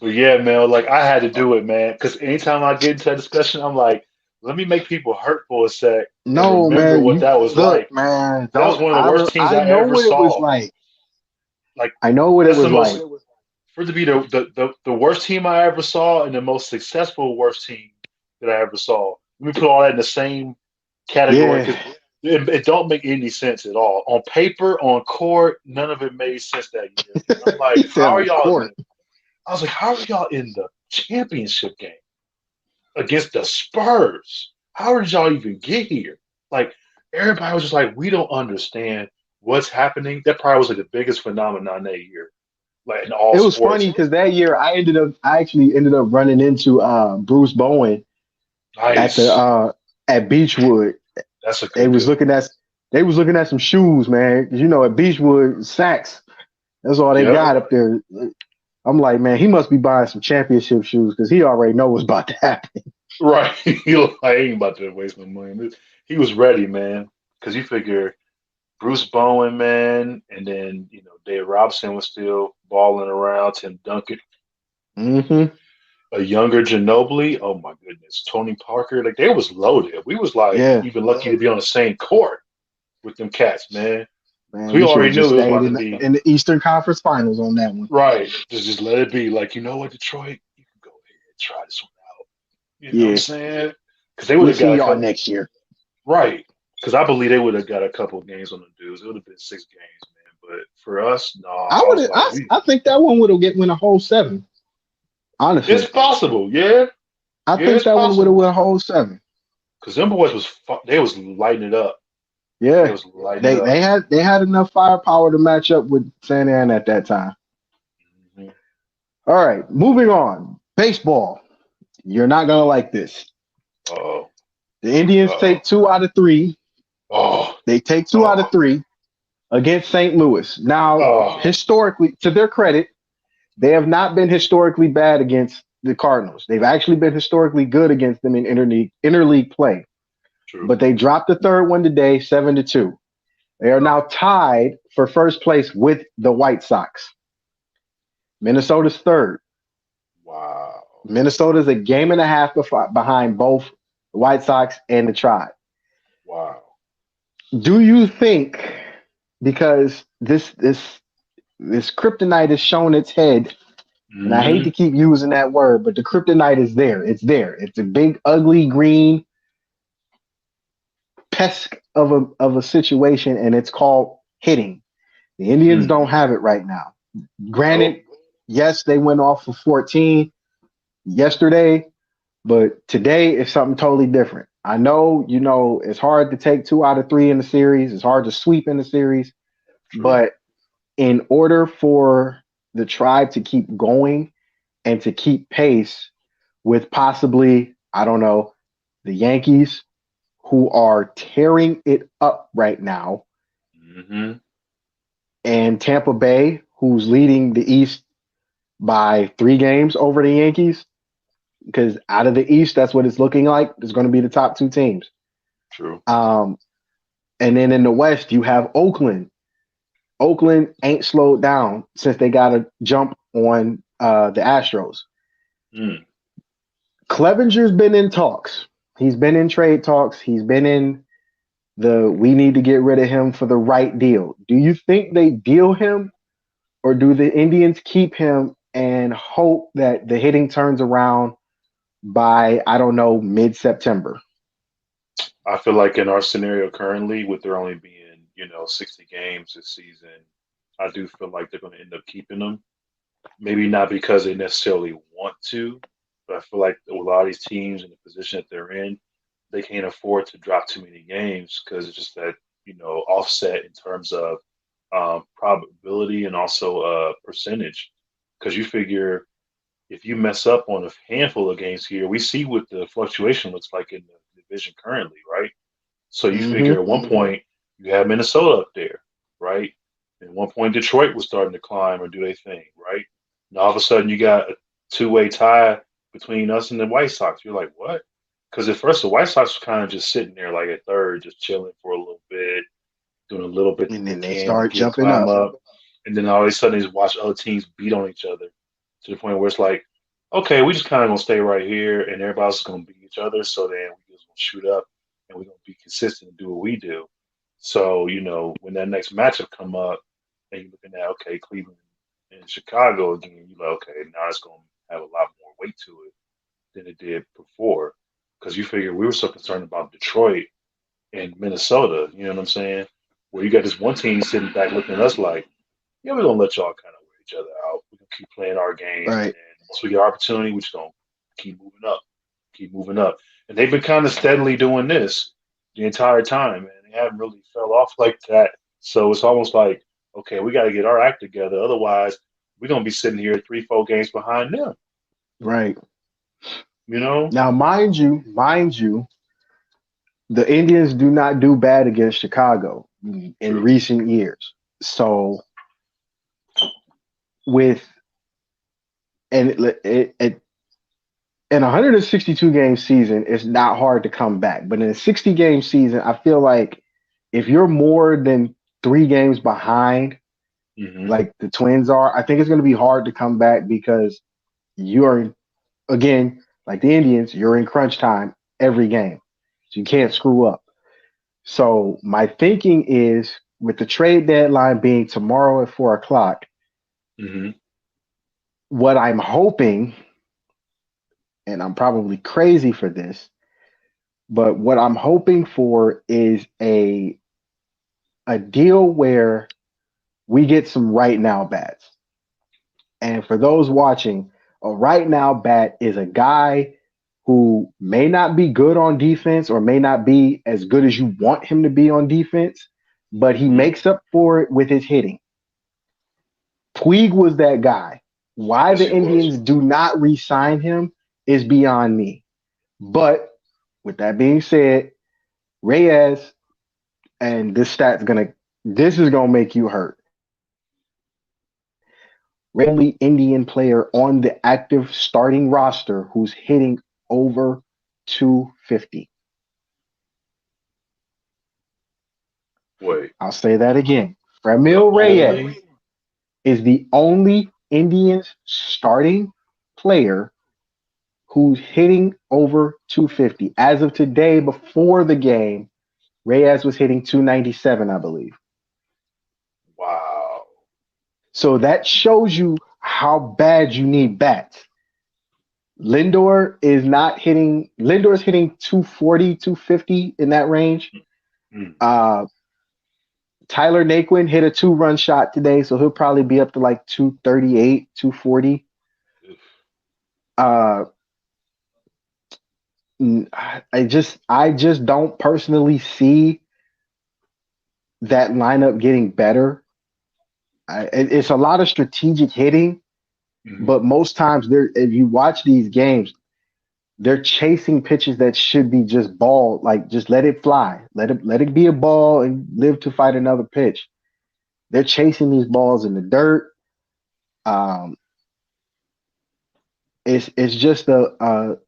But yeah, man, like I had to do it, man, because anytime I get into that discussion, I'm like, let me make people hurt for a sec and No, remember man. what that was Look, like. man. That was Don't. one of the worst teams I I know ever what it was saw. like. Like I know what it that's the was like. most for it to be the worst team I ever saw and the most successful worst team that I ever saw. Let me put all that in the same category Yeah. because it don't make any sense at all. On paper, on court, none of it made sense that year. And I'm He like, said how are on y'all in court. the I was like, how are y'all in the championship game against the Spurs? How did y'all even get here? Like everybody was just like, we don't understand what's happening. That probably was like the biggest phenomenon that year, like in all It was sports. funny because that year I actually ended up running into Bruce Bowen at the Nice. at Beechwood. That's a They good was dude. looking at they was looking at some shoes, man. 'Cause, at Beechwood, Saks. That's all they Yep. got up there. I'm like, man, he must be buying some championship shoes because he already know what's about to happen. Right. He like, I ain't about to waste my money. He was ready, man. Because you figure Bruce Bowen, man, and then Dave Robson was still balling around. Tim Duncan, Mm-hmm. a younger Ginobili. Oh my goodness, Tony Parker. Like they was loaded. We was like Yeah, even lucky to be on the same court with them cats, man. man, We we should have already just knew it was stayed about to in be the Eastern Conference Finals on that one. right. Just let it be. Like you know what, Detroit, you can go ahead and try this one out. You know what I'm Yeah, saying? Because they would we'll have see got a y'all couple. next year. Right. Because I believe they would have got a couple of games on the dudes. It would have been 6 games, man. But for us, no. I I would was have. like, we. I think that one would have win a whole seven. It's Honestly, possible. Yeah. I Yeah, think it's that one would have possible. won a whole seven. Because them boys they was lighting it up. They Yeah, was lighting it they up. they had enough firepower to match up with San Ann at that time. Hmm. All right, moving on. Baseball. You're not gonna like this. Oh. The Indians Oh. take 2 out of 3. Oh. They take two out Oh. of three against St. Louis. Now, Oh. historically, to their credit, they have not been historically bad against the Cardinals. They've actually been historically good against them in interleague play. True. But they dropped the third one today, 7-2. They are now tied for first place with the White Sox. Minnesota's third. Wow. Minnesota's a game and a half behind both the White Sox and the Tribe. Wow. Do you think because this kryptonite has shown its head, and I hate Hmm. to keep using that word, but the kryptonite is there. It's there. It's a big, ugly green pest of a situation, and it's called hitting. The Indians Hmm. don't have it right now. Nope. Granted, yes, they went off for 14 yesterday, but today is something totally different. I know, it's hard to take 2 out of 3 in the series. It's hard to sweep in the series, True. but in order for the Tribe to keep going and to keep pace with possibly, I don't know, the Yankees, who are tearing it up right now, Hmm. and Tampa Bay, who's leading the East by 3 games over the Yankees, because out of the East, that's what it's looking like. It's going to be the top 2 teams. True. Um, and then in the West, you have Oakland. Oakland ain't slowed down since they got a jump on the Astros. Mm. Clevenger's been in talks. He's been in trade talks. He's been in we need to get rid of him for the right deal. Do you think they deal him, or do the Indians keep him and hope that the hitting turns around by, I don't know, mid-September? I feel like in our scenario currently, with there only being 60 games this season, I do feel like they're going to end up keeping them. Maybe not because they necessarily want to, but I feel like a lot of these teams in the position that they're in, they can't afford to drop too many games because it's just that offset in terms of probability and also percentage. Because you figure if you mess up on a handful of games here, we see what the fluctuation looks like in the division currently, right? So you figure Mm-hmm. at one point you have Minnesota up there, right? And at one point Detroit was starting to climb or do their thing, right? And all of a sudden you got a two-way tie between us and the White Sox. You're like, what? Because at first the White Sox were kind of just sitting there like at third, just chilling for a little bit, doing a little bit that And they then they can to start get jumping climb up. up. And then all of a sudden they just watch other teams beat on each other to the point where it's like, okay, we just kind of gonna stay right here and everybody's gonna beat each other. So then we just gonna shoot up and we're gonna be consistent and do what we do. So, when that next matchup come up and you're looking at okay, Cleveland and Chicago again, you're like, okay, now it's gonna have a lot more weight to it than it did before. Because you figure we were so concerned about Detroit and Minnesota, you know what I'm saying? Where you got this one team sitting back looking at us like, yeah, we're gonna let y'all kind of wear each other out. We're gonna keep playing our game, and Right. then once we get our opportunity, we're just gonna keep moving up, keep moving up. And they've been kind of steadily doing this the entire time, and they haven't really fell off like that. So it's almost like, okay, we got to get our act together. Otherwise, we're gonna be sitting here 3, 4 games behind them. Right. You know? Now, mind you, the Indians do not do bad against Chicago in True. recent years. So with and in a 162 game season, it's not hard to come back. But in a 60 game season, I feel like if you're more than 3 games behind, Hmm. like the Twins are, I think it's going to be hard to come back because you're, again, like the Indians, you're in crunch time every game. So you can't screw up. So my thinking is with the trade deadline being tomorrow at 4 o'clock, Hmm. what I'm hoping, and I'm probably crazy for this, but what I'm hoping for is a deal where we get some right now bats. And for those watching, a right now bat is a guy who may not be good on defense or may not be as good as you want him to be on defense, but he Hmm. makes up for it with his hitting. Puig was that guy. Why Yes, the he was. Indians do not re-sign him is beyond me. But with that being said, Reyes, and this is gonna make you hurt. Reyes is the only Indian player on the active starting roster who's hitting over 250. Wait, I'll say that again. the Fremil Reyes only. is the only Indians starting player who's hitting over 250. As of today, before the game, Reyes was hitting 297, I believe. Wow. So that shows you how bad you need bats. Lindor's hitting 240, 250 in that range. Mm. Uh, Tyler Naquin hit a 2 run shot today, so he'll probably be up to like 238, 240. Uh, I just don't personally see that lineup getting better. It's a lot of strategic hitting, Hmm. but most times if you watch these games, they're chasing pitches that should be just ball, like just let it fly, let it be a ball and live to fight another pitch. They're chasing these balls in the dirt. Um, it's just I'm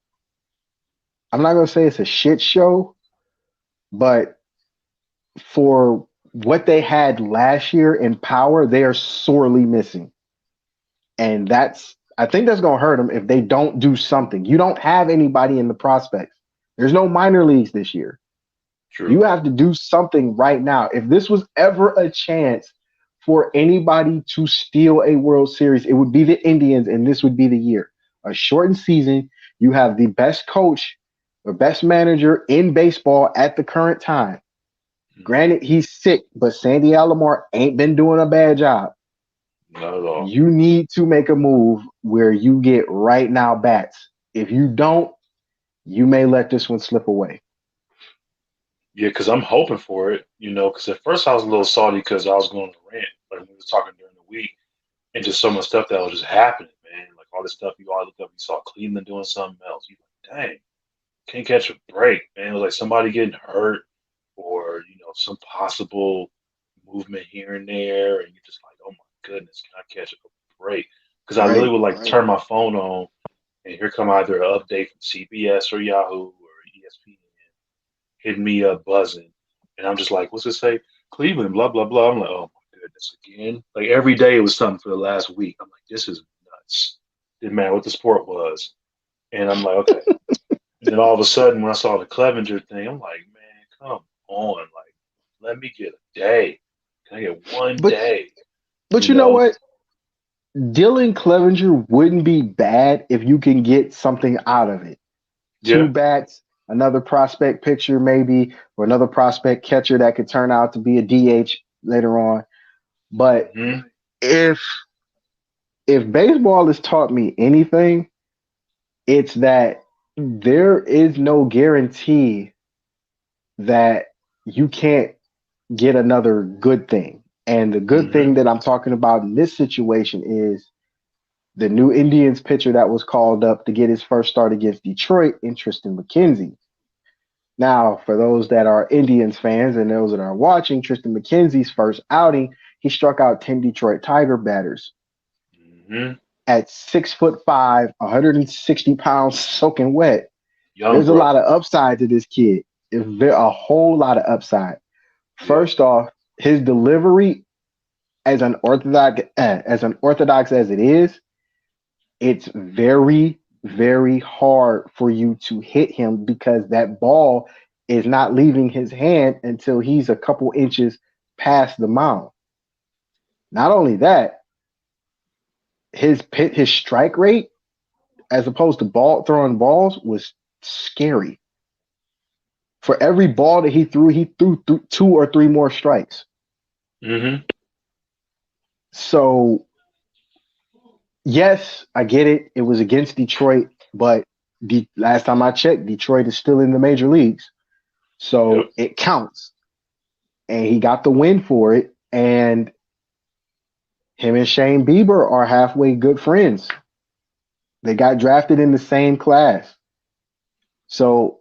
not gonna say it's a shit show, but for what they had last year in power, they are sorely missing. And I think that's going to hurt them if they don't do something. You don't have anybody in the prospects. There's no minor leagues this year. True. You have to do something right now. If this was ever a chance for anybody to steal a World Series, it would be the Indians, and this would be the year. A shortened season. You have the best coach or best manager in baseball at the current time. Mhm. Granted, he's sick, but Sandy Alomar ain't been doing a bad job. Not at all. You need to make a move where you get right now bats. If you don't, you may let this one slip away. Yeah, because I'm hoping for it, because at first I was a little salty because I was going to rant, like we were talking during the week, and just so much stuff that was just happening, man. Like all this stuff you all look up, you saw Cleveland doing something else. You like, dang, can't catch a break, man. It was like somebody getting hurt or, some possible movement here and there, and you're just like, oh my goodness, can I catch a break? Because I literally Right? would like turn my phone on, and here come either an update from CBS or Yahoo or ESPN hitting me up buzzing, and I'm just like, what's it say? Cleveland, blah blah blah. I'm like, oh my goodness, again. Like every day it was something for the last week. I'm like, this is nuts. Didn't matter what the sport was, and I'm like, okay. And then all of a sudden, when I saw the Clevenger thing, I'm like, man, come on, like, let me get a day. Can I get one But day? but You you know know? what? Dylan Clevenger wouldn't be bad if you can get something out of it. Two Yeah. bats, another prospect pitcher maybe, or another prospect catcher that could turn out to be a DH later on. But Hmm. if if baseball has taught me anything, it's that there is no guarantee that you can't get another good thing. And the good Hmm. thing that I'm talking about in this situation is the new Indians pitcher that was called up to get his first start against Detroit, in Tristan McKenzie. Now, for those that are Indians fans and those that are watching, Tristan McKenzie's first outing, he struck out 10 Detroit Tiger batters. Hmm. at 6'5", 160 pounds, soaking wet. Young There's a lot brother. of upside to this kid. A whole lot of upside. Yeah. First off, his delivery as orthodox as it is, it's very, very hard for you to hit him because that ball is not leaving his hand until he's a couple inches past the mound. Not only that, his strike rate as opposed to ball throwing balls was scary. For every ball that he threw two or three more strikes. Mm-hmm. So yes, I get it. It was against Detroit, but the last time I checked, Detroit is still in the major leagues. Yep. So it counts. And he got the win for it. And him and Shane Bieber are halfway good friends. They got drafted in the same class. So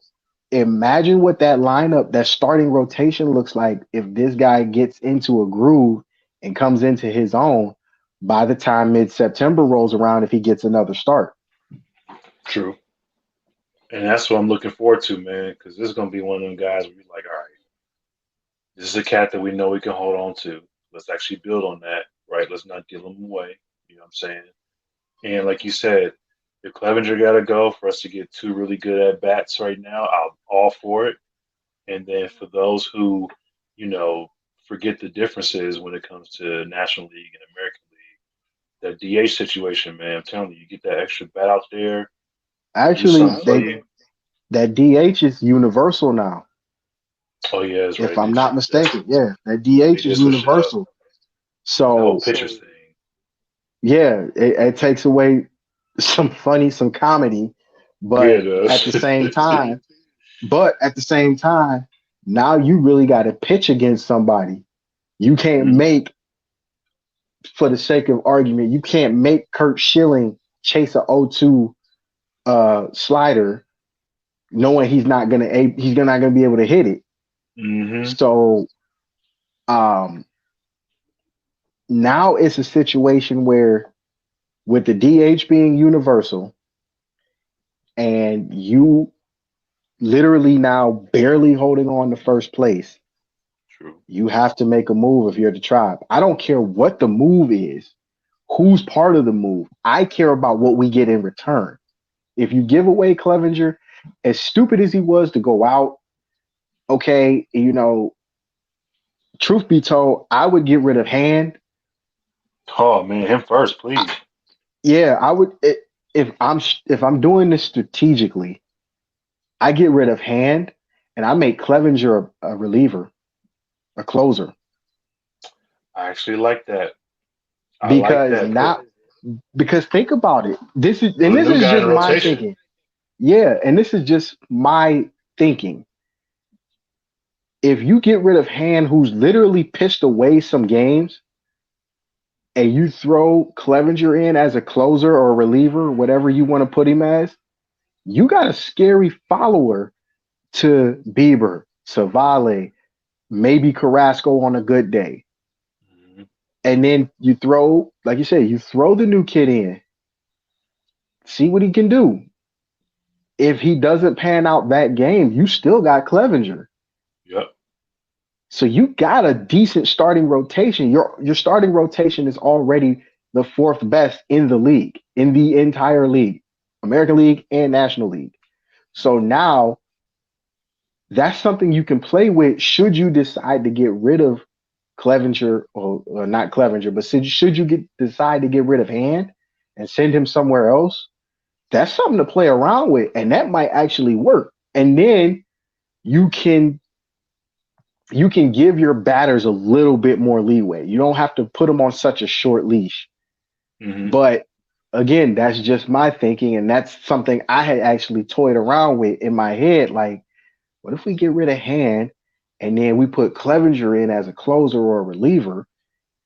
imagine what that lineup, that starting rotation looks like if this guy gets into a groove and comes into his own by the time mid-September rolls around if he gets another start. True. And that's what I'm looking forward to, man, because this is gonna be one of them guys where you're like, all right, this is a cat that we know we can hold on to. Let's actually build on that, right? Let's not deal him away. You know what I'm saying? And like you said, if Clevenger got to go for us to get two really good at bats right now, I'm all for it. And then for those who, you know, forget the differences when it comes to National League and American League, that DH situation, man, I'm telling you, you get that extra bat out there, do Actually, something for you. that DH is universal now. Oh yeah, that's If right. They I'm not changed that. mistaken, yeah, that They DH is did switch it up. universal. The whole So pitchers thing. yeah, it takes away some comedy, Yeah, it but at the does. same time, now you really got to pitch against somebody. You can't Mhm. make, for the sake of argument, you can't make Kurt Schilling chase a 0-2 slider, knowing he's not gonna be able to hit it. Mhm. So um, now it's a situation where with the DH being universal and you literally now barely holding on to first place, True. you have to make a move if you're the Tribe. I don't care what the move is, who's part of the move. I care about what we get in return. If you give away Clevenger, as stupid as he was to go out, okay, truth be told, I would get rid of Hand. Oh man, him first, please. Yeah, I would. If I'm doing this strategically, I get rid of Hand and I make Clevenger a reliever, a closer, I actually like that. I like because that because now because think about it. put a This new is guy in just the my rotation. thinking. Yeah, and this is just my thinking. If you get rid of Hand, who's literally pitched away some games, and you throw Clevenger in as a closer or a reliever, whatever you want to put him as, you got a scary follower to Bieber, Savale, maybe Carrasco on a good day. Mhm. And then you throw, like you said, you throw the new kid in, see what he can do. If he doesn't pan out that game, you still got Clevenger. Yep. So you got a decent starting rotation. Your starting rotation is already the fourth best in the league, in the entire league, American League and National League. So now that's something you can play with should you decide to get rid of Clevenger or not Clevenger, but should you decide to get rid of Hand and send him somewhere else, that's something to play around with, and that might actually work. And then you can you can give your batters a little bit more leeway. You don't have to put them on such a short leash. Hmm. But again, that's just my thinking, and that's something I had actually toyed around with in my head. Like, what if we get rid of Hand and then we put Clevenger in as a closer or a reliever?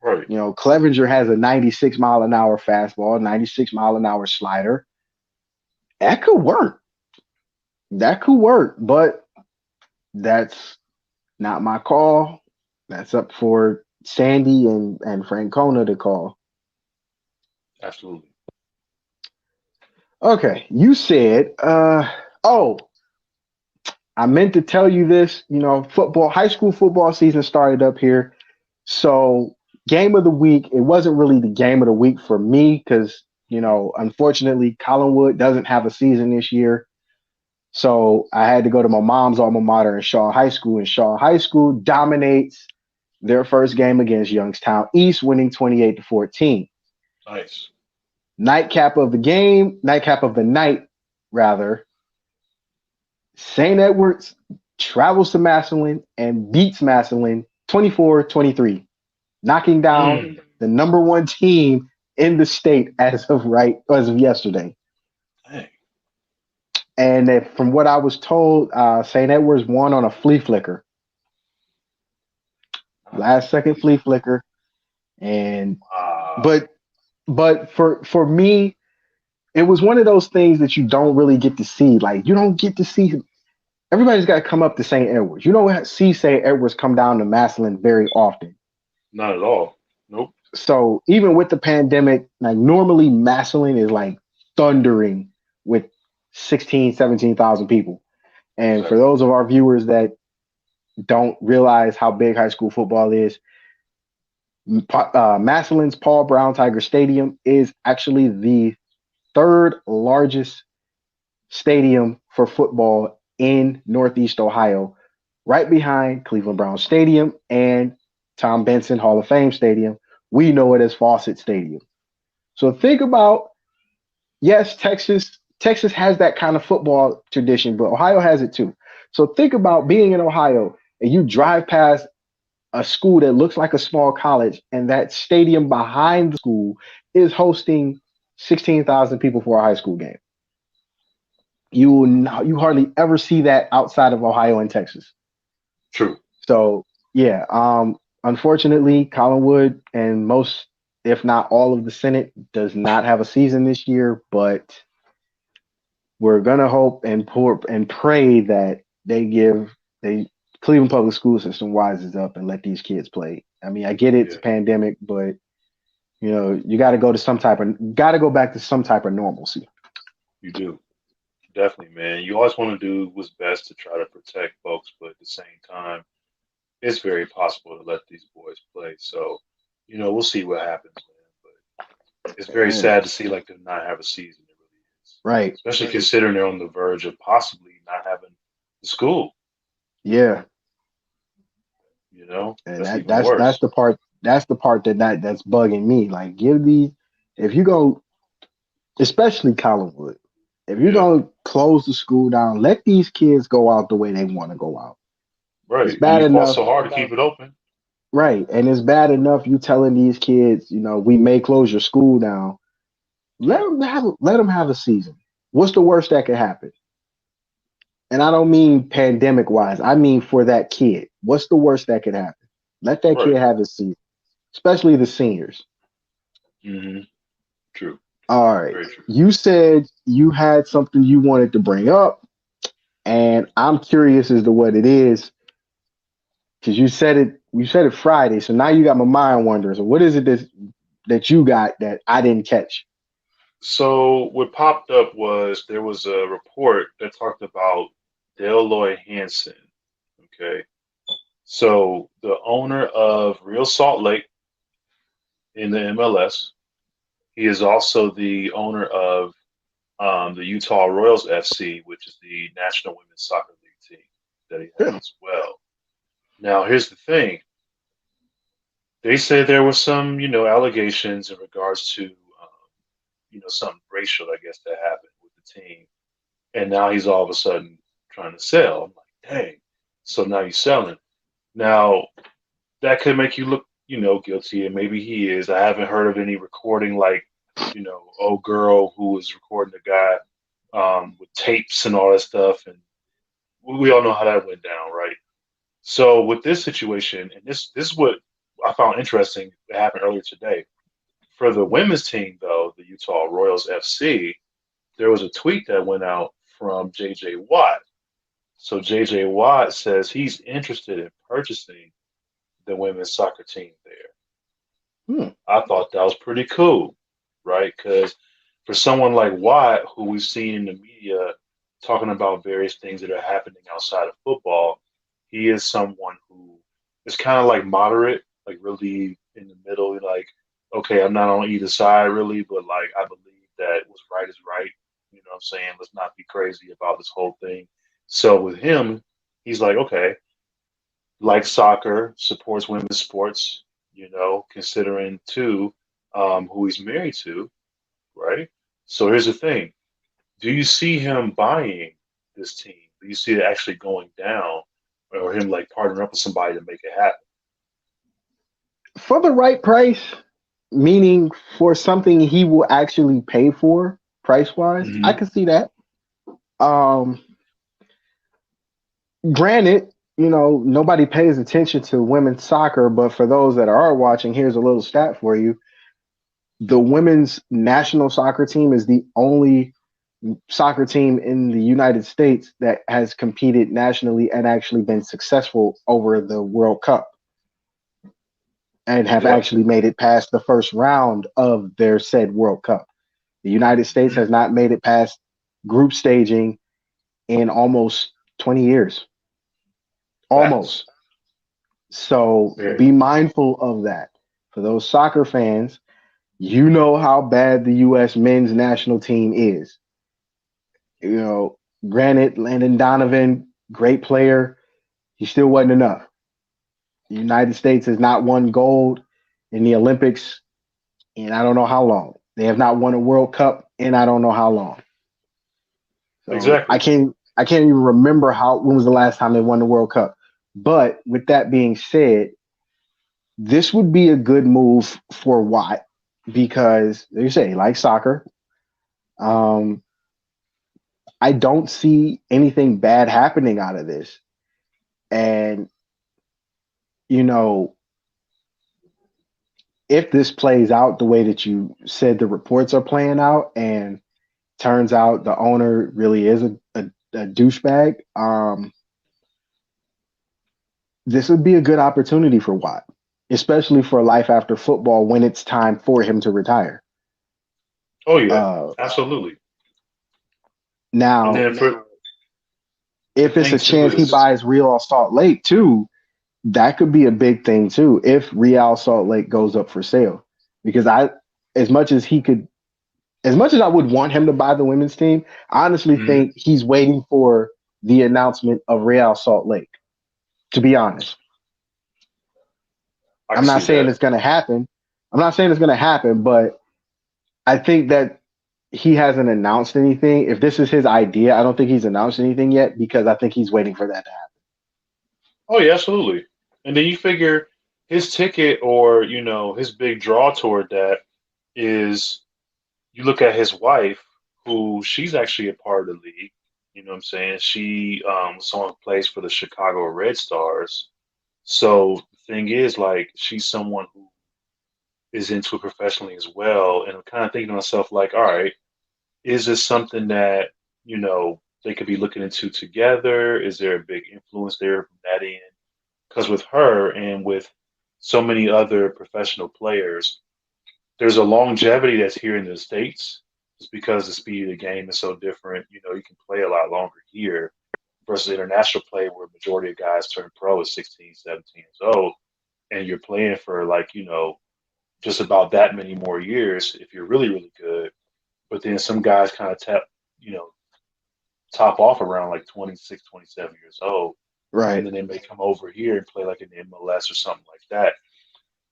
Right. Clevenger has a 96 mile an hour fastball, 96 mile an hour slider. That could work. That could work, but that's not my call. That's up for Sandy and Francona to call. Absolutely. Okay, you said, oh, I meant to tell you this. Football, high school football season started up here. So, game of the week, it wasn't really the game of the week for me because, unfortunately, Collinwood doesn't have a season this year. So, I had to go to my mom's alma mater in Shaw High School, and Shaw High School dominates their first game against Youngstown East, winning 28-14. Nice. Nightcap of the night, rather. St. Edwards travels to Massillon and beats Massillon 24-23, knocking down Mm. the number one team in the state as of yesterday. Dang. And from what I was told, St. Edwards won on a flea flicker, last second flea flicker. And Wow. but for me, it was one of those things that you don't really get to see. Like you don't get to see. Everybody's got to come up to St. Edwards. You don't see St. Edwards come down to Massillon very often. Not at all. Nope. So even with the pandemic, like normally Massillon is like thundering with 16, 17,000 people. And for Exactly. those of our viewers that don't realize how big high school football is, Massillon's Paul Brown Tiger Stadium is actually the third largest stadium for football in Northeast Ohio, right behind Cleveland Browns Stadium and Tom Benson Hall of Fame Stadium. We know it as Fawcett Stadium. So think about, yes, Texas has that kind of football tradition, but Ohio has it too. So think about being in Ohio and you drive past a school that looks like a small college, and that stadium behind the school is hosting 16,000 people for a high school game. You hardly ever see that outside of Ohio and Texas. True. So yeah, unfortunately, Collinwood and most, if not all, of the Senate does not have a season this year, but we're gonna hope and pray that they Cleveland public school system wises up and let these kids play. I mean, I get it's Yeah, a pandemic, but you got to go back to some type of normalcy. you do. Definitely, man. You always want to do what's best to try to protect folks, but at the same time, it's very possible to let these boys play. So, we'll see what happens, man. But it's very Yeah, sad to see like them not have a season. It really is, right. especially considering they're on the verge of possibly not having the school. Yeah, and That's that even that's worse. the part that's bugging me. Like, give these, if you go, especially Collinwood, if you're Yeah, gonna close the school down, let these kids go out the way they want to go out. It's right. And bad you fought enough, so hard to keep it open. right? And it's bad enough you telling these kids, we may close your school down. Let them have a season. What's the worst that could happen? And I don't mean pandemic wise. I mean for that kid. What's the worst that could happen? Let that kid Right. have his season, especially the seniors. Hmm. True. All right. Very true. You said you had something you wanted to bring up, and I'm curious as to what it is because you said it Friday, so now you got my mind wondering. So what is it that you got that I didn't catch? So what popped up was there was a report that talked about Dale Lloyd Hansen. Okay. So the owner of Real Salt Lake in the MLS, he is also the owner of the Utah Royals FC, which is the National Women's Soccer League team that he has Yeah. as well. Now, here's the thing. They say there were some, allegations in regards to, some racial, I guess, that happened with the team. And now he's all of a sudden trying to sell. I'm like, dang. So now he's selling. Now, that could make you look, guilty, and maybe he is. I haven't heard of any recording like, old girl who was recording the guy with tapes and all that stuff, and we all know how that went down, right? So with this situation, and this is what I found interesting that happened earlier today. For the women's team, though, the Utah Royals FC, there was a tweet that went out from JJ Watt. So JJ Watt says he's interested in purchasing the women's soccer team there. Hmm. I thought that was pretty cool, right? Because for someone like Watt, who we've seen in the media talking about various things that are happening outside of football, he is someone who is kind of like moderate, like really in the middle. Like, okay, I'm not on either side really, but like I believe that what's right is right. You know what I'm saying? Let's not be crazy about this whole thing. So with him, he's like, okay, like soccer, supports women's sports, considering too who he's married to, right? So here's the thing. Do you see him buying this team? Do you see it actually going down or him like partnering up with somebody to make it happen? For the right price, meaning for something he will actually pay for price wise, I Hmm. can see that. Um, Granted, nobody pays attention to women's soccer, but for those that are watching, here's a little stat for you. The women's national soccer team is the only soccer team in the United States that has competed nationally and actually been successful over the World Cup and have Yep. actually made it past the first round of their said World Cup. The United States Hmm. has not made it past group staging in almost 20 years. Facts. Almost. So Very. be mindful of that. For those soccer fans, you know how bad the U.S. men's national team is. You know, granted, Landon Donovan, great player, he still wasn't enough. The United States has not won gold in the Olympics in I don't know how long. They have not won a World Cup in I don't know how long. So I Exactly. can't I can't even remember when was the last time they won the World Cup. But with that being said, this would be a good move for Watt because, like you say, like soccer, um, I don't see anything bad happening out of this. And, you know, if this plays out the way that you said the reports are playing out and turns out the owner really is a douchebag, this would be a good opportunity for Watt, especially for life after football when it's time for him to retire. Oh yeah, Uh, absolutely. And Now, then for the if it's thing a too chance he is, buys Real Salt Lake too, that could be a big thing too. If Real Salt Lake goes up for sale, because as much as he could, as much as I would want him to buy the women's team, I honestly mhm, think he's waiting for the announcement of Real Salt Lake. To be honest, I can I'm not see saying that. it's going to happen. I'm not saying it's going to happen, but I think that he hasn't announced anything. If this is his idea, I don't think he's announced anything yet because I think he's waiting for that to happen. Oh yeah, absolutely. And then you figure his ticket or his big draw toward that is you look at his wife, who she's actually a part of the league. You know what I'm saying? She someone who plays for the Chicago Red Stars. So the thing is, like, she's someone who is into it professionally as well. And I'm kind of thinking to myself, like, all right, is this something that, they could be looking into together? Is there a big influence there from that end? Because with her and with so many other professional players, there's a longevity that's here in the States just because the speed of the game is so different. You can play a lot longer here versus international play where majority of guys turn pro at 16, 17 years old. And you're playing for like, just about that many more years if you're really, really good. But then some guys kind of you know, top off around like 26, 27 years old. And Right. then they may come over here and play like in the MLS or something like that.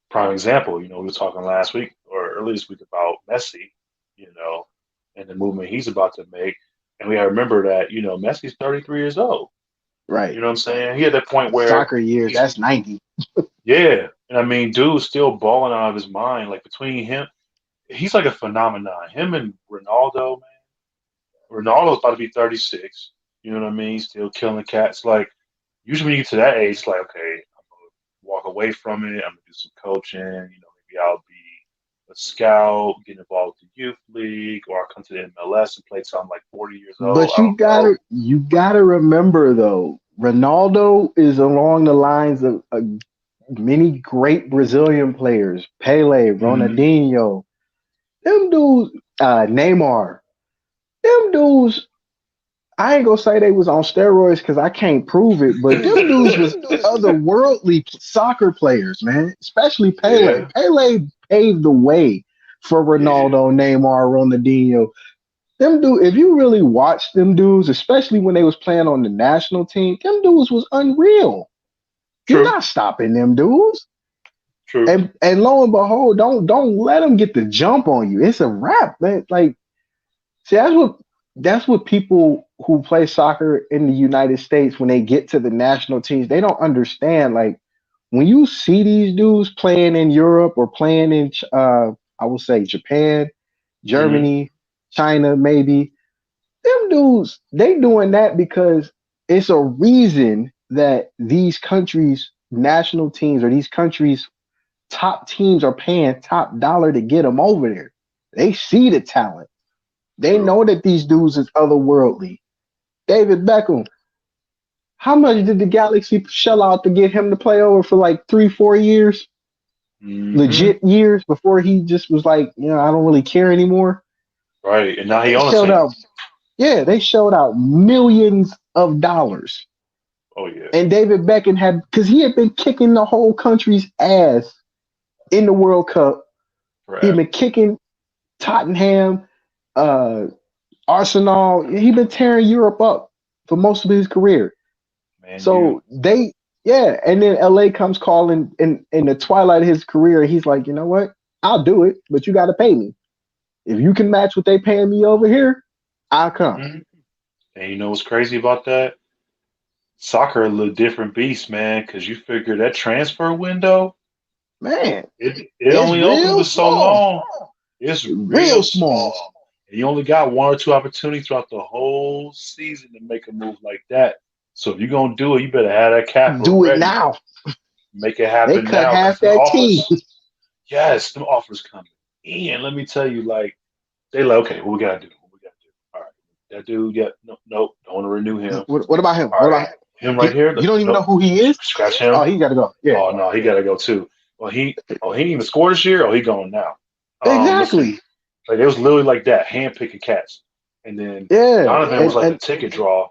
Prime example, we were talking last week or earlier this week about Messi, you know, and the movement he's about to make. And we got to remember that, Messi's 33 years old. You Right. know what I'm saying? He had that point where Soccer years, he's, that's 90. yeah. And I mean, dude's still balling out of his mind. Like between him, he's like a phenomenon. Him and Ronaldo, man. Ronaldo's about to be 36. You know what I mean? Still killing cats. Like, usually when you get to that age, it's like, okay, I'm going to walk away from it. I'm going to do some coaching. Maybe I'll be a scout, get involved with the youth league, or I'll come to the MLS and play till I'm like 40 years old. But I don't know. you gotta remember though, Ronaldo is along the lines of many great Brazilian players, Pele, Hmm. Ronaldinho. Them dudes. Neymar. Them dudes, I ain't gonna say they was on steroids because I can't prove it, but them dudes was otherworldly soccer players, man. Especially Pele. Yeah, Pele paved the way for yeah, Ronaldo, Neymar, Ronaldinho. Them dudes, if you really watch them dudes, especially when they was playing on the national team, them dudes was unreal. You're true, not stopping them dudes. true. And lo and behold, don't let them get the jump on you. It's a wrap, man. Like, see, that's what people who play soccer in the United States when they get to the national teams, they don't understand. Like when you see these dudes playing in Europe or playing in I would say Japan, Hmm. Germany, China, maybe, them dudes, they doing that because it's a reason that these countries' national teams or these countries' top teams are paying top dollar to get them over there. They see the talent. They True. know that these dudes is otherworldly. David Beckham, how much did the Galaxy shell out to get him to play over for like 3, 4 years? Hmm. Legit years before he just was like, I don't really care anymore. Right, and now he They on the shelled team. out, yeah, they shelled out millions of dollars. Oh yeah, And David Beckham had, because he had been kicking the whole country's ass in the World Cup. He had forever, been kicking Tottenham, uh, Arsenal. He'd been tearing Europe up for most of his career. man. You So yeah, and then LA comes calling in the twilight of his career. He's like, you know what? I'll do it, but you got to pay me. If you can match what they paying me over here, I'll come. Mhm. And you know what's crazy about that? Soccer a little different beast, man. Because you figure that transfer window, Man, it it's only open real for so small, long. It's real real small. small. And you only got one or two opportunities throughout the whole season to make a move like that. So if you're gonna do it, you better have that capital Do it ready. now. Make it They happen cut now because half them that team. offers, yes, them offers coming. And let me tell you, like they like, okay, what we gotta do? What we gotta do? All right, that dude, yeah, no, nope, don't want to renew him. What about him? All What right, about him right he? here, You don't even know nope, who he is. scratch Oh, him. he got to go. Yeah, Oh no, he gotta go too. He didn't even score this year. Oh, he going now. Let's see. exactly. Like it was literally like that, hand picking cats. And then Yeah, Donovan was like the and ticket draw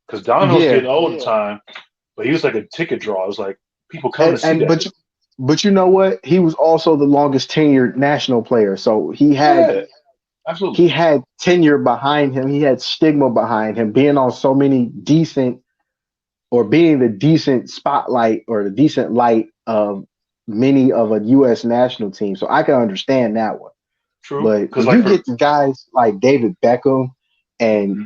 because Donovan was yeah, getting old at the time, but he was like a ticket draw. It was like people coming and to see and that but dude. but you know what? He was also the longest tenured national player. So Yeah, absolutely. he had tenure behind him. He had stigma behind him, being on so many decent or being the decent spotlight or the decent light of many of a U.S. national team. So I can understand that one. True. But Because when like you for get to guys like David Beckham and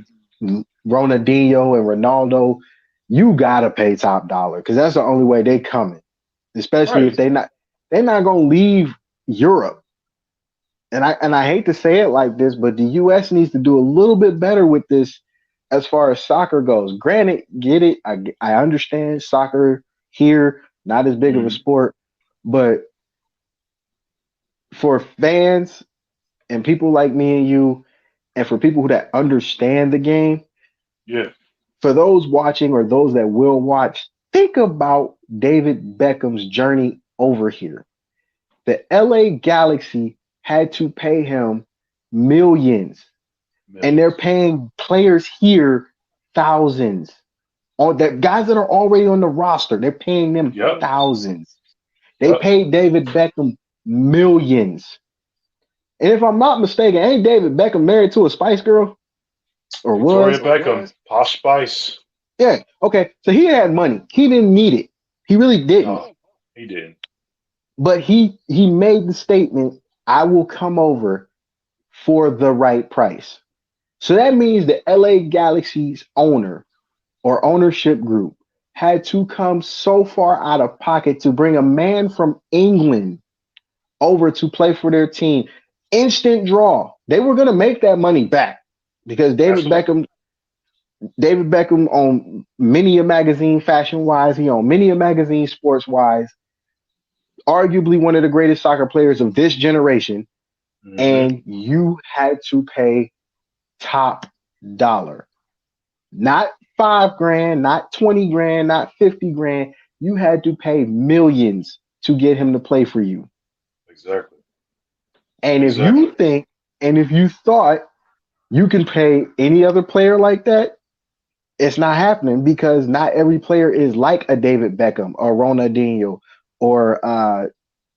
mhm, Ronaldinho and Ronaldo, you gotta pay top dollar because that's the only way they coming. Especially if right. they're not gonna leave Europe. And I hate to say it like this, but the US needs to do a little bit better with this as far as soccer goes. Granted, get it, I understand soccer here, not as big of a Mhm, sport, but for fans and people like me and you, and for people who that understand the game, yeah. for those watching or those that will watch, think about David Beckham's journey over here. The LA Galaxy had to pay him millions, and they're Millions. paying players here thousands. On the guys that are already on the roster, they're paying them Yep. thousands. They Yep. paid David Beckham millions. And if I'm not mistaken, ain't David Beckham married to a Spice Girl or Victoria was? Beckham, Posh Spice. Yeah. Okay. So he had money. He didn't need it. He really didn't. No, he didn't. But he made the statement, I will come over for the right price. So that means the LA Galaxy's owner or ownership group had to come so far out of pocket to bring a man from England over to play for their team. Instant draw. They were going to make that money back because Absolutely. David Beckham on many a magazine fashion wise, he on many a magazine sports wise, arguably one of the greatest soccer players of this generation, Hmm. and you had to pay top dollar. Not 5 grand, not 20 grand, not 50 grand. You had to pay millions to get him to play for you. Exactly. And if you Exactly. think And if you thought you can pay any other player like that, it's not happening because not every player is like a David Beckham or Ronaldinho or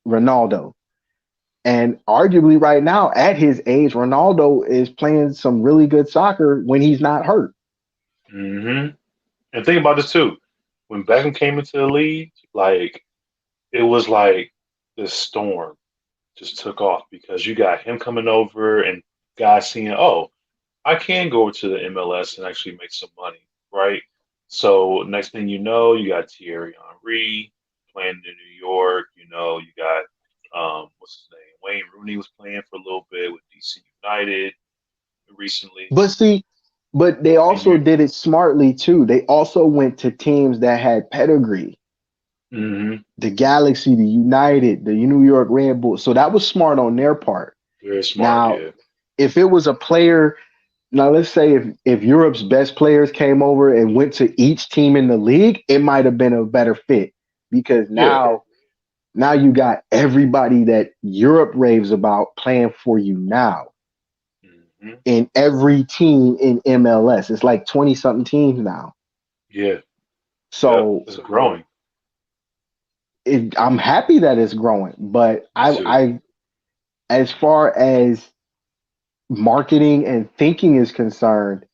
Ronaldo. And arguably, right now, at his age, Ronaldo is playing some really good soccer when he's not hurt. hmm And think about this too. When Beckham came into the league, like it was like this storm just took off because you got him coming over and guys seeing, oh, I can go over to the MLS and actually make some money, right? So next thing you know, you got Thierry Henry playing in New York. You know, you got what's his name? Wayne Rooney was playing for a little bit with DC United recently. But see, but they And also you, did it smartly too. They also went to teams that had pedigree. hmm The Galaxy, the United, the New York Red Bulls. So that was smart on their part. very smart, Now, yeah. if it was a player, now let's say if Europe's best players came over and went to each team in the league, it might have been a better fit because Yeah. now you got everybody that Europe raves about playing for you now hmm in every team in MLS. It's like 20 something teams now. Yeah. Yep. So It's growing. I'm happy that it's growing, but Me too. as far as marketing and thinking is concerned,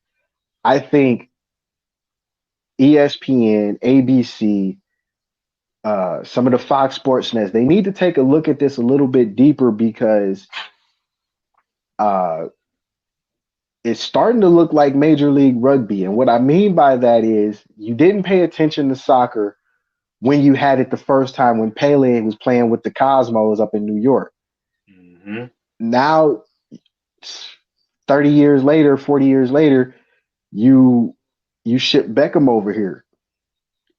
I think ESPN, ABC, some of the Fox Sports Nets, they need to take a look at this a little bit deeper because uh, it's starting to look like Major League Rugby. And what I mean by that is you didn't pay attention to soccer when you had it the first time when Pele was playing with the Cosmos up in New York. hmm Now, 30 years later, 40 years later, you you ship Beckham over here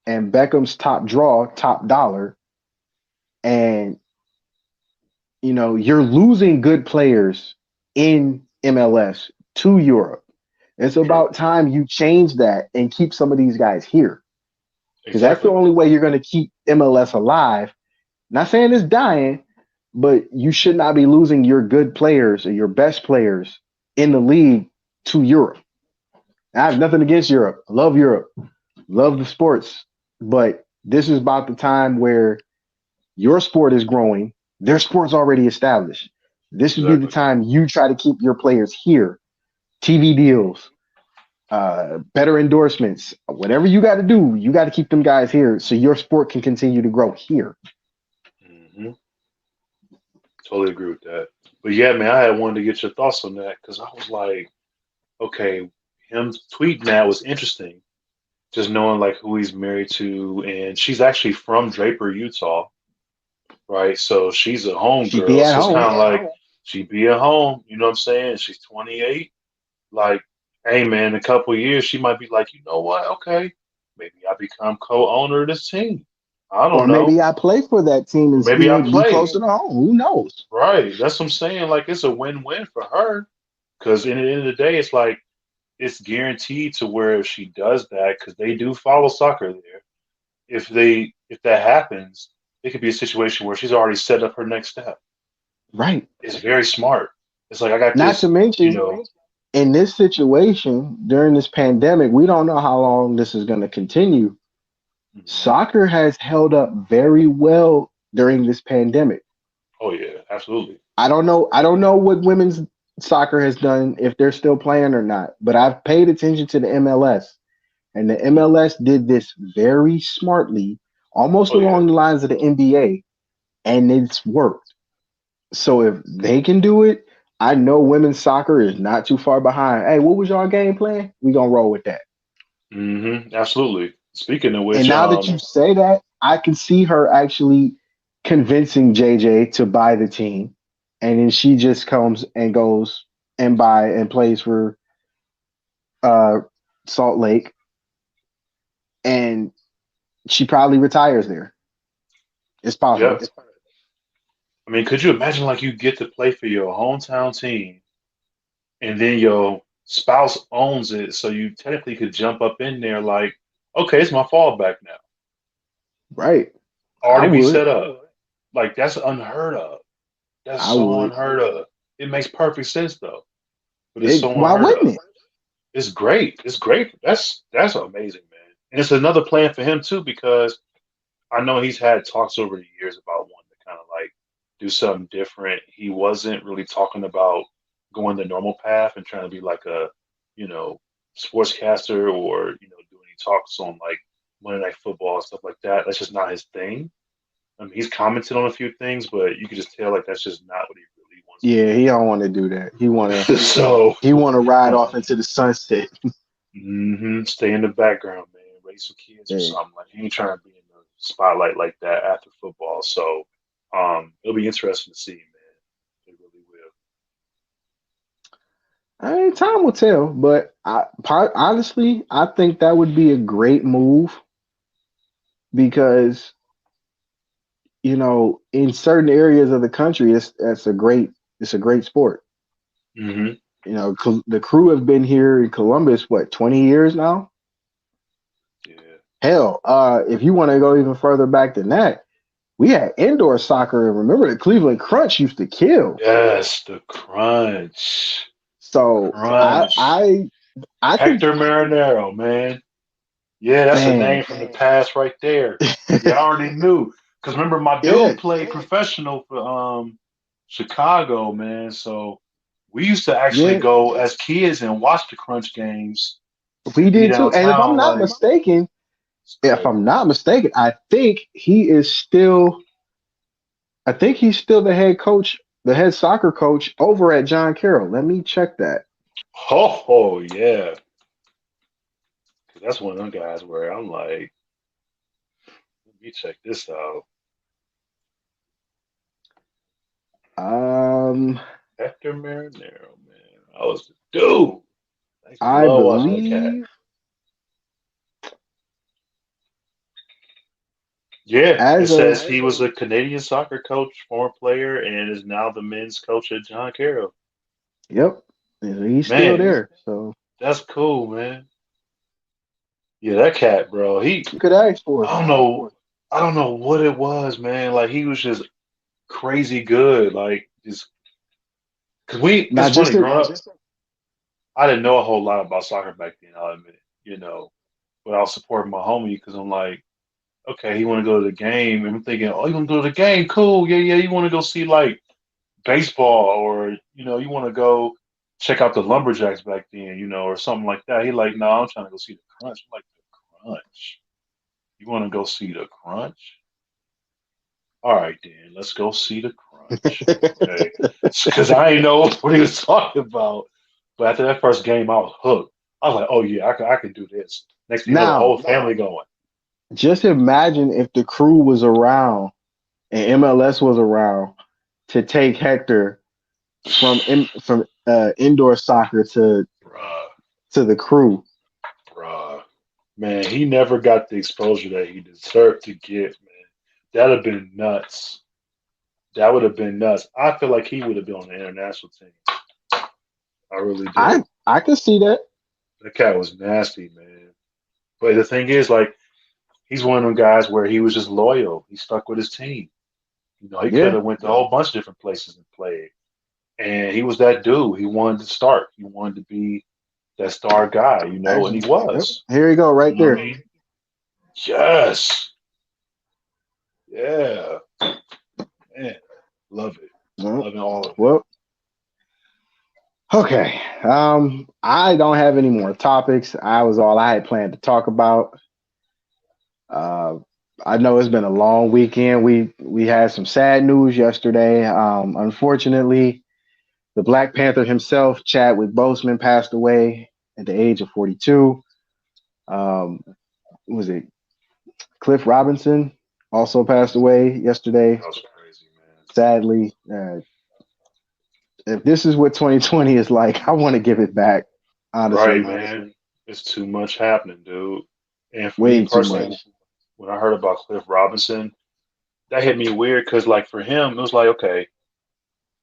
and Beckham's top draw, top dollar, and you're losing good players in MLS to Europe. It's True. about time you change that and keep some of these guys here because that's the Exactly. only way you're going to keep MLS alive. Not saying it's dying, but you should not be losing your good players or your best players in the league to Europe. I have nothing against Europe. I love Europe, love the sports, but this is about the time where your sport is growing. Their sport's already established. This would be the Exactly. time you try to keep your players here. TV deals, better endorsements, whatever you got to do, you got to keep them guys here so your sport can continue to grow here. hmm Totally agree with that. But yeah, man, I had wanted to get your thoughts on that because I was like, okay, him tweeting that was interesting. Just knowing like who he's married to, and she's actually from Draper, Utah, right? So she's a home She be girl. at So it's home. kind of like she be at home. You know what I'm saying? She's 28. Like, hey man, in a couple of years, she might be like, you know what? Okay, maybe I become co-owner of this team. I Or don't know. maybe I play for that team Or and maybe I be play. closer to home. Who knows? Right. That's what I'm saying. Like, it's a win-win for her. Because in the end of the day, it's like it's guaranteed to where if she does that, because they do follow soccer there. If that happens, it could be a situation where she's already set up her next step. Right. It's very smart. It's like I got Not to this, mention, in this situation during this pandemic, we don't know how long this is going to continue. Mhm. Soccer has held up very well during this pandemic. Oh yeah, absolutely. I don't know. I don't know what women's soccer has done if they're still playing or not. But I've paid attention to the MLS, and the Mhm. MLS did this very smartly, almost Oh yeah. along the lines of the NBA, and it's worked. So if they can do it, I know women's soccer is not too far behind. Hey, what was y'all game plan? We gonna roll with that. Absolutely. Speaking of And which, now that you say that, I can see her actually convincing JJ to buy the team, and then she just comes and goes and buy and plays for uh, Salt Lake, and she probably retires there. It's yeah. possible, I mean, could you imagine like you get to play for your hometown team, and then your spouse owns it, so you technically could jump up in there like, okay, it's my fallback now. right? I Already be would, set up. Like that's unheard of. That's I so would. unheard of. it makes perfect sense though. But it's so Why unheard wouldn't of. it? It's great. It's great. That's amazing, man. And it's another plan for him too because I know he's had talks over the years about wanting to kind of like do something different. He wasn't really talking about going the normal path and trying to be like a, you know, sportscaster or, doing any talks on like Monday Night Football and stuff like that. That's just not his thing. I mean, he's commented on a few things, but you can just tell like that's just not what he really wants Yeah, he don't want to do that. to do. So, He want to ride off into the sunset. stay in the background, man. Raise some kids or Yeah. something. Like he ain't trying to be in the spotlight like that after football. So, it'll be interesting to see, man. It really will. I mean, time will tell, but honestly, I think that would be a great move because in certain areas of the country, it's a great sport. Hmm. The Crew have been here in Columbus, what, 20 years now? Yeah. Hell, if you want to go even further back than that, we had indoor soccer. And remember, the Cleveland Crunch used to kill. Yes, the crunch. So Crunch. I can, Hector Marinero, man. Yeah, that's a man, name from the past right there. Yeah, I already knew. Because remember, my yeah, dude played professional for Chicago, man. So we used to actually yeah, go as kids and watch the Crunch games we and be did too. And downtown. Like, it's if I'm crazy. not mistaken, I think he's still the head coach, the head soccer coach over at John Carroll. Let me check that. Oh, yeah. 'Cause that's one of them guys where I'm like, let me check this out. Um, Hector Marinero, man. I was the dude. I used to I love watching that cat. believe Yeah, it as of says he was a Canadian soccer coach, former player, and is now the men's coach at John Carroll. yep, he's still Man, there. So that's cool, man. Yeah, that cat, bro. you could ask for it. I don't know, I don't know what it was, man. Like he was just crazy good. Like just, cause it's Not just funny. to, Growing up, I didn't know a whole lot about soccer back then. I'll admit, but I was supporting my homie because I'm like, okay, he want to go to the game, and I'm thinking, oh, you want to go to the game? Cool, yeah, yeah. You want to go see like baseball, or you want to go check out the Lumberjacks back then, or something like that. He like, no, I'm trying to go see the Crunch. I'm like, the Crunch. You want to go see the Crunch? All right, then, let's go see the Crunch. Okay, because I didn't know what he was talking about. But after that first game, I was hooked. I was like, oh yeah, I can do this. Next thing you know, the now, whole family going. just imagine if the Crew was around and MLS was around to take Hector from indoor soccer Bruh, to the Crew. bruh. Man, he never got the exposure that he deserved to get, man. That'd have been nuts. That would have been nuts. I feel like he would have been on the international team. I really I do. I can see that. That cat was nasty, man. But the thing is, like, he's one of them guys where he was just loyal. He stuck with his team. He could Yeah, have went to a whole bunch of different places and played. And he was that dude. He wanted to start. He wanted to be that star guy, and he actually, yep. was. Here you go, You right know what I there. mean? Yes. Yeah. Man. Love it. Well, Loving all of it. well, okay. I don't have any more topics. I was all I had planned to talk about. Uh, I know it's been a long weekend. We had some sad news yesterday. Unfortunately, the Black Panther himself, Chadwick Boseman, passed away at the age of 42. Um, who was it? Cliff Robinson also passed away yesterday. That was crazy, man. Sadly, if this is what 2020 is like, I want to give it back. Right, Honestly, man. It's too much happening, dude. And for me way too personally, much. when I heard about Cliff Robinson, that hit me weird because, like, for him, it was like, okay,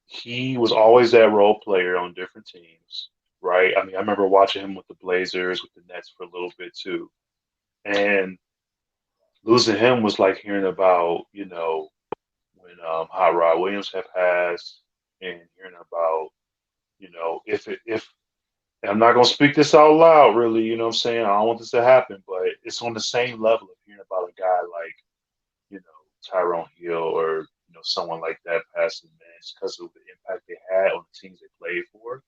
he was always that role player on different teams, right? I mean, I remember watching him with the Blazers, with the Nets for a little bit too. And losing him was like hearing about, when Hot Rod Williams had passed, and hearing about, if and I'm not gonna speak this out loud, really, you know what I'm saying? I don't want this to happen, but it's on the same level of hearing about a guy like, Tyrone Hill or, someone like that passing, man, just because of the impact they had on the teams they played for.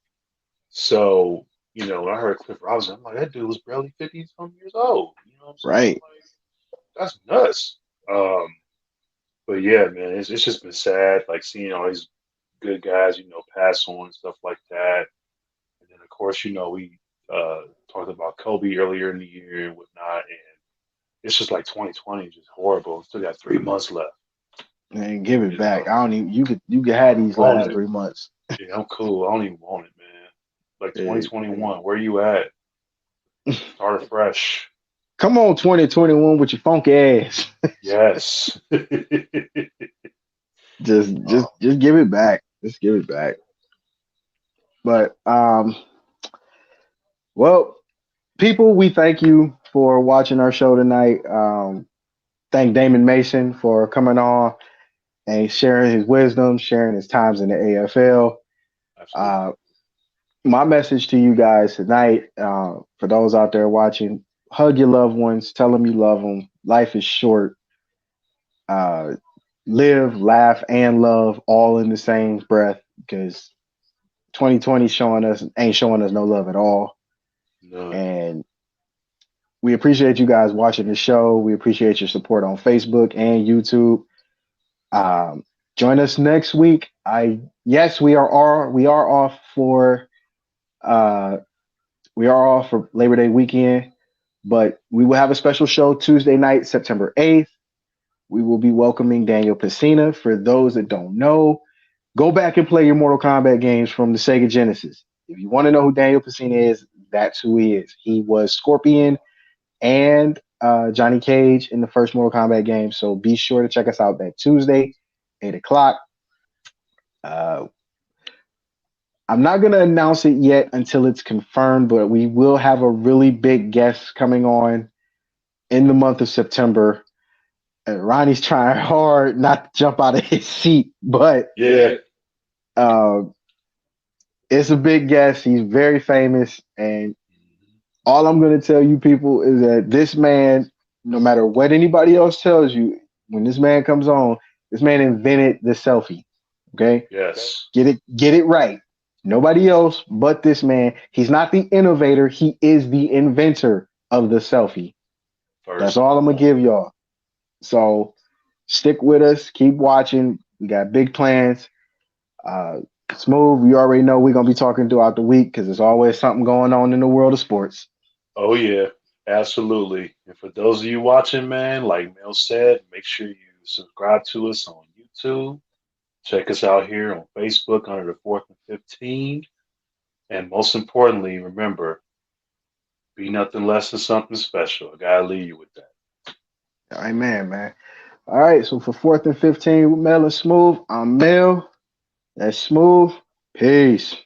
So, when I heard Cliff Robinson, I'm like, that dude was barely 50 some years old. You know what I'm saying? Right. Like, that's nuts. Um, but yeah, man, it's just been sad, like seeing all these good guys, pass on and stuff like that. And then, of course, we talked about Kobe earlier in the year and whatnot. And it's just like 2020 is just horrible. Still got 3 months left. And give it You know, back. I don't even. You could have these want last it. 3 months. Yeah, I'm cool. I don't even want it, man. Like Eh, 2021, where you at? Start fresh. Come on, 2021 with your funky ass. Yes. Just give it back. Just give it back. But well, people, we thank you for watching our show tonight. Thank Damon Mason for coming on and sharing his wisdom, sharing his times in the AFL. Absolutely. Uh, my message to you guys tonight, for those out there watching, hug your loved ones, tell them you love them. Life is short. Uh, Live, laugh, and love all in the same breath because 2020 ain't showing us no love at all. None. And we appreciate you guys watching the show. We appreciate your support on Facebook and YouTube. Um, Join us next week. Yes, we are off for uh, Labor Day weekend, but we will have a special show Tuesday night, September 8th. We will be welcoming Daniel Pesina. For those that don't know, go back and play your Mortal Kombat games from the Sega Genesis. If you want to know who Daniel Pesina is, that's who he is. He was Scorpion and Johnny Cage in the first Mortal Kombat game. So be sure to check us out that Tuesday, 8 o'clock. Uh, I'm not going to announce it yet until it's confirmed, but we will have a really big guest coming on in the month of September. Ronnie's trying hard not to jump out of his seat, but Yeah. uh, it's a big guest. He's very famous. And all I'm going to tell you people is that this man, no matter what anybody else tells you, when this man comes on, this man invented the selfie. Okay. Yes. Get it right. Nobody else but this man. He's not the innovator. He is the inventor of the selfie. That's First. all I'm going to give y'all. So stick with us. Keep watching. We got big plans. Uh, Smooth, you already know we're going to be talking throughout the week because there's always something going on in the world of sports. Oh yeah. Absolutely. And for those of you watching, man, like Mel said, make sure you subscribe to us on YouTube. Check us out here on Facebook under the 4th&15. And most importantly, remember, be nothing less than something special. I gotta leave you with that. Amen, man. All right, so for 4th and 15 with Mel and Smooth, I'm Mel. That's Smooth. Peace.